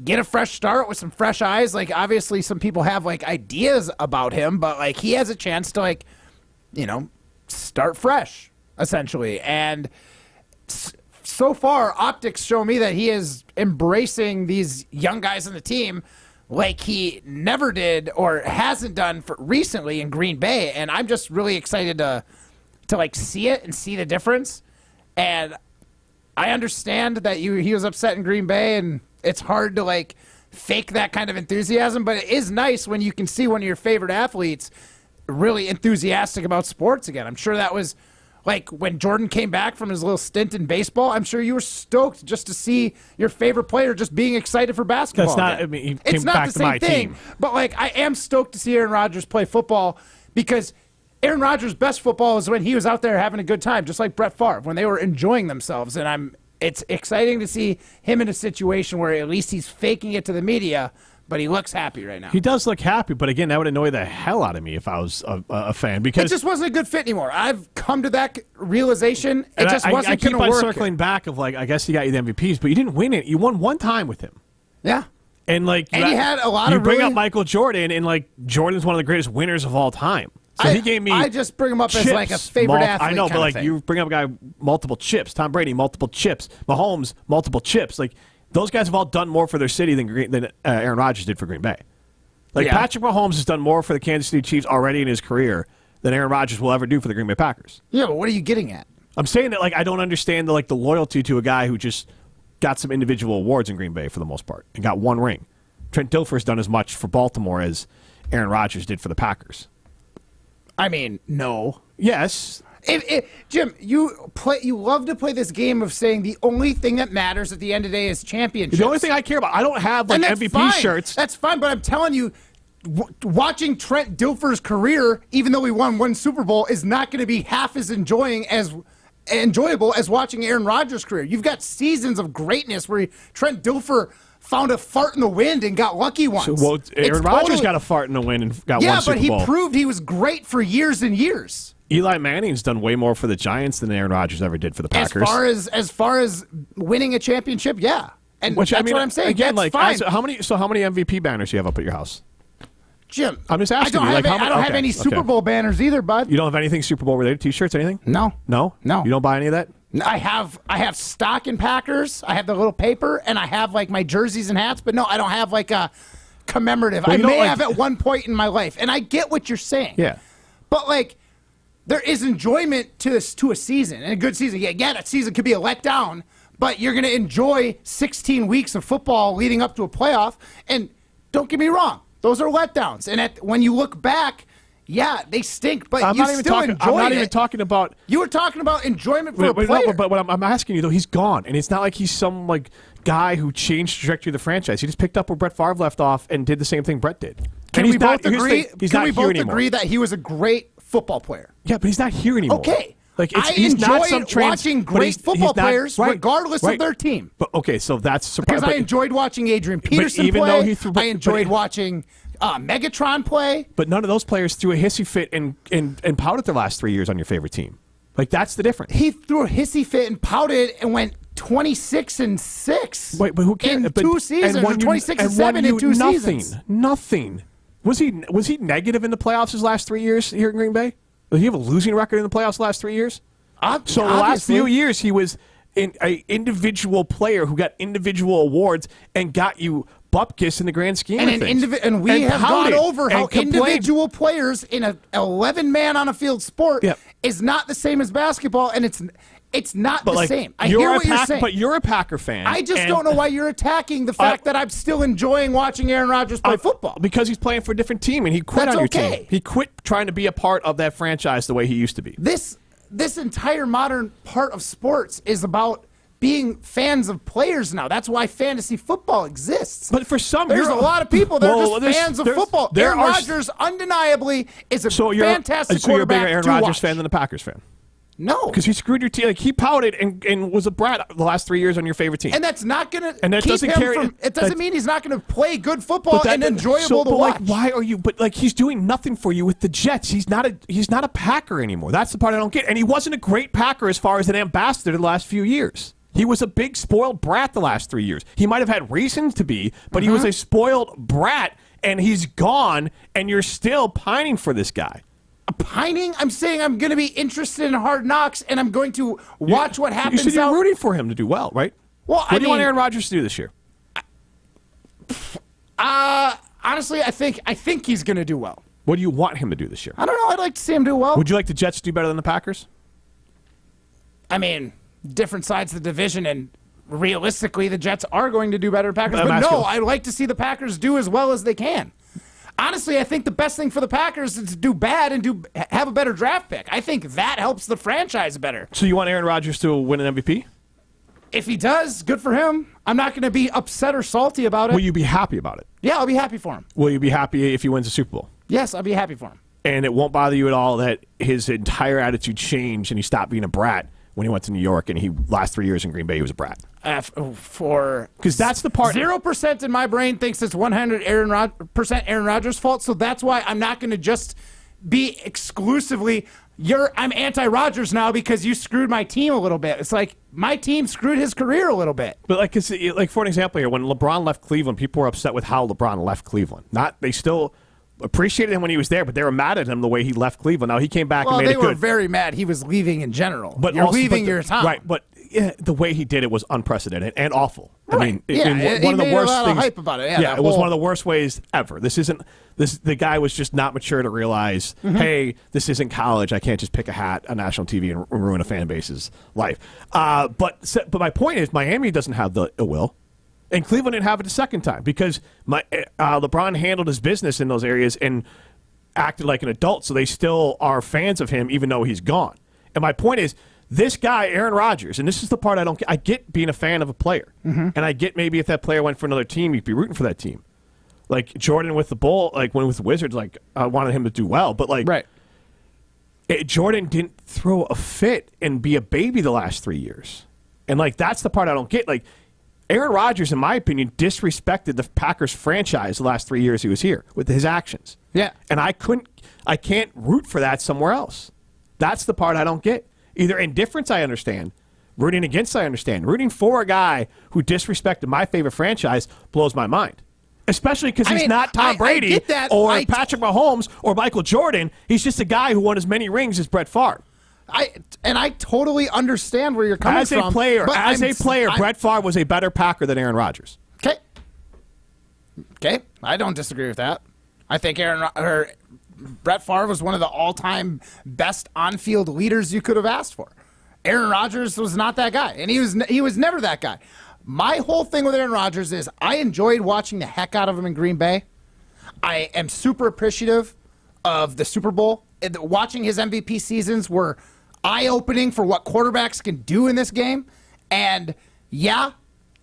get a fresh start with some fresh eyes. Like, obviously some people have like ideas about him, but like he has a chance to like, you know, start fresh essentially. And so far optics show me that he is embracing these young guys on the team like he never did or hasn't done for recently in Green Bay. And I'm just really excited to like see it and see the difference. And I understand that he was upset in Green Bay, and it's hard to like fake that kind of enthusiasm, but it is nice when you can see one of your favorite athletes really enthusiastic about sports again. I'm sure that was like when Jordan came back from his little stint in baseball. I'm sure you were stoked just to see your favorite player just being excited for basketball. That's not. again. I mean, he it's came not back the to same my thing, team. but like I am stoked to see Aaron Rodgers play football, because Aaron Rodgers' best football is when he was out there having a good time, just like Brett Favre, when they were enjoying themselves. And it's exciting to see him in a situation where at least he's faking it to the media, but he looks happy right now. He does look happy, but again, that would annoy the hell out of me if I was a fan, because it just wasn't a good fit anymore. I've come to that realization. It just wasn't going to work. I keep on circling back of like, I guess he got you the MVPs, but you didn't win it. You won one time with him. Yeah. And like, he had a lot you of bring really up Michael Jordan, and like Jordan's one of the greatest winners of all time. So he gave me. I just bring him up chips, as like a favorite athlete. I know, kind but of like thing. you bring up a guy multiple chips. Tom Brady multiple chips. Mahomes multiple chips. Like those guys have all done more for their city than Aaron Rodgers did for Green Bay. Like Patrick Mahomes has done more for the Kansas City Chiefs already in his career than Aaron Rodgers will ever do for the Green Bay Packers. Yeah, but what are you getting at? I'm saying that like I don't understand the loyalty to a guy who just got some individual awards in Green Bay for the most part and got one ring. Trent Dilfer's done as much for Baltimore as Aaron Rodgers did for the Packers. I mean, no. Yes. Jim, you love to play this game of saying the only thing that matters at the end of the day is championships. The only thing I care about, I don't have like MVP fine. shirts. That's fine, but I'm telling you, watching Trent Dilfer's career, even though we won one Super Bowl, is not going to be half as enjoyable as watching Aaron Rodgers' career. You've got seasons of greatness where Trent Dilfer found a fart in the wind and got lucky once. Well, Aaron Rodgers got a fart in the wind and got one Super Bowl. Yeah, but he proved he was great for years and years. Eli Manning's done way more for the Giants than Aaron Rodgers ever did for the Packers. As far as winning a championship, yeah. And that's what I'm saying. Again, that's like fine. How many MVP banners do you have up at your house? Jim, I'm just asking I you. don't have any Super Bowl banners either, bud. You don't have anything Super Bowl related? T-shirts, anything? No. No? You don't buy any of that? I have stock in Packers. I have the little paper, and I have like my jerseys and hats. But no, I don't have like a commemorative. I may have at one point in my life, and I get what you're saying. Yeah. But like, there is enjoyment to a season, and a good season. Yeah, that season could be a letdown, but you're going to enjoy 16 weeks of football leading up to a playoff. And don't get me wrong, those are letdowns. And when you look back, yeah, they stink, but you still enjoy it. I'm not even talking about. You were talking about enjoyment for a player. No, but what I'm asking you though, he's gone, and it's not like he's some like guy who changed the trajectory of the franchise. He just picked up where Brett Favre left off and did the same thing Brett did. Can we both agree? Can we both agree that he was a great football player? Yeah, but he's not here anymore. Okay. Like I enjoyed watching great football players regardless of their team. But okay, so that's surprising. Because I enjoyed watching Adrian Peterson play. I enjoyed watching Megatron play. But none of those players threw a hissy fit and pouted their last 3 years on your favorite team. Like that's the difference. He threw a hissy fit and pouted and went 26-6. Wait, but who cares? In 2 seasons, or 26-7 in 2 seasons. Nothing. Was he negative in the playoffs his last 3 years here in Green Bay? Did he have a losing record in the playoffs the last 3 years? So the last few years, he was an individual player who got individual awards and got you bupkis in the grand scheme of things. And we have gone over how complained. individual players in a 11-man on a field sport is not the same as basketball, and it's not the same. I hear what you're saying. But you're a Packer fan. I just don't know why you're attacking the fact that I'm still enjoying watching Aaron Rodgers play football. Because he's playing for a different team, and he quit on your team. He quit trying to be a part of that franchise the way he used to be. This entire modern part of sports is about being fans of players now. That's why fantasy football exists. But for some, there's a lot of people that are just fans of football. Aaron Rodgers undeniably is a fantastic quarterback. So you're a bigger Aaron Rodgers fan than a Packers fan? No, because he screwed your team. Like he pouted and was a brat the last 3 years on your favorite team. And that's not going to. And that doesn't carry. It doesn't mean he's not going to play good football and enjoyable to watch. Like, why are you? But like, he's doing nothing for you with the Jets. He's not a Packer anymore. That's the part I don't get. And he wasn't a great Packer as far as an ambassador the last few years. He was a big spoiled brat the last 3 years. He might have had reasons to be, but he was a spoiled brat, and he's gone. And you're still pining for this guy. Pining? I'm saying I'm going to be interested in Hard Knocks, and I'm going to watch what happens. You said you're rooting for him to do well, right? Well, what do you want Aaron Rodgers to do this year? Honestly, I think he's going to do well. What do you want him to do this year? I don't know. I'd like to see him do well. Would you like the Jets to do better than the Packers? I mean, different sides of the division, and realistically, the Jets are going to do better than Packers. But no, I'd like to see the Packers do as well as they can. Honestly, I think the best thing for the Packers is to do bad and have a better draft pick. I think that helps the franchise better. So you want Aaron Rodgers to win an MVP? If he does, good for him. I'm not going to be upset or salty about it. Will you be happy about it? Yeah, I'll be happy for him. Will you be happy if he wins a Super Bowl? Yes, I'll be happy for him. And it won't bother you at all that his entire attitude changed and he stopped being a brat when he went to New York, and he last 3 years in Green Bay he was a brat. Because that's the part. 0% in my brain thinks it's 100% Aaron Rodgers' fault. So that's why I'm not going to just be exclusively I'm anti-Rodgers now because you screwed my team a little bit. It's like my team screwed his career a little bit. But like for an example here, when LeBron left Cleveland, people were upset with how LeBron left Cleveland. They still appreciated him when he was there, but they were mad at him the way he left Cleveland. Now he came back and made it good. They were very mad he was leaving in general. But you're leaving your town. Right, but the way he did it was unprecedented and awful. Right. I mean, one of the worst things. Hype about it. Yeah, it was one of the worst ways ever. The guy was just not mature to realize, hey, this isn't college. I can't just pick a hat on national TV and ruin a fan base's life. But my point is, Miami doesn't have the ill will. And Cleveland didn't have it the second time because LeBron handled his business in those areas and acted like an adult, so they still are fans of him even though he's gone. And my point is, this guy, Aaron Rodgers, and this is the part I don't get. I get being a fan of a player, and I get maybe if that player went for another team, you'd be rooting for that team. Like Jordan with the Bull, like when with the Wizards, like I wanted him to do well, but like Jordan didn't throw a fit and be a baby the last 3 years, and like that's the part I don't get. Like Aaron Rodgers, in my opinion, disrespected the Packers franchise the last 3 years he was here with his actions. Yeah, and I can't root for that somewhere else. That's the part I don't get. Either indifference, I understand. Rooting against, I understand. Rooting for a guy who disrespected my favorite franchise blows my mind. Especially because he's not Tom Brady or Patrick Mahomes or Michael Jordan. He's just a guy who won as many rings as Brett Favre. I totally understand where you're coming from. As a player, Brett Favre was a better Packer than Aaron Rodgers. Okay, I don't disagree with that. I think Brett Favre was one of the all-time best on-field leaders you could have asked for. Aaron Rodgers was not that guy, and he was never that guy. My whole thing with Aaron Rodgers is I enjoyed watching the heck out of him in Green Bay. I am super appreciative of the Super Bowl. Watching his MVP seasons were eye-opening for what quarterbacks can do in this game. And yeah,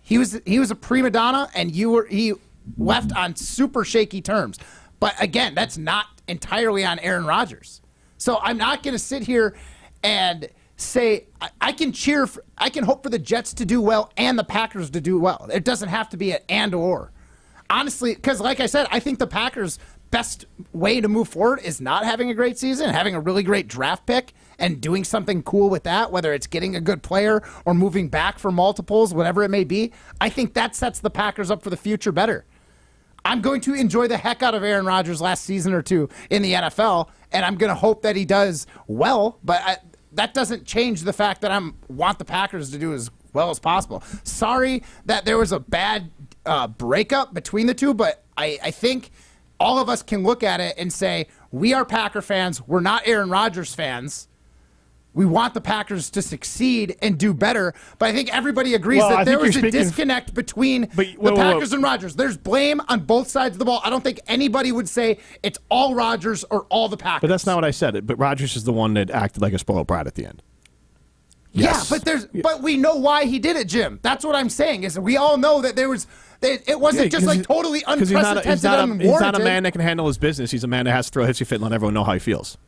he was a prima donna, and he left on super shaky terms. But again, that's not entirely on Aaron Rodgers. So I'm not going to sit here and say I can hope for the Jets to do well and the Packers to do well. It doesn't have to be an and or. Honestly, because like I said, I think the Packers' best way to move forward is not having a great season, having a really great draft pick and doing something cool with that, whether it's getting a good player or moving back for multiples, whatever it may be. I think that sets the Packers up for the future better. I'm going to enjoy the heck out of Aaron Rodgers last season or two in the NFL, and I'm going to hope that he does well, but that doesn't change the fact that I want the Packers to do as well as possible. Sorry that there was a bad breakup between the two, but I think all of us can look at it and say, we are Packer fans. We're not Aaron Rodgers fans. We want the Packers to succeed and do better, but I think everybody agrees that there was a disconnect between the Packers and Rodgers. There's blame on both sides of the ball. I don't think anybody would say it's all Rodgers or all the Packers. But that's not what I said. But Rodgers is the one that acted like a spoiled brat at the end. Yes. Yeah, but we know why he did it, Jim. That's what I'm saying. Is we all know that there was. It wasn't just like totally unprecedented. He's not a man that can handle his business. He's a man that has to throw a hissy fit and let everyone know how he feels.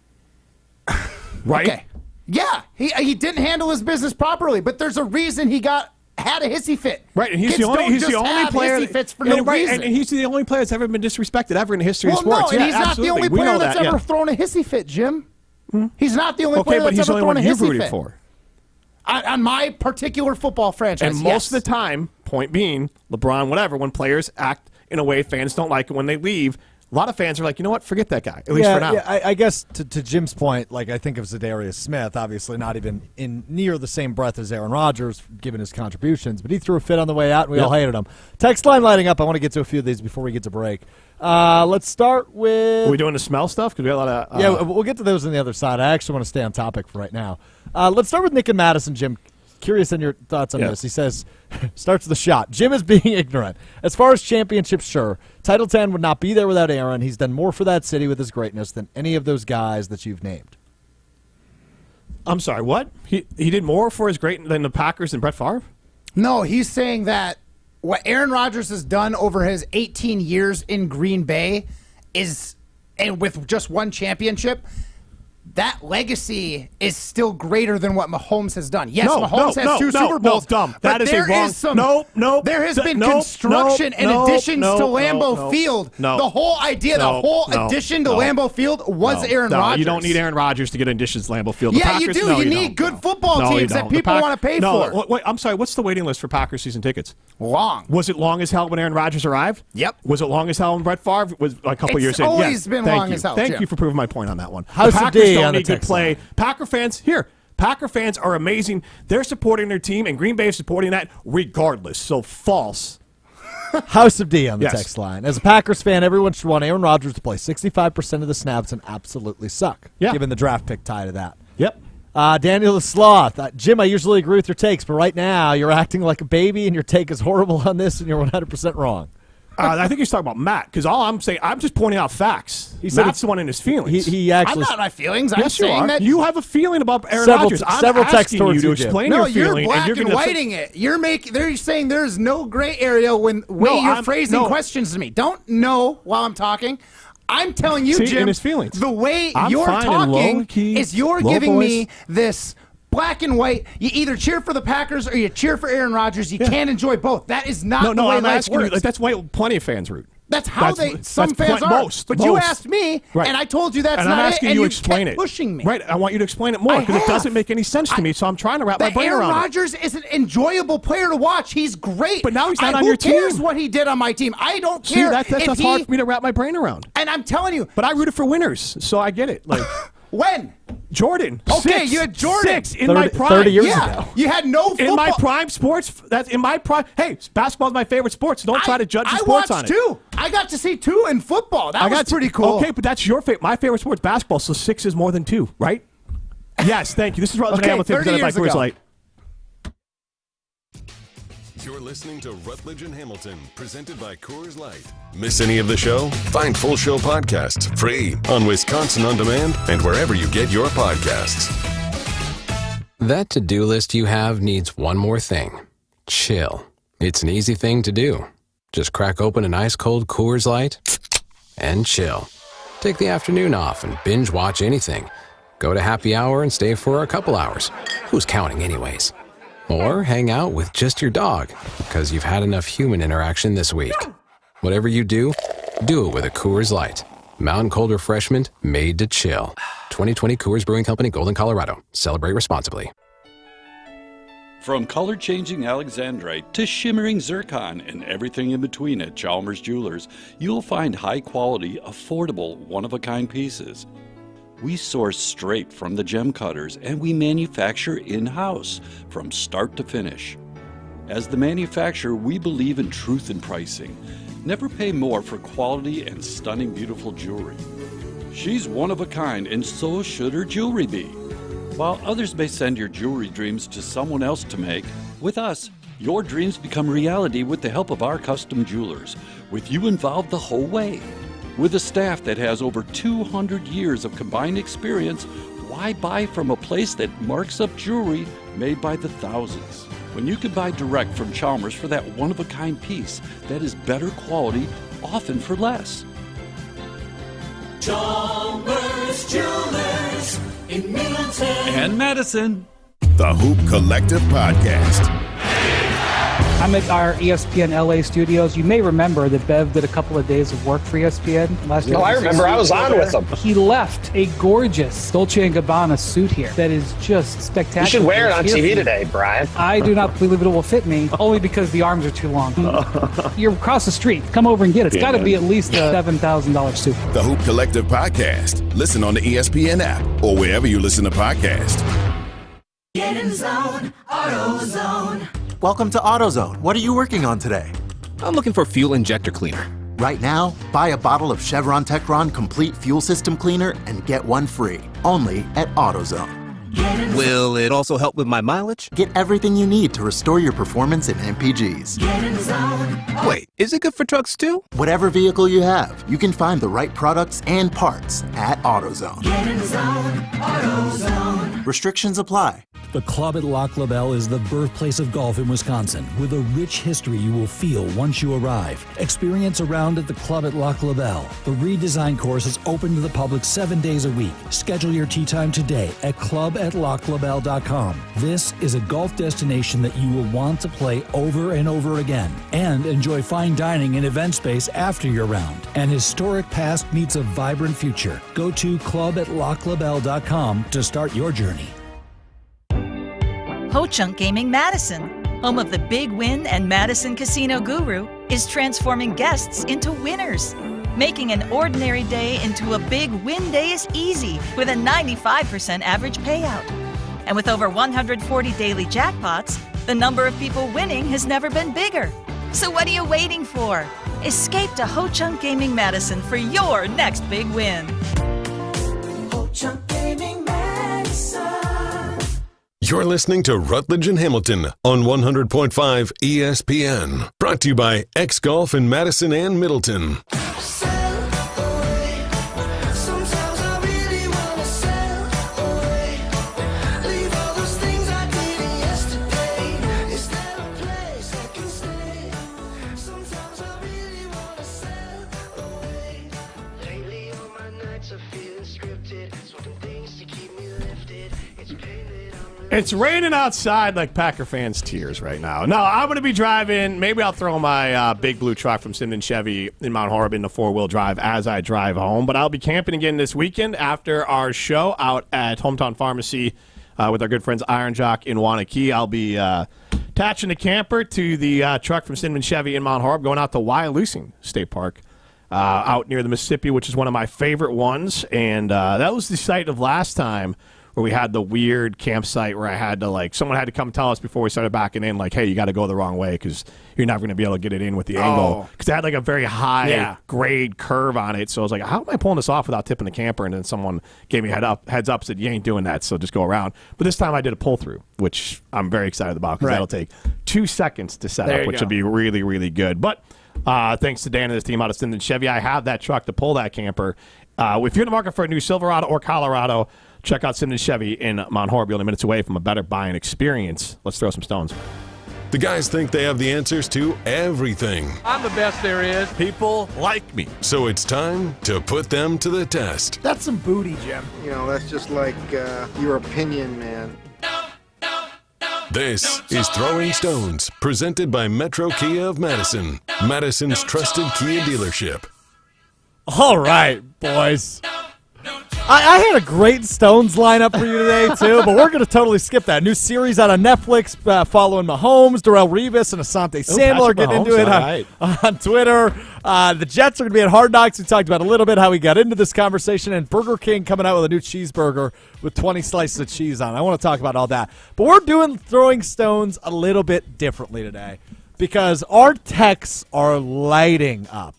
Right? Okay. Yeah, he didn't handle his business properly, but there's a reason he had a hissy fit. Right, and he's the only player hissy fits for no reason. And he's the only player that's ever been disrespected ever in the history of sports. No, and he's not the only player that's ever thrown a hissy fit, Jim. He's not the only player that's ever thrown a hissy fit. For. On my particular football franchise, and most of the time, point being, LeBron, whatever, when players act in a way fans don't like it when they leave, a lot of fans are like, you know what, forget that guy, at least for now. Yeah, I guess to Jim's point, like I think of Zadarius Smith, obviously not even in near the same breath as Aaron Rodgers, given his contributions, but he threw a fit on the way out, and we all hated him. Text line lighting up. I want to get to a few of these before we get to break. Let's start with... Are we doing the smell stuff? Because we got a lot of... Yeah, we'll get to those on the other side. I actually want to stay on topic for right now. Let's start with Nick and Madison, Jim. Curious on your thoughts on this. He says, starts the shot. Jim is being ignorant. As far as championships, sure. Title 10 would not be there without Aaron. He's done more for that city with his greatness than any of those guys that you've named. I'm sorry, what? He did more for his great than the Packers and Brett Favre? No, he's saying that what Aaron Rodgers has done over his 18 years in Green Bay and with just one championship, that legacy is still greater than what Mahomes has done. Yes, Mahomes has two Super Bowls. That is a wrong. There has been construction and additions to Lambeau Field. The whole idea, the whole addition to Lambeau Field was Aaron Rodgers. You don't need Aaron Rodgers to get additions to Lambeau Field. Yeah, you do. You need good football teams that people want to pay for. Wait, I'm sorry. What's the waiting list for Packers season tickets? Long. Was it long as hell when Aaron Rodgers arrived? Yep. Was it long as hell when Brett Favre was a couple years in? It's always been long as hell. Thank you for proving my point on that one. How's the day on the good play. Packer fans are amazing. They're supporting their team, and Green Bay is supporting that regardless. So false. House of D on the text line. As a Packers fan, everyone should want Aaron Rodgers to play 65% of the snaps and absolutely suck. Yeah. Given the draft pick tie to that. Yep. Daniel the Sloth. Jim, I usually agree with your takes, but right now you're acting like a baby and your take is horrible on this and you're 100% wrong. I think he's talking about Matt, because all I'm saying, I'm just pointing out facts. Matt's the one in his feelings. He actually. I'm not my feelings. I'm yes, you saying are. that You have a feeling about Aaron Several- Rodgers. I'm several texts asking towards you you, to Jim. explain No, your you're feeling. black and and whiting it. They're saying there's no gray area when you're phrasing questions to me. Don't know while I'm talking. I'm telling you, Jim, in his feelings. The way I'm you're fine in talking low key, is you're low giving voice. me this black and white. You either cheer for the Packers or you cheer for Aaron Rodgers. You can't enjoy both. That is not the way I'm life asking works. you. That's why plenty of fans root. That's how some fans are. Most. You asked me, right. and I told you that's and not I'm asking it, and you you explain kept it. pushing me. Right, I want you to explain it more, because it doesn't make any sense to me, so I'm trying to wrap my brain Aaron around Rodgers is an enjoyable player to watch. He's great. But now he's not on who your team. Who cares what he did on my team? I don't care. That's hard for me to wrap my brain around. And I'm telling you. But I rooted for winners, so I get it. Like When? Jordan. Okay, you had Jordan. 6 in my prime. 30 years ago. You had no football. In my prime sports, that's in my prime. Hey, basketball's my favorite sport, so don't try to judge the sports on it. I watched 2. I got to see 2 in football. That was pretty cool. Okay, but that's your favorite. My favorite sport's basketball, so 6 is more than 2, right? Yes, thank you. This is Rutledge and Hamilton presented by Coors Light. You're listening to Rutledge and Hamilton, presented by Coors Light. Miss any of the show? Find full show podcasts free on Wisconsin On Demand and wherever you get your podcasts. That to-do list you have needs one more thing. Chill. It's an easy thing to do. Just crack open an ice-cold Coors Light and chill. Take the afternoon off and binge watch anything. Go to happy hour and stay for a couple hours. Who's counting anyways? Or hang out with just your dog, because you've had enough human interaction this week. Whatever you do it with a Coors Light. Mountain cold refreshment made to chill. 2020 Coors Brewing Company, Golden, Colorado. Celebrate responsibly. From color-changing alexandrite to shimmering zircon and everything in between at Chalmers Jewelers, you'll find high-quality, affordable, one-of-a-kind pieces. We source straight from the gem cutters, and we manufacture in-house from start to finish. As the manufacturer, we believe in truth in pricing. Never pay more for quality and stunning, beautiful jewelry. She's one of a kind, and so should her jewelry be. While others may send your jewelry dreams to someone else to make, with us, your dreams become reality with the help of our custom jewelers, with you involved the whole way. With a staff that has over 200 years of combined experience, why buy from a place that marks up jewelry made by the thousands? When you can buy direct from Chalmers for that one-of-a-kind piece that is better quality, often for less. Chalmers Jewelers in Middleton and Madison. The Hoop Collective Podcast. I'm at our ESPN LA studios. You may remember that Bev did a couple of days of work for ESPN last year. No, I remember. I was on with him. He left a gorgeous Dolce & Gabbana suit here that is just spectacular. You should wear it on TV today, Brian. I do not believe it will fit me, only because the arms are too long. You're across the street. Come over and get it. It's got to be at least a $7,000 suit. The Hoop Collective Podcast. Listen on the ESPN app or wherever you listen to podcasts. Get in the zone, AutoZone. Welcome to AutoZone. What are you working on today? I'm looking for fuel injector cleaner. Right now, buy a bottle of Chevron Techron Complete Fuel System Cleaner and get one free. Only at AutoZone. Will it also help with my mileage? Get everything you need to restore your performance in MPGs. Get in the zone. Wait, is it good for trucks too? Whatever vehicle you have, you can find the right products and parts at AutoZone. Get in the zone, AutoZone. Restrictions apply. The Club at Lac La Belle is the birthplace of golf in Wisconsin, with a rich history you will feel once you arrive. Experience a round at the Club at Lac La Belle. The redesigned course is open to the public 7 days a week. Schedule your tee time today at clubatlaclabelle.com. This is a golf destination that you will want to play over and over again, and enjoy fine dining and event space after your round. An historic past meets a vibrant future. Go to clubatlaclabelle.com to start your journey. Ho-Chunk Gaming Madison, home of the Big Win and Madison Casino Guru, is transforming guests into winners. Making an ordinary day into a big win day is easy with a 95% average payout. And with over 140 daily jackpots, the number of people winning has never been bigger. So what are you waiting for? Escape to Ho-Chunk Gaming Madison for your next big win. Ho-Chunk Gaming Madison. You're listening to Rutledge and Hamilton on 100.5 ESPN. Brought to you by X Golf in Madison and Middleton. It's raining outside like Packer fans' tears right now. No, I'm going to be driving. Maybe I'll throw my big blue truck from Simon Chevy in Mount Horeb into four-wheel drive as I drive home. But I'll be camping again this weekend after our show out at Hometown Pharmacy with our good friends Iron Jock in Wanakee. I'll be attaching the camper to the truck from Simon Chevy in Mount Horeb, going out to Wyalusing State Park out near the Mississippi, which is one of my favorite ones. And that was the site of last time where we had the weird campsite where I had to, someone had to come tell us before we started backing in, hey, you got to go the wrong way because you're not going to be able to get it in with the angle. Because it had, a very high grade curve on it. So I was like, how am I pulling this off without tipping the camper? And then someone gave me a heads up, said, you ain't doing that, so just go around. But this time I did a pull-through, which I'm very excited about because that'll take 2 seconds to set up, which will be really, really good. But thanks to Dan and his team out of Stinson Chevy, I have that truck to pull that camper. If you're in the market for a new Silverado or Colorado, check out Simon Chevy in Mount Horeb. You're only minutes away from a better buying experience. Let's throw some stones. The guys think they have the answers to everything. I'm the best there is. People like me. So it's time to put them to the test. That's some booty, Jim. You know, that's just like your opinion, man. This is Throwing Stones, presented by Metro Kia of Madison, Madison's trusted Kia dealership. All right, boys. I had a great Stones lineup for you today, too, but we're going to totally skip that. New series out on Netflix following Mahomes, Darrell Revis, and Asante Samuel are getting into it on Twitter. The Jets are going to be at Hard Knocks. We talked about a little bit how we got into this conversation, and Burger King coming out with a new cheeseburger with 20 slices of cheese on it. I want to talk about all that. But we're throwing stones a little bit differently today because our texts are lighting up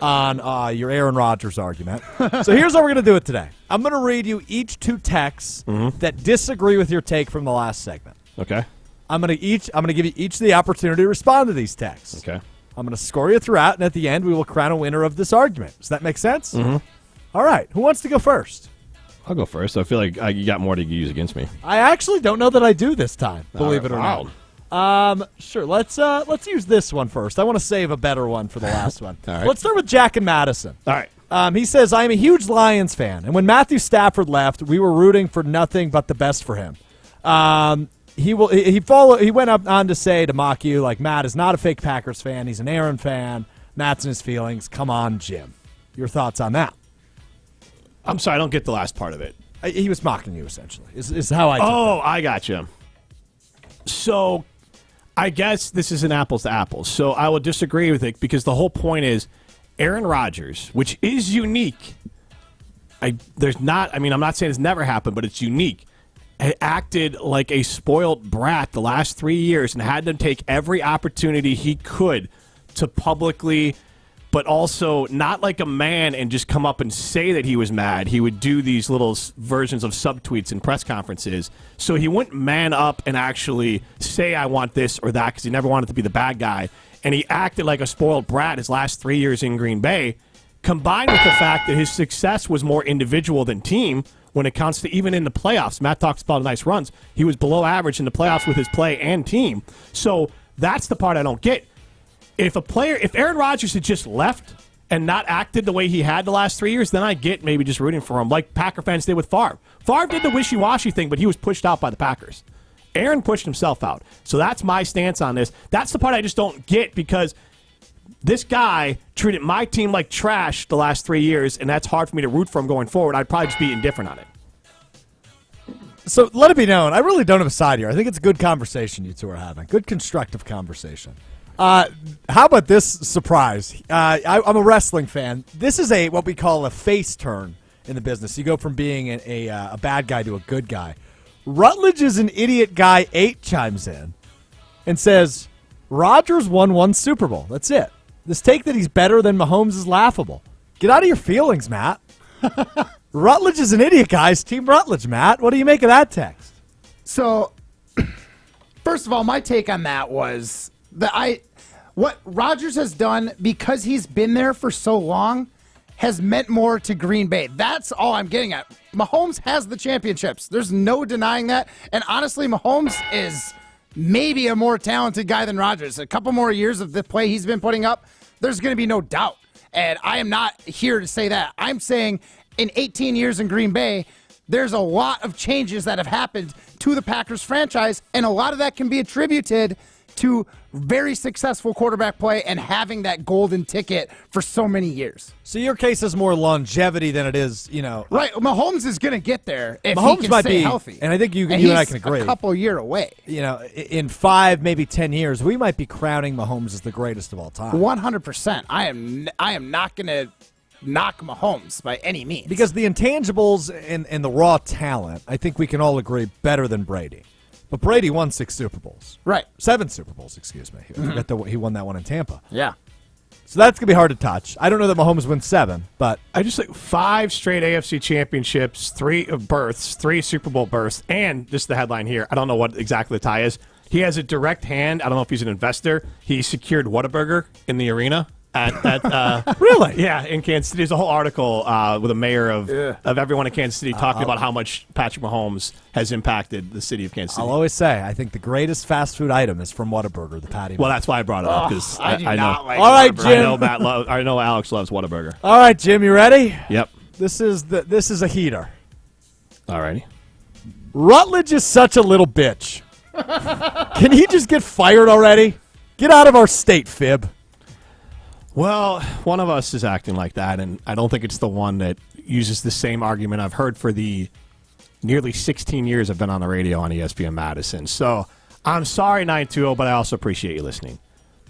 on your Aaron Rodgers argument. So here's how we're going to do it today. I'm going to read you each 2 texts that disagree with your take from the last segment. Okay. I'm going to give you each the opportunity to respond to these texts. Okay. I'm going to score you throughout, and at the end, we will crown a winner of this argument. Does that make sense? Mm-hmm. All right. Who wants to go first? I'll go first. I feel like you got more to use against me. I actually don't know that I do this time, believe it or not. Sure. Let's use this one first. I want to save a better one for the last one. All right. Let's start with Jack and Madison. All right. He says, I am a huge Lions fan, and when Matthew Stafford left, we were rooting for nothing but the best for him. He went up on to say, to mock you, like, Matt is not a fake Packers fan. He's an Aaron fan. Matt's in his feelings. Come on, Jim. Your thoughts on that? I'm sorry, I don't get the last part of it. He was mocking you, essentially, is how I took that. I got you. So I guess this is an apples to apples. So I will disagree with it because the whole point is Aaron Rodgers, which is unique. I'm not saying it's never happened, but it's unique. Acted like a spoiled brat the last 3 years and had to take every opportunity he could to publicly, but also not like a man and just come up and say that he was mad. He would do these little versions of subtweets in press conferences. So he wouldn't man up and actually say, I want this or that, because he never wanted to be the bad guy. And he acted like a spoiled brat his last 3 years in Green Bay, combined with the fact that his success was more individual than team when it comes to even in the playoffs. Matt talks about nice runs. He was below average in the playoffs with his play and team. So that's the part I don't get. If Aaron Rodgers had just left and not acted the way he had the last 3 years, then I get maybe just rooting for him, like Packer fans did with Favre. Favre did the wishy-washy thing, but he was pushed out by the Packers. Aaron pushed himself out. So that's my stance on this. That's the part I just don't get because this guy treated my team like trash the last 3 years, and that's hard for me to root for him going forward. I'd probably just be indifferent on it. So let it be known, I really don't have a side here. I think it's a good conversation you two are having. Good constructive conversation. How about this surprise? I'm a wrestling fan. This is what we call a face turn in the business. You go from being a bad guy to a good guy. Rutledge is an idiot guy 8 chimes in and says, Rodgers won 1 Super Bowl. That's it. This take that he's better than Mahomes is laughable. Get out of your feelings, Matt. Rutledge is an idiot, guys. Team Rutledge, Matt. What do you make of that text? So, first of all, my take on that was that what Rodgers has done because he's been there for so long has meant more to Green Bay. That's all I'm getting at. Mahomes has the championships. There's no denying that. And honestly, Mahomes is maybe a more talented guy than Rodgers. A couple more years of the play he's been putting up, there's going to be no doubt. And I am not here to say that. I'm saying in 18 years in Green Bay, there's a lot of changes that have happened to the Packers franchise, and a lot of that can be attributed to very successful quarterback play and having that golden ticket for so many years. So your case is more longevity than it is, Right. Mahomes is going to get there if Mahomes he can might stay be healthy. And I think you and I can agree. A couple year away. In 5, maybe 10 years, we might be crowning Mahomes as the greatest of all time. 100%. I am not going to knock Mahomes by any means. Because the intangibles and the raw talent, I think we can all agree, better than Brady. But Brady won 6 Super Bowls. Right. 7 Super Bowls, excuse me. He won that one in Tampa. Yeah. So that's going to be hard to touch. I don't know that Mahomes wins 7, but I just like 5 straight AFC championships, 3 berths, 3 Super Bowl berths, and this is the headline here. I don't know what exactly the tie is. He has a direct hand. I don't know if he's an investor. He secured Whataburger in the arena. Really? Yeah, in Kansas City. There's a whole article with a mayor of everyone in Kansas City talking about how much Patrick Mahomes has impacted the city of Kansas City. I'll always say, I think the greatest fast food item is from Whataburger, the patty. Well, that's why I brought it up, because I know. Like all right, Jim. I know Alex loves Whataburger. All right, Jim, you ready? Yep. This is a heater. All righty. Rutledge is such a little bitch. Can he just get fired already? Get out of our state, Fib. Well, one of us is acting like that, and I don't think it's the one that uses the same argument I've heard for the nearly 16 years I've been on the radio on ESPN Madison. So I'm sorry, 920, but I also appreciate you listening.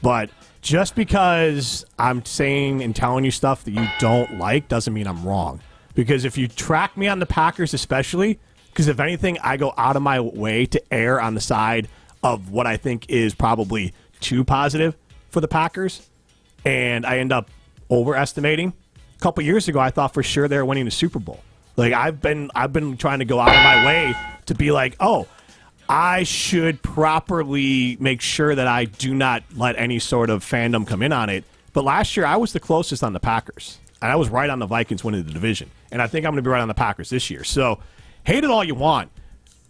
But just because I'm saying and telling you stuff that you don't like doesn't mean I'm wrong. Because if you track me on the Packers especially, because if anything, I go out of my way to err on the side of what I think is probably too positive for the Packers, and I end up overestimating. A couple years ago, I thought for sure they were winning the Super Bowl. Like I've been trying to go out of my way to be like, oh, I should properly make sure that I do not let any sort of fandom come in on it. But last year, I was the closest on the Packers, and I was right on the Vikings winning the division. And I think I'm going to be right on the Packers this year. So hate it all you want.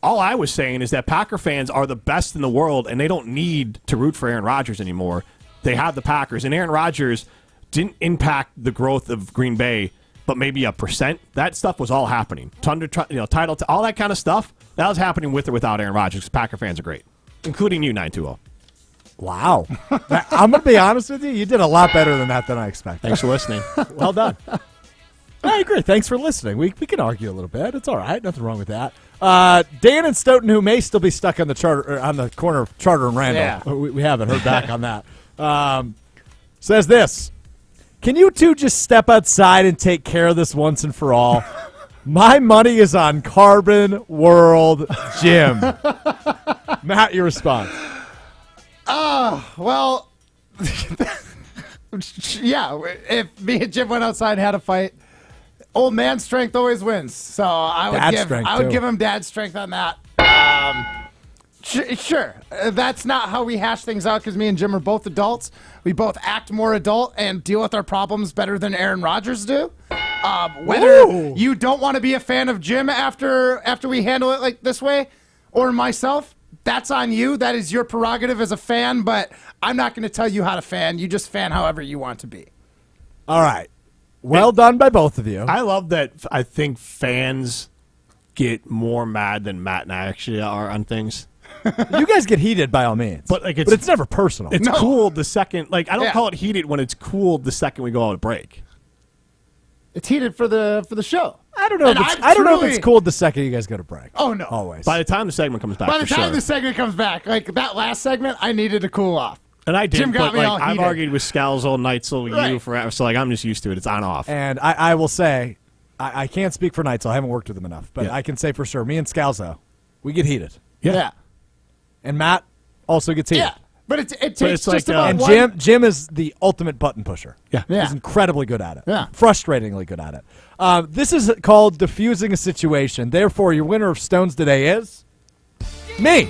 All I was saying is that Packer fans are the best in the world, and they don't need to root for Aaron Rodgers anymore. They have the Packers, and Aaron Rodgers didn't impact the growth of Green Bay, but maybe 1%. That stuff was all happening. Title, all that kind of stuff, that was happening with or without Aaron Rodgers, because Packer fans are great, including you, 920. Wow. I'm going to be honest with you. You did a lot better than that than I expected. Thanks for listening. Well done. I agree. Thanks for listening. We can argue a little bit. It's all right. Nothing wrong with that. Dan and Stoughton, who may still be stuck on the corner of Charter and Randall. Yeah. We haven't heard back on that. Says this. Can you two just step outside and take care of this once and for all? My money is on Carbon World Gym. Matt, your response. Well, yeah, if me and Jim went outside and had a fight, old man strength always wins. So I would give him dad strength on that. Sure. That's not how we hash things out, because me and Jim are both adults. We both act more adult and deal with our problems better than Aaron Rodgers do. Whether you don't want to be a fan of Jim after we handle it like this way, or myself, that's on you. That is your prerogative as a fan, but I'm not going to tell you how to fan. You just fan however you want to be. All right. Well done by both of you. I love that. I think fans get more mad than Matt and I actually are on things. You guys get heated by all means, but it's never personal. It's cool the second. Like I don't call it heated when it's cool the second we go out a break. It's heated for the show. I don't know. I don't know if it's cool the second you guys go to break. Oh no, always. By the time the segment comes back, the segment comes back, like that last segment, I needed to cool off. And I did. Jim got me all I've heated. argued with Scalzo, Neitzel, you forever. So I'm just used to it. It's on off. And I will say, I can't speak for Neitzel. I haven't worked with him enough, but I can say for sure, me and Scalzo, we get heated. Yeah. And Matt also gets heated. Yeah. But it takes like, just about and one. Jim is the ultimate button pusher. Yeah. He's incredibly good at it. Yeah. Frustratingly good at it. This is called diffusing a situation. Therefore, your winner of Stones today is me.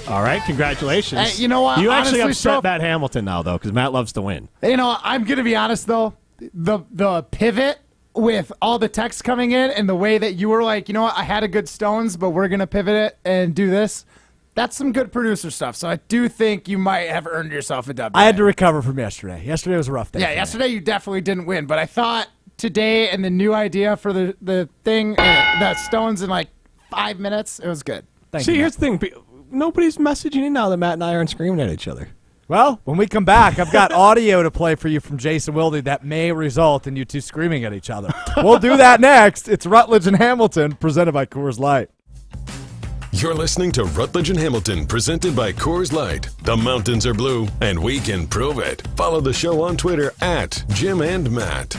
All right, congratulations. Hey, you know what? You actually Honestly, upset Matt Hamilton now, though, because Matt loves to win. You know, I'm going to be honest, though. The pivot with all the texts coming in and the way that you were like, you know what, I had a good Stones, but we're going to pivot it and do this. That's some good producer stuff. So I do think you might have earned yourself a W. I had to recover from yesterday. Yesterday was a rough day. Yeah, yesterday you definitely didn't win. But I thought today and the new idea for the thing, the Stones in like 5 minutes, it was good. See, here's the thing. Nobody's messaging in now that Matt and I aren't screaming at each other. Well, when we come back, I've got audio to play for you from Jason Wilde that may result in you two screaming at each other. We'll do that next. It's Rutledge and Hamilton, presented by Coors Light. You're listening to Rutledge and Hamilton, presented by Coors Light. The mountains are blue, and we can prove it. Follow the show on Twitter at Jim and Matt.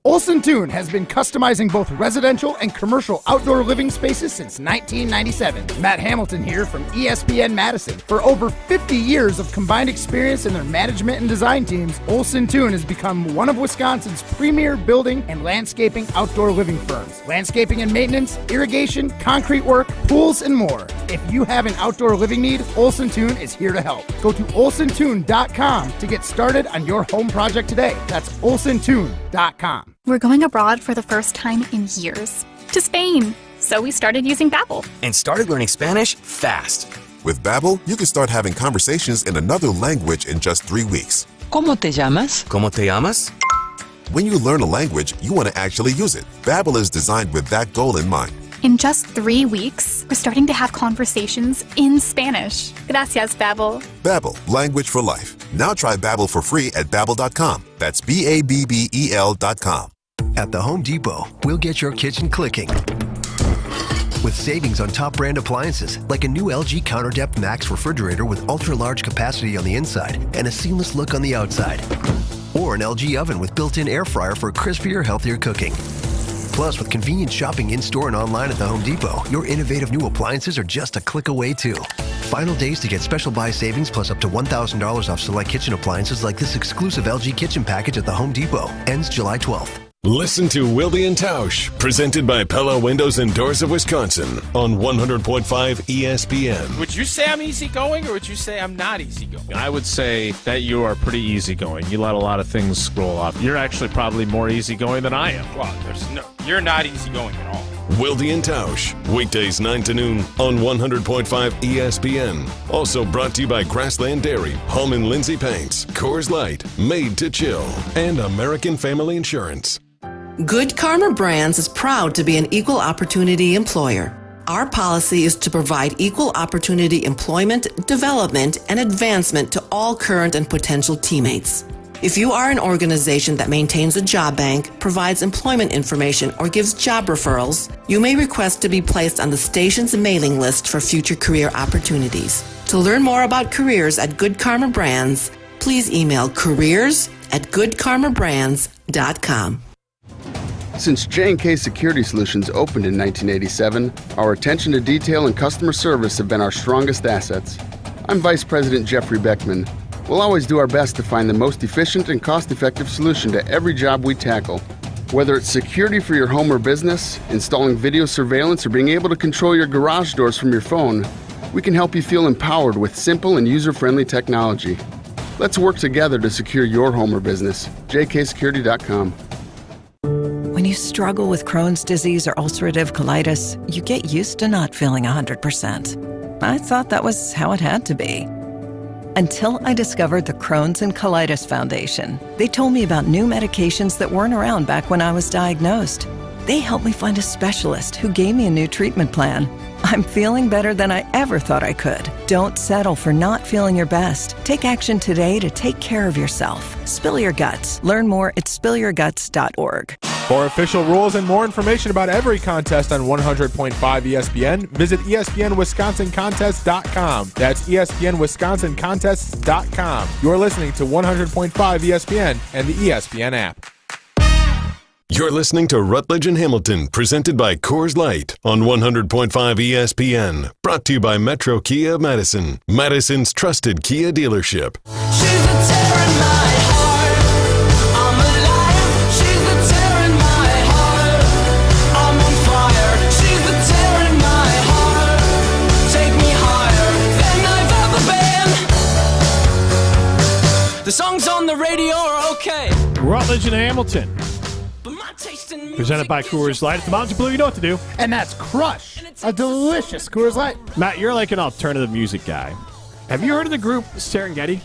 Olson Toon has been customizing both residential and commercial outdoor living spaces since 1997. Matt Hamilton here from ESPN Madison. For over 50 years of combined experience in their management and design teams, Olson Toon has become one of Wisconsin's premier building and landscaping outdoor living firms. Landscaping and maintenance, irrigation, concrete work, pools, and more. If you have an outdoor living need, Olson Toon is here to help. Go to olsontoon.com to get started on your home project today. That's olsontoon.com. We're going abroad for the first time in years, to Spain. So we started using Babbel. And started learning Spanish fast. With Babbel, you can start having conversations in another language in just 3 weeks. ¿Cómo te llamas? ¿Cómo te llamas? When you learn a language, you want to actually use it. Babbel is designed with that goal in mind. In just 3 weeks, we're starting to have conversations in Spanish. Gracias, Babbel. Babbel, language for life. Now try Babbel for free at Babbel.com. That's BABBEL.com. At the Home Depot, we'll get your kitchen clicking. With savings on top brand appliances, like a new LG CounterDepth Max refrigerator with ultra-large capacity on the inside and a seamless look on the outside. Or an LG oven with built-in air fryer for crispier, healthier cooking. Plus, with convenient shopping in-store and online at the Home Depot, your innovative new appliances are just a click away, too. Final days to get special buy savings plus up to $1,000 off select kitchen appliances like this exclusive LG kitchen package at the Home Depot. Ends July 12th. Listen to Wilde and Tausch, presented by Pella Windows and Doors of Wisconsin on 100.5 ESPN. Would you say I'm easygoing, or would you say I'm not easygoing? I would say that you are pretty easygoing. You let a lot of things scroll off. You're actually probably more easygoing than I am. Well, you're not easygoing at all. Wilde and Tausch, weekdays 9 to noon on 100.5 ESPN. Also brought to you by Grassland Dairy, Home and Lindsay Paints, Coors Light, Made to Chill, and American Family Insurance. Good Karma Brands is proud to be an equal opportunity employer. Our policy is to provide equal opportunity employment, development, and advancement to all current and potential teammates. If you are an organization that maintains a job bank, provides employment information, or gives job referrals, you may request to be placed on the station's mailing list for future career opportunities. To learn more about careers at Good Karma Brands, please email careers@goodkarmabrands.com. Since J&K Security Solutions opened in 1987, our attention to detail and customer service have been our strongest assets. I'm Vice President Jeffrey Beckman. We'll always do our best to find the most efficient and cost-effective solution to every job we tackle. Whether it's security for your home or business, installing video surveillance, or being able to control your garage doors from your phone, we can help you feel empowered with simple and user-friendly technology. Let's work together to secure your home or business. jksecurity.com. When you struggle with Crohn's disease or ulcerative colitis, you get used to not feeling 100%. I thought that was how it had to be. Until I discovered the Crohn's and Colitis Foundation. They told me about new medications that weren't around back when I was diagnosed. They helped me find a specialist who gave me a new treatment plan. I'm feeling better than I ever thought I could. Don't settle for not feeling your best. Take action today to take care of yourself. Spill your guts. Learn more at spillyourguts.org. For official rules and more information about every contest on 100.5 ESPN, visit ESPNWisconsinContests.com. That's ESPNWisconsinContests.com. You're listening to 100.5 ESPN and the ESPN app. You're listening to Rutledge and Hamilton, presented by Coors Light on 100.5 ESPN. Brought to you by Metro Kia of Madison, Madison's trusted Kia dealership. She's the terror in my heart. I'm alive. She's the terror in my heart. I'm on fire. She's the terror in my heart. Take me higher than I've ever been. The songs on the radio are okay. Rutledge and Hamilton. Presented by Coors Light. At the Mountain Blue, you know what to do. And that's Crush, a delicious Coors Light. Matt, you're like an alternative music guy. Have you heard of the group Serengeti?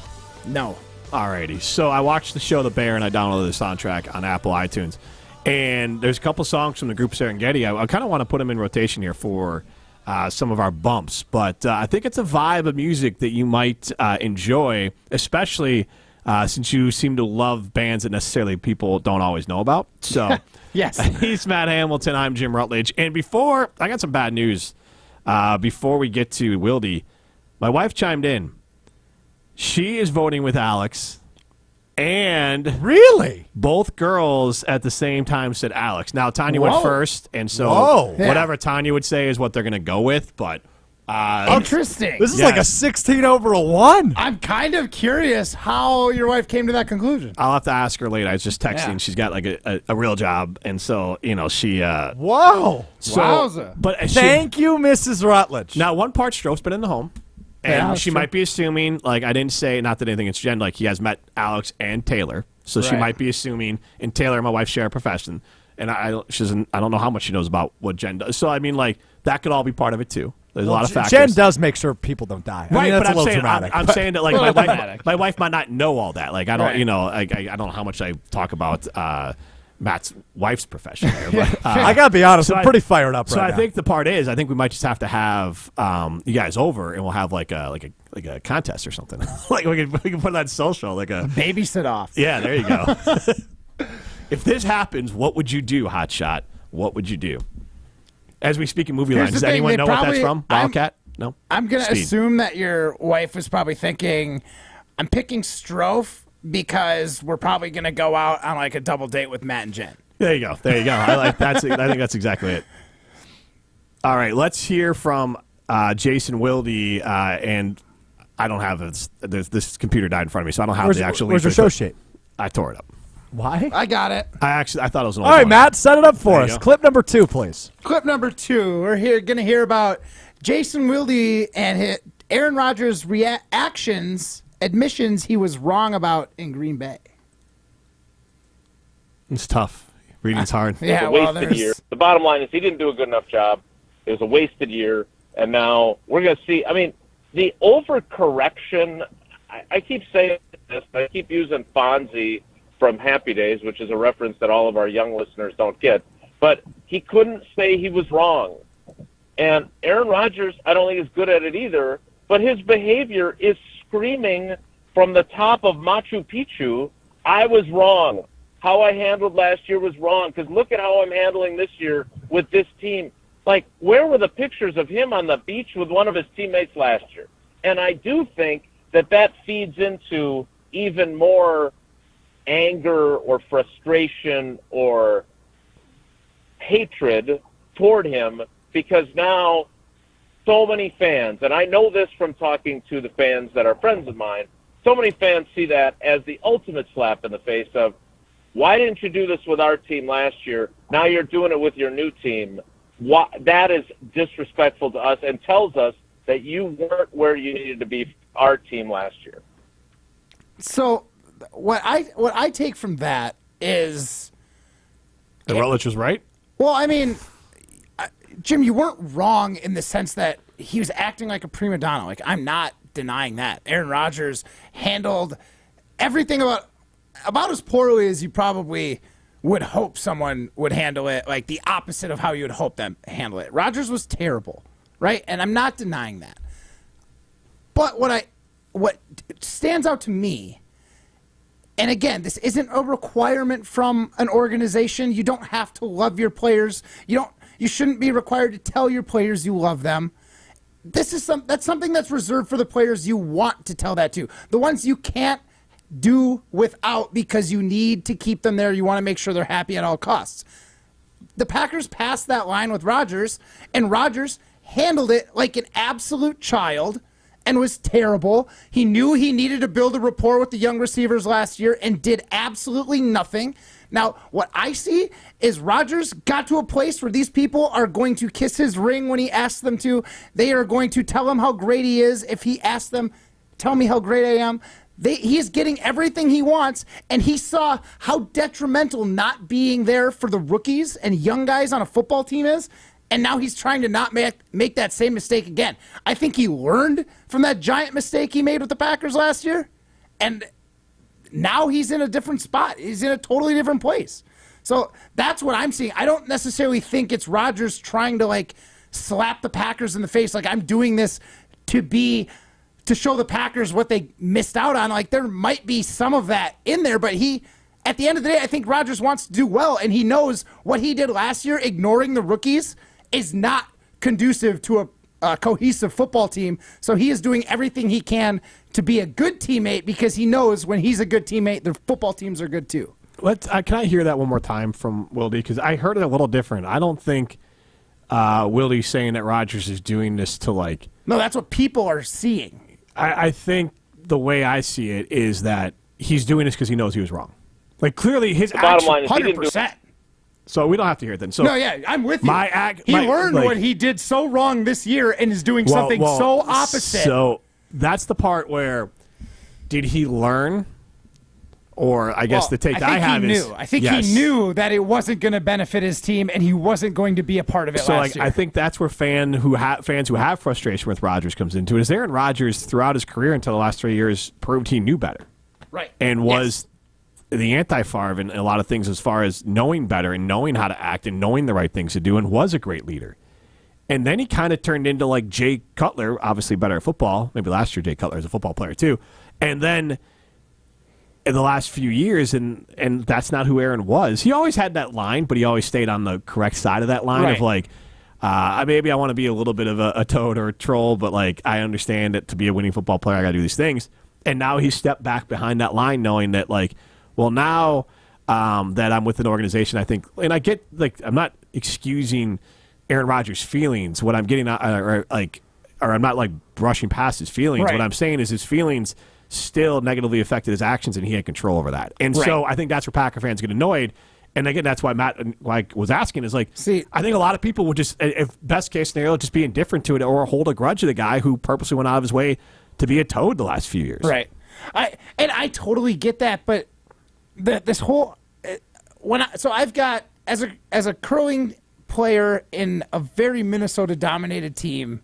No. Alrighty. So I watched the show The Bear, and I downloaded the soundtrack on Apple iTunes. And there's a couple songs from the group Serengeti. I kind of want to put them in rotation here for some of our bumps. But I think it's a vibe of music that you might enjoy, especially since you seem to love bands that necessarily people don't always know about. So yes, he's Matt Hamilton. I'm Jim Rutledge. And before I got some bad news. Before we get to Wilde, my wife chimed in. She is voting with Alex, and really, both girls at the same time said Alex. Now Tanya went first, and so whatever Tanya would say is what they're going to go with. But interesting. This is like a 16-1. I'm kind of curious how your wife came to that conclusion. I'll have to ask her later. I was just texting. Yeah. She's got like a real job, and so she. Whoa! So, wowza! But thank you, Mrs. Rutledge. Now, one part Stroh's been in the home, and she might be assuming, like I didn't say, not that anything it's Jen, like he has met Alex and Taylor, so she might be assuming. And Taylor and my wife share a profession, and I don't know how much she knows about what Jen does. So I mean, like that could all be part of it too. There's a lot of factors. Jen does make sure people don't die. Right, that's but a little dramatic. I'm saying that like my wife might not know all that. Like I don't, I don't know how much I talk about Matt's wife's profession there. But, I gotta be honest, I'm pretty fired up right now. So I think the part is, I think we might just have to have you guys over, and we'll have like a contest or something. Like we can put it on social, like a babysit off. Yeah, there you go. If this happens, what would you do, Hotshot? What would you do? As we speak in movie Here's lines, does the thing, anyone they know what that's probably- from? Wildcat? No? I'm going to Steve. assume that your wife was probably thinking, I'm picking Strofe because we're probably going to go out on like a double date with Matt and Jen. There you go. There you go. I think that's exactly it. All right, let's hear from Jason Wilde, and I don't have this computer died in front of me, so I don't have the actual. Where's your show sheet? I tore it up. Why? I got it. I thought it was an All old right, one. Matt, set it up for There you us. go. Clip number 2, please. Clip number 2. We're going to hear about Jason Wilde and Aaron Rodgers' admissions he was wrong about in Green Bay. It's tough. Reading's hard. Yeah, It was a well, wasted there's... year. The bottom line is he didn't do a good enough job. It was a wasted year, and now we're going to see. I mean, the overcorrection. I keep saying this. I keep using Fonzie from Happy Days, which is a reference that all of our young listeners don't get. But he couldn't say he was wrong. And Aaron Rodgers, I don't think is good at it either. But his behavior is screaming from the top of Machu Picchu, I was wrong. How I handled last year was wrong, because look at how I'm handling this year with this team. Like, where were the pictures of him on the beach with one of his teammates last year? And I do think that feeds into even more anger or frustration or hatred toward him, because now so many fans, and I know this from talking to the fans that are friends of mine, so many fans see that as the ultimate slap in the face of, why didn't you do this with our team last year? Now you're doing it with your new team. That is disrespectful to us and tells us that you weren't where you needed to be for our team last year. So what I take from that is The Rutledge was right? Well, I mean, Jim, you weren't wrong in the sense that he was acting like a prima donna. Like, I'm not denying that. Aaron Rodgers handled everything about as poorly as you probably would hope someone would handle it, like the opposite of how you would hope them handle it. Rodgers was terrible, right? And I'm not denying that. But what stands out to me, and again, this isn't a requirement from an organization. You don't have to love your players. You shouldn't be required to tell your players you love them. That's something that's reserved for the players you want to tell that to. The ones you can't do without because you need to keep them there. You want to make sure they're happy at all costs. The Packers passed that line with Rodgers, and Rodgers handled it like an absolute child and was terrible. He knew he needed to build a rapport with the young receivers last year and did absolutely nothing. Now, what I see is Rodgers got to a place where these people are going to kiss his ring when he asks them to. They are going to tell him how great he is if he asks them, tell me how great I am. He is getting everything he wants, and he saw how detrimental not being there for the rookies and young guys on a football team is, and now he's trying to not make that same mistake again. I think he learned from that giant mistake he made with the Packers last year, and now he's in a different spot. He's in a totally different place. So that's what I'm seeing. I don't necessarily think it's Rodgers trying to, like, slap the Packers in the face like I'm doing this to show the Packers what they missed out on. Like, there might be some of that in there, but at the end of the day, I think Rodgers wants to do well, and he knows what he did last year, ignoring the rookies, is not conducive to a cohesive football team. So he is doing everything he can to be a good teammate, because he knows when he's a good teammate, the football teams are good too. Can I hear that one more time from Wilde? Because I heard it a little different. I don't think Wilde's saying that Rodgers is doing this to, like... No, that's what people are seeing. I think the way I see it is that he's doing this because he knows he was wrong. Like, clearly his bottom line is 100%. So we don't have to hear it then. So no, yeah, I'm with you. He learned what he did so wrong this year and is doing something so opposite. So that's the part where, did he learn? Or I guess the take that I have is... I think he knew that it wasn't going to benefit his team, and he wasn't going to be a part of it last year. I think that's where fans who have frustration with Rodgers comes into it. Is Aaron Rodgers, throughout his career until the last 3 years, proved he knew better. Right. And was the anti-Favre in a lot of things as far as knowing better and knowing how to act and knowing the right things to do, and was a great leader. And then he kind of turned into like Jay Cutler, obviously better at football. Maybe last year Jay Cutler was a football player too. And then in the last few years, and that's not who Aaron was. He always had that line, but he always stayed on the correct side of that line of like, maybe I want to be a little bit of a toad or a troll, but like I understand that to be a winning football player, I got to do these things. And now he stepped back behind that line, knowing that like, well, now that I'm with an organization, I think, and I get like, I'm not excusing Aaron Rodgers' feelings. What I'm getting or I'm not like brushing past his feelings. What I'm saying is his feelings still negatively affected his actions, and he had control over that. And so I think that's where Packer fans get annoyed. And again, that's why Matt was asking is like, I think a lot of people would just, if best case scenario, just be indifferent to it or hold a grudge to the guy who purposely went out of his way to be a toad the last few years. Right. I totally get that, but this whole I've got as a curling player in a very Minnesota dominated team,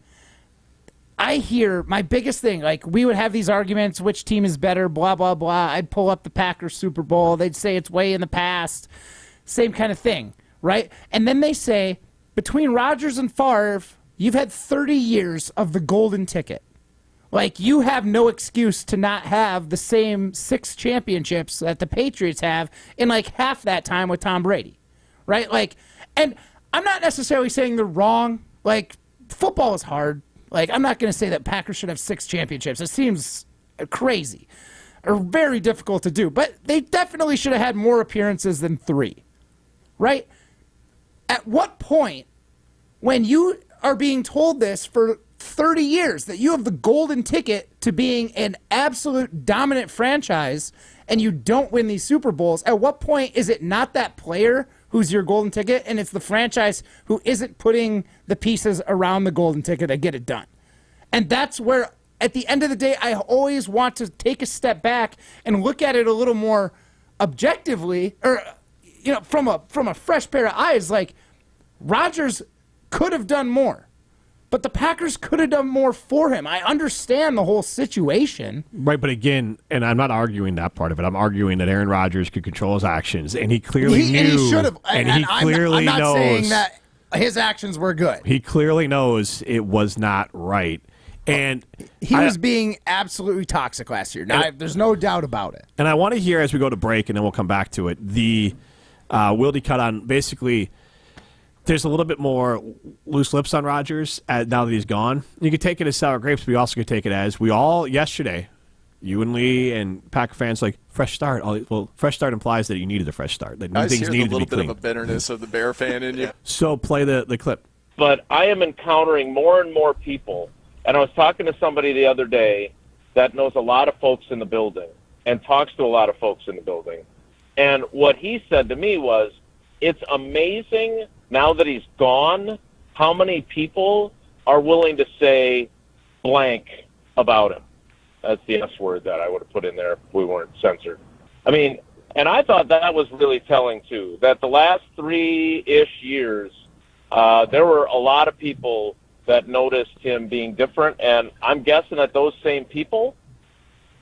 I hear my biggest thing, like we would have these arguments, which team is better, blah, blah, blah. I'd pull up the Packers Super Bowl. They'd say it's way in the past. Same kind of thing, right? And then they say, between Rodgers and Favre, you've had 30 years of the golden ticket. Like, you have no excuse to not have the same 6 championships that the Patriots have in, like, half that time with Tom Brady, right? Like, and I'm not necessarily saying they're wrong. Like, football is hard. Like, I'm not going to say that Packers should have 6 championships. It seems crazy or very difficult to do. But they definitely should have had more appearances than 3, right? At what point, when you are being told this for 30 years, that you have the golden ticket to being an absolute dominant franchise and you don't win these Super Bowls, at what point is it not that player who's your golden ticket and it's the franchise who isn't putting the pieces around the golden ticket to get it done? And that's where, at the end of the day, I always want to take a step back and look at it a little more objectively, or from a fresh pair of eyes. Like, Rodgers could have done more, but the Packers could have done more for him. I understand the whole situation. Right, but again, and I'm not arguing that part of it. I'm arguing that Aaron Rodgers could control his actions, and he clearly knew. And he should have. And he clearly knows. I'm not saying that his actions were good. He clearly knows it was not right. And he was being absolutely toxic last year. Now, there's no doubt about it. And I want to hear, as we go to break, and then we'll come back to it, the Wildy cut on basically. There's a little bit more loose lips on Rodgers now that he's gone. You could take it as sour grapes, but you also could take it as we all yesterday, you and Lee and Packer fans, like fresh start. Well, fresh start implies that you needed a fresh start. That I things hear needed a little to be bit clean. of a bitterness of the Bear fan in you. So play the clip. But I am encountering more and more people, and I was talking to somebody the other day that knows a lot of folks in the building and talks to a lot of folks in the building. And what he said to me was, it's amazing now that he's gone, how many people are willing to say blank about him? That's the S word that I would have put in there if we weren't censored. I mean, and I thought that was really telling, too, that the last 3-ish years, there were a lot of people that noticed him being different, and I'm guessing that those same people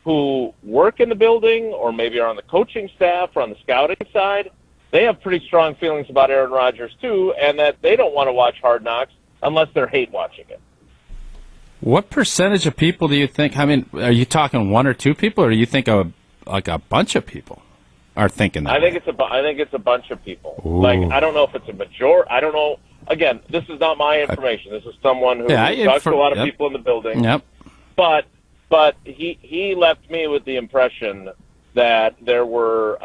who work in the building or maybe are on the coaching staff or on the scouting side, they have pretty strong feelings about Aaron Rodgers, too, and that they don't want to watch Hard Knocks unless they're hate watching it. What percentage of people do you think, I mean, are you talking 1 or 2 people, or do you think a bunch of people are thinking that? I think it's a bunch of people. Ooh. Like, I don't know if it's a majority. I don't know. Again, this is not my information. This is someone who talks to a lot of people in the building. Yep. But he left me with the impression that there were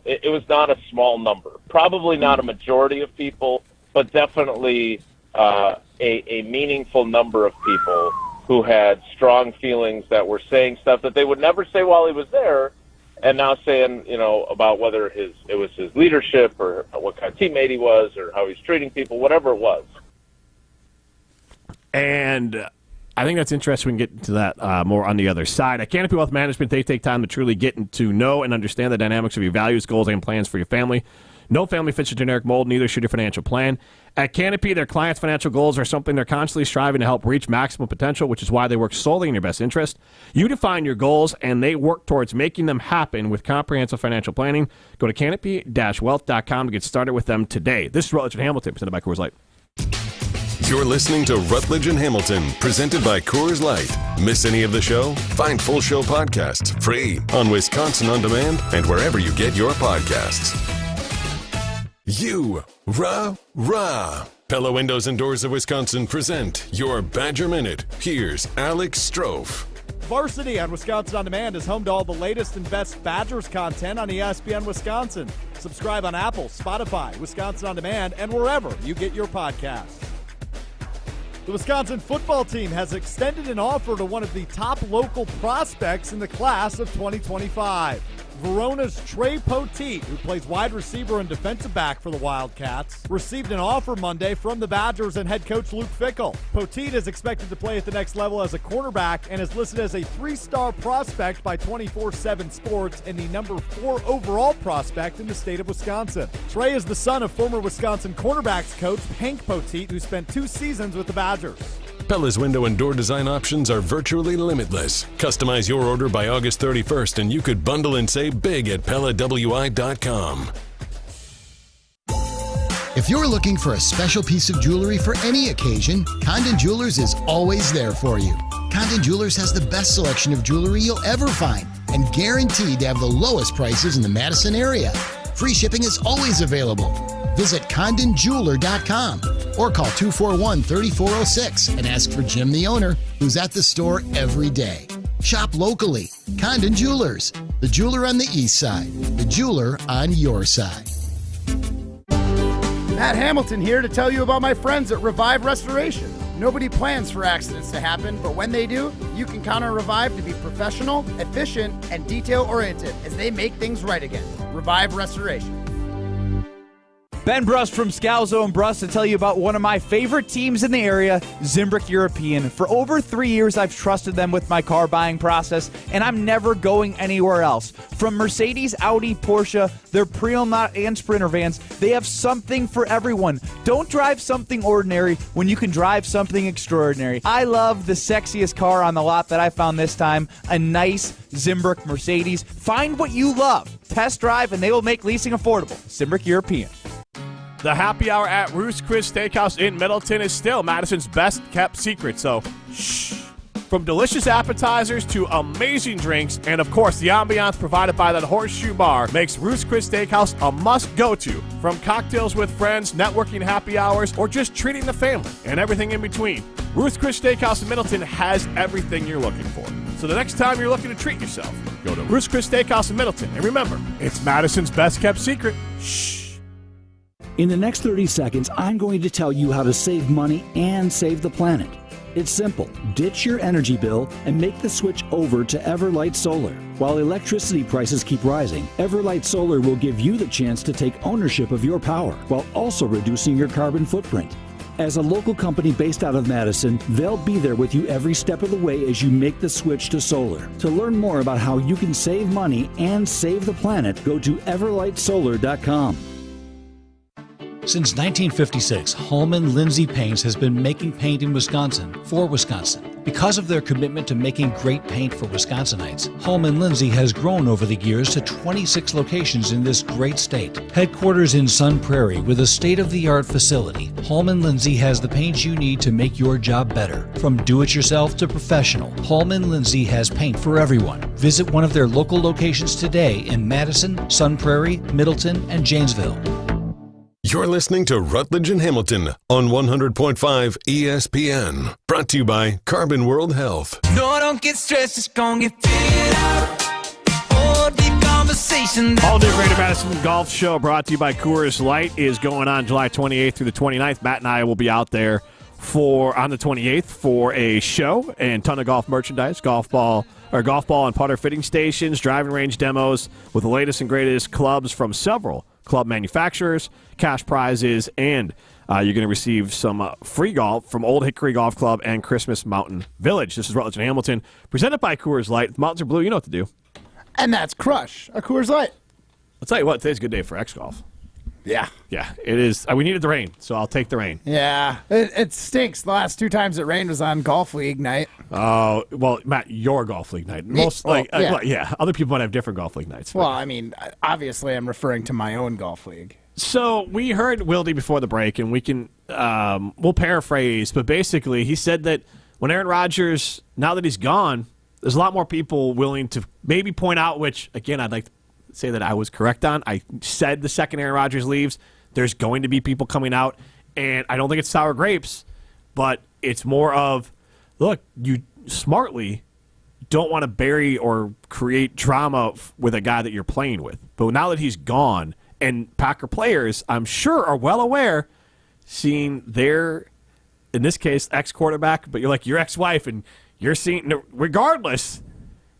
it was not a small number. Probably not a majority of people, but definitely a meaningful number of people who had strong feelings that were saying stuff that they would never say while he was there, and now saying, about whether it was his leadership or what kind of teammate he was or how he's treating people, whatever it was. And I think that's interesting. We can get into that more on the other side. At Canopy Wealth Management, they take time to truly get to know and understand the dynamics of your values, goals, and plans for your family. No family fits a generic mold, neither should your financial plan. At Canopy, their clients' financial goals are something they're constantly striving to help reach maximum potential, which is why they work solely in your best interest. You define your goals, and they work towards making them happen with comprehensive financial planning. Go to canopy-wealth.com to get started with them today. This is Rutledge and Hamilton, presented by Coors Light. You're listening to Rutledge and Hamilton, presented by Coors Light. Miss any of the show? Find full show podcasts free on Wisconsin On Demand and wherever you get your podcasts. Rah. Pella Windows and Doors of Wisconsin present your Badger Minute. Here's Alex Strofe. Varsity on Wisconsin On Demand is home to all the latest and best Badgers content on ESPN Wisconsin. Subscribe on Apple, Spotify, Wisconsin On Demand, and wherever you get your podcasts. The Wisconsin football team has extended an offer to one of the top local prospects in the class of 2025. Verona's Trey Poteet, who plays wide receiver and defensive back for the Wildcats, received an offer Monday from the Badgers and head coach Luke Fickell. Poteet is expected to play at the next level as a cornerback and is listed as a 3-star prospect by 24/7 Sports and the number 4 overall prospect in the state of Wisconsin. Trey is the son of former Wisconsin cornerbacks coach Hank Poteet, who spent 2 seasons with the Badgers. Pella's window and door design options are virtually limitless. Customize your order by August 31st and you could bundle and save big at PellaWI.com. If you're looking for a special piece of jewelry for any occasion, Condon Jewelers is always there for you. Condon Jewelers has the best selection of jewelry you'll ever find and guaranteed to have the lowest prices in the Madison area. Free shipping is always available. Visit CondonJeweler.com or call 241-3406 and ask for Jim, the owner, who's at the store every day. Shop locally. Condon Jewelers, the jeweler on the east side, the jeweler on your side. Matt Hamilton here to tell you about my friends at Revive Restoration. Nobody plans for accidents to happen, but when they do, you can count on Revive to be professional, efficient, and detail-oriented as they make things right again. Revive Restoration. Ben Brust from Scalzo and Brust to tell you about one of my favorite teams in the area, Zimbrick European. For over 3 years, I've trusted them with my car buying process, and I'm never going anywhere else. From Mercedes, Audi, Porsche, their pre-owned and Sprinter vans, they have something for everyone. Don't drive something ordinary when you can drive something extraordinary. I love the sexiest car on the lot that I found this time, a nice Zimbrick Mercedes. Find what you love. Test drive, and they will make leasing affordable. Zimbrick European. The happy hour at Ruth's Chris Steakhouse in Middleton is still Madison's best kept secret, so shh. From delicious appetizers to amazing drinks, and of course the ambiance provided by that Horseshoe Bar makes Ruth's Chris Steakhouse a must-go-to. From cocktails with friends, networking happy hours, or just treating the family, and everything in between, Ruth's Chris Steakhouse in Middleton has everything you're looking for. So the next time you're looking to treat yourself, go to Ruth's Chris Steakhouse in Middleton, and remember, it's Madison's best kept secret. Shh. In the next 30 seconds, I'm going to tell you how to save money and save the planet. It's simple. Ditch your energy bill and make the switch over to Everlight Solar. While electricity prices keep rising, Everlight Solar will give you the chance to take ownership of your power while also reducing your carbon footprint. As a local company based out of Madison, they'll be there with you every step of the way as you make the switch to solar. To learn more about how you can save money and save the planet, go to everlightsolar.com. Since 1956, Holman Lindsay Paints has been making paint in Wisconsin for Wisconsin. Because of their commitment to making great paint for Wisconsinites, Holman Lindsay has grown over the years to 26 locations in this great state. Headquarters in Sun Prairie with a state-of-the-art facility, Holman Lindsay has the paint you need to make your job better. From do-it-yourself to professional, Holman Lindsay has paint for everyone. Visit one of their local locations today in Madison, Sun Prairie, Middleton, and Janesville. You're listening to Rutledge and Hamilton on 100.5 ESPN. Brought to you by Carbon World Health. No, don't get stressed, it's gonna get figured out. Oh, deep conversation. All new Greater Madison Golf Show brought to you by Coors Light is going on July 28th through the 29th. Matt and I will be out there on the 28th for a show and ton of golf merchandise, golf ball and putter fitting stations, driving range demos with the latest and greatest clubs from several club manufacturers, cash prizes, and you're going to receive some free golf from Old Hickory Golf Club and Christmas Mountain Village. This is Rutledge and Hamilton, presented by Coors Light. If the mountains are blue, you know what to do. And that's Crush, a Coors Light. I'll tell you what, today's a good day for X golf. Yeah. Yeah, it is. We needed the rain, so I'll take the rain. Yeah, it stinks. The last 2 times it rained was on Golf League night. Oh, well, Matt, your Golf League night. Yeah. Other people might have different Golf League nights. Well, I mean, obviously I'm referring to my own Golf League. So we heard Wilde before the break, and we can we'll paraphrase, but basically he said that when Aaron Rodgers, now that he's gone, there's a lot more people willing to maybe point out, which, again, I'd like to say that I was correct on. I said the second Aaron Rodgers leaves, there's going to be people coming out, and I don't think it's sour grapes, but it's more of, look, you smartly don't want to bury or create drama with a guy that you're playing with. But now that he's gone, and Packer players, I'm sure, are well aware, seeing their, in this case, ex-quarterback, but you're like your ex-wife, and you're seeing, regardless,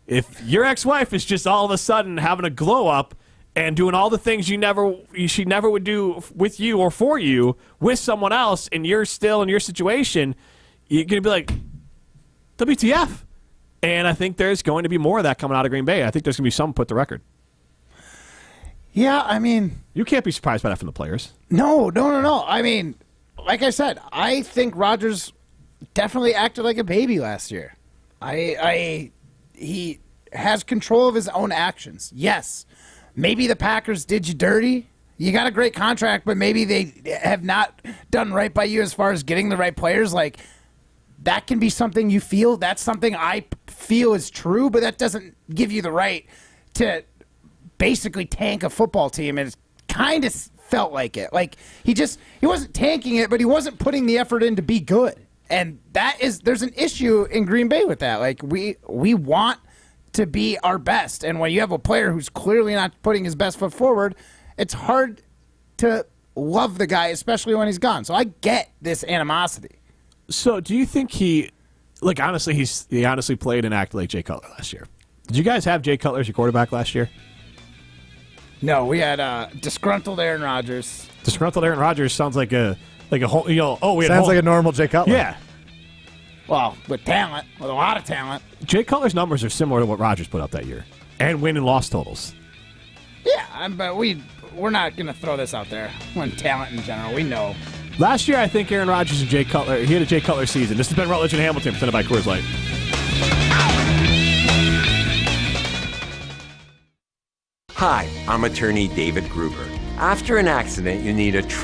if your ex-wife is just all of a sudden having a glow-up and doing all the things she never would do with you or for you with someone else, and you're still in your situation, you're going to be like, WTF? And I think there's going to be more of that coming out of Green Bay. I think there's going to be some put the record. Yeah, I mean, you can't be surprised by that from the players. No. I mean, like I said, I think Rodgers definitely acted like a baby last year. He has control of his own actions. Yes, maybe the Packers did you dirty. You got a great contract, but maybe they have not done right by you as far as getting the right players. Like, that can be something you feel. That's something I feel is true, but that doesn't give you the right to basically tank a football team, and it kind of felt like it. Like, he wasn't tanking it, but he wasn't putting the effort in to be good. And there's an issue in Green Bay with that. Like, we want to be our best, and when you have a player who's clearly not putting his best foot forward, it's hard to love the guy, especially when he's gone. So I get this animosity. So do you think he honestly played and acted like Jay Cutler last year? Did you guys have Jay Cutler as your quarterback last year? No, we had disgruntled Aaron Rodgers. Disgruntled Aaron Rodgers sounds like a whole, we had sounds like a normal Jay Cutler. Yeah. Well, with talent, with a lot of talent. Jay Cutler's numbers are similar to what Rodgers put up that year, and win and loss totals. Yeah, but we're not going to throw this out there. When talent in general, we know. Last year, I think Aaron Rodgers and Jay Cutler, he had a Jay Cutler season. This has been Rutledge and Hamilton, presented by Coors Light. Hi, I'm attorney David Gruber. After an accident, you need a